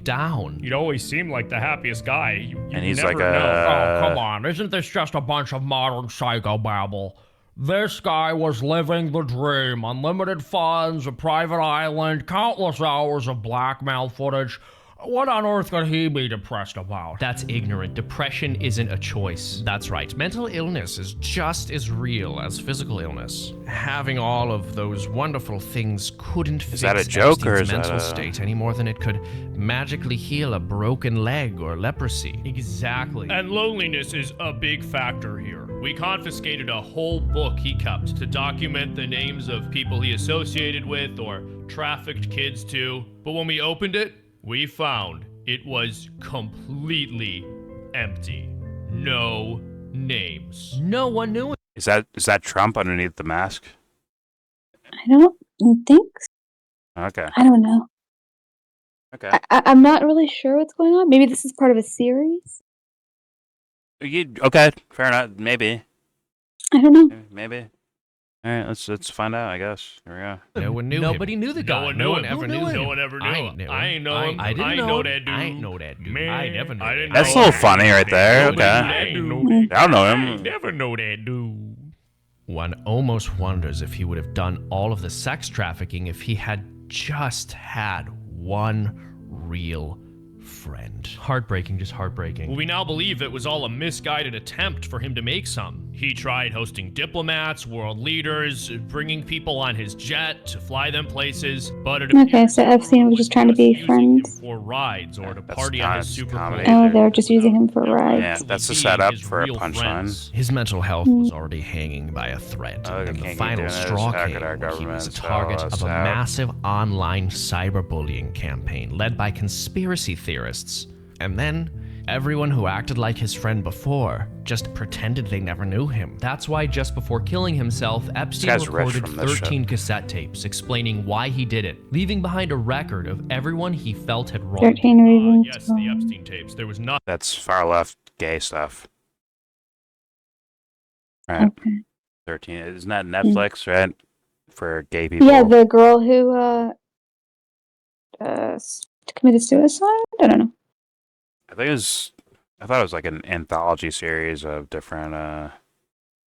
down. You'd always seem like the happiest guy. You And he's never like a- know. Oh, come on. Isn't this just a bunch of modern psychobabble? This guy was living the dream. Unlimited funds, a private island, countless hours of blackmail footage. What on earth could he be depressed about? That's ignorant. Depression isn't a choice. That's right. Mental illness is just as real as physical illness. Having all of those wonderful things couldn't fix that a joke, or Epstein's is that mental a- state any more than it could magically heal a broken leg or leprosy. Exactly. And loneliness is a big factor here. We confiscated a whole book he kept to document the names of people he associated with or trafficked kids to. But when we opened it, we found it was completely empty. No names. No one knew it. Is that Trump underneath the mask? I don't think so. Okay. I don't know. Okay. I'm not really sure what's going on. Maybe this is part of a series. Okay. Fair enough. Maybe. I don't know. Maybe. All right. Let's find out. I guess. Here we go. No one knew Nobody him. knew the guy. No one knew him. ever Who knew him. No one ever knew I him. ain't knew I ain't know him. I didn't I know know him. that dude. I ain't know that dude. Man, I never knew I didn't that That's know a little that funny right there. Nobody Okay. knew that dude. I don't know him. I never know that dude. One almost wonders if he would have done all of the sex trafficking if he had just had one real friend. Heartbreaking, just heartbreaking. Well, we now believe it was all a misguided attempt for him to make some. He tried hosting diplomats, world leaders, bringing people on his jet to fly them places, but it Okay, appears so Epstein everyone was just trying to be using him friends. for rides or to That's party on his kind of super comedy. cool. Oh, they're just using him for Yeah, rides. that's the Being setup his for a real punchline. friends. His mental health was already hanging by a thread, Oh, and they the can't keep final doing this. straw How came could our when he was government a sell target us of a out? massive online cyberbullying campaign led by conspiracy theorists. And then, everyone who acted like his friend before just pretended they never knew him. That's why just before killing himself, Epstein guy's rich recorded from this 13 cassette tapes explaining why he did it, leaving behind a record of everyone he felt had wronged him. 13 reasons. Yes, the Epstein tapes. There was nothing. That's far left gay stuff. Right. Okay. 13. Isn't that Netflix, right? For gay people. Yeah, the girl who committed suicide. I don't know. I thought it was like an anthology series of different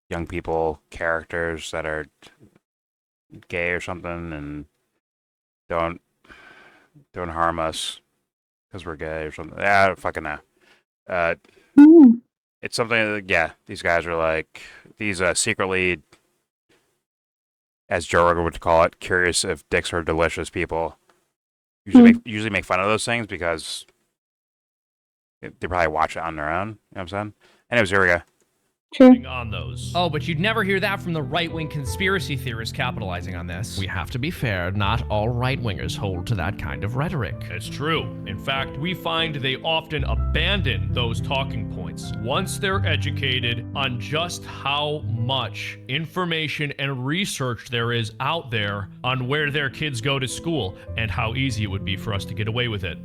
young people characters that are gay or something, and don't harm us because we're gay or something. Yeah, I don't fucking know. It's something that, yeah, these guys are like, these secretly, as Joe Rogan would call it, curious if dicks are delicious people. Usually make fun of those things because they probably watch it on their own. You know what I'm saying? Anyways, here we go. True. On those. Oh, but you'd never hear that from the right-wing conspiracy theorists capitalizing on this. We have to be fair, not all right-wingers hold to that kind of rhetoric. It's true. In fact, we find they often abandon those talking points once they're educated on just how much information and research there is out there on where their kids go to school and how easy it would be for us to get away with it.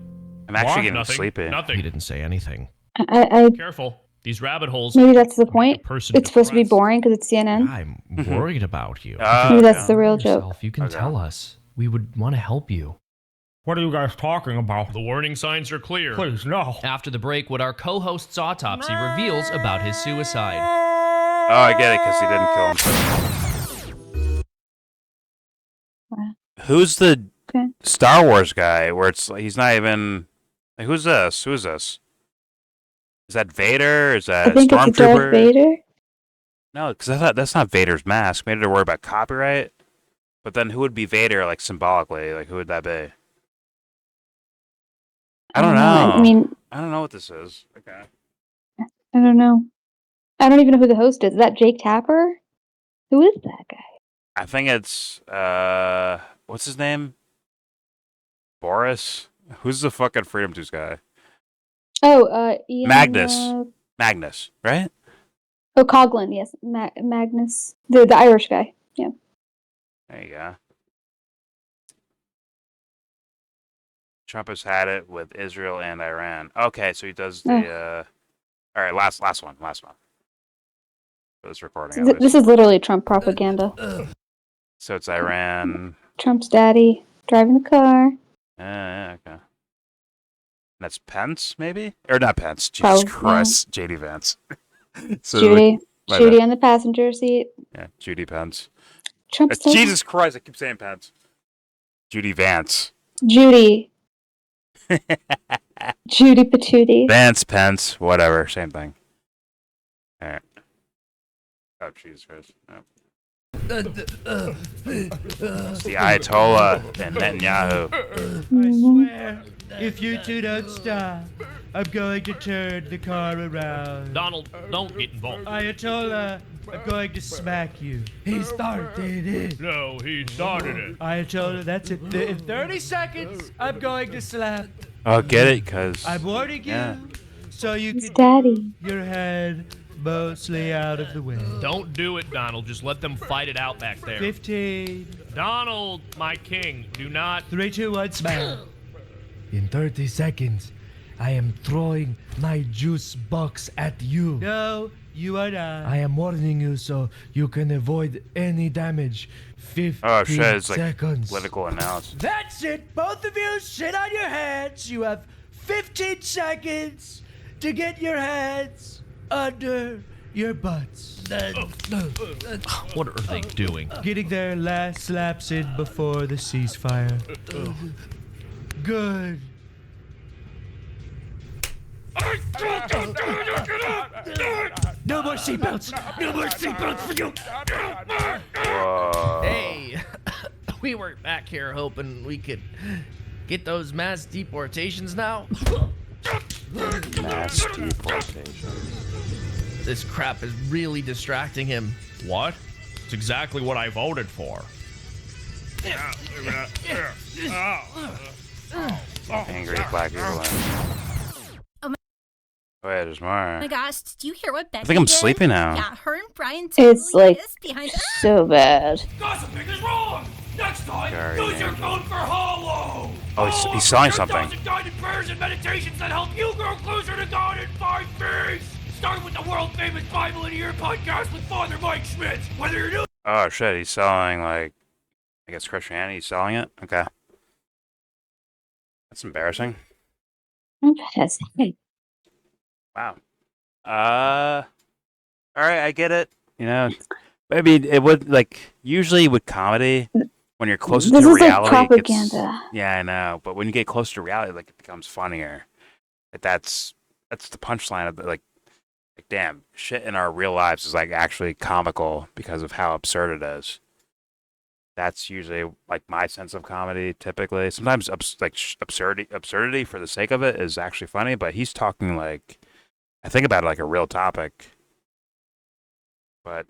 I'm actually getting Nothing. sleepy. He Nothing. didn't say anything. I Careful. These rabbit holes. maybe that's the make a point. person It's supposed to be depressed. boring because it's CNN. I'm worried about you. Maybe that's the real joke. Yourself. You can Okay. tell us. We would want to help you. What are you guys talking about? The warning signs are clear. Please, no. After the break, what our co-host's autopsy reveals about his suicide. Oh, I get it, because he didn't kill himself. Who's the Okay. Star Wars guy where it's he's not even... Like, who's this? Who's this? Is that Vader? Is I that think it's Darth Stormtrooper? Vader. No, because I thought that's not Vader's mask. Maybe they're worried about copyright. But then who would be Vader, like, symbolically? Like, who would that be? I don't know. I mean, I don't know what this is. Okay. I don't know. I don't even know who the host is. Is that Jake Tapper? Who is that guy? I think it's, what's his name? Boris? Who's the fucking Freedom Juice guy? Oh, Ian, Magnus. Magnus, right? Oh, Coughlin, yes. Magnus. The Irish guy. Yeah. There you go. Trump has had it with Israel and Iran. Okay, so he does the, all right, last one. For this recording, at This least. is literally Trump propaganda. So it's Iran. Trump's daddy driving the car. Yeah, okay. That's Pence, maybe? Or not Pence. Jesus Probably, Christ. JD Vance. So, Judy. my Judy bad. on the passenger seat. Yeah, Judy Pence. Trump's Jesus Christ, I keep saying Pence. Judy Vance. Judy. Judy Patootie. Vance, Pence, whatever, same thing. All right. Oh, Jesus Christ. Oh. It's the Ayatollah and Netanyahu. I swear, if you two don't stop, I'm going to turn the car around. Donald, don't get involved. Ayatollah, I'm going to smack you. He started it. No, he started it. Ayatollah, that's it. In 30 seconds, I'm going to slap. Oh, get it? Because... I'm warning you, Yeah. so you His can daddy. get your head mostly out of the way. Don't do it, Donald. Just let them fight it out back there. 15, Donald, my king, do not. 3, 2, 1, smack. In 30 seconds, I am throwing my juice box at you. No, you are not. I am warning you so you can avoid any damage. 15 Oh, shit, it's like seconds. political analysis. That's it. Both of you sit on your hands. You have 15 seconds to get your hands under your butts. What are they doing? Getting their last slaps in before the ceasefire. Good. No more seatbelts. No more seatbelts for you. Whoa. Hey, we were back here hoping we could get those mass deportations now. Mass deportation. This crap is really distracting him. What? It's exactly what I voted for. Angry black people. Wait, there's more. Oh my gosh, did you hear what Becky I think I'm did? sleepy now. Yeah, her and Brian totally It's like kissed behind so bad. Gossiping is wrong! Next time, Guardian use your Angel. phone for Hollow! Oh, he's selling something. Guided prayers and meditations that help you grow closer to God in 5 days! Start with the world-famous Bible in your podcast with Father Mike Schmitz. Whether you're new... Oh, shit, he's selling, like, I guess Christianity, he's selling it? Okay. That's embarrassing. Interesting. Wow. Alright, I get it. You know, I mean, it would like usually with comedy when you're closer This to is like reality. It gets, propaganda. yeah, I know. But when you get closer to reality, like it becomes funnier. Like, that's the punchline of like damn, shit in our real lives is like actually comical because of how absurd it is. That's usually like my sense of comedy. Typically, sometimes absurdity for the sake of it is actually funny. But he's talking like I think about it like a real topic. But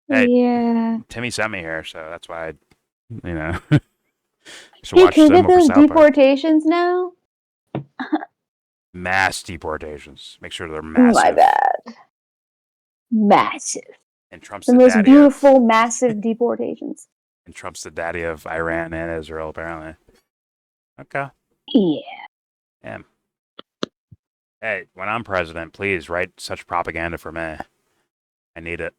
hey, Yeah. Timmy sent me here, so that's why I should Hey, watch can you some get for those South Park. deportations now? Mass deportations. Make sure they're massive. My bad. Massive. And Trump's The the most daddy beautiful, massive deportations. and Trump's the daddy of Iran and Israel, apparently. Okay. Yeah. Damn. Hey, when I'm president, please write such propaganda for me. I need it.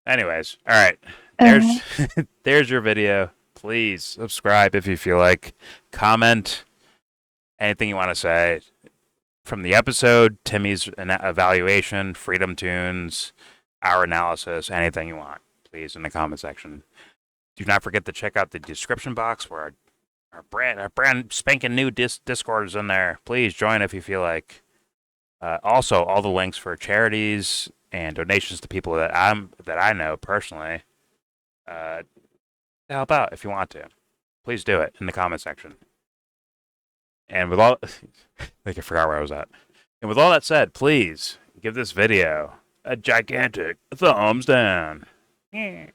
Anyways, all right. There's there's your video. Please subscribe if you feel like. Comment anything you want to say from the episode, Timmy's evaluation, Freedom Tunes, our analysis, anything you want, please, in the comment section. Do not forget to check out the description box where our brand spanking new Discord is in there. Please join if you feel like. Also, all the links for charities and donations to people that I know personally. To help out if you want to. Please do it in the comment section. And with all, I think I forgot where I was at. And with all that said, please give this video a gigantic thumbs down. Yeah.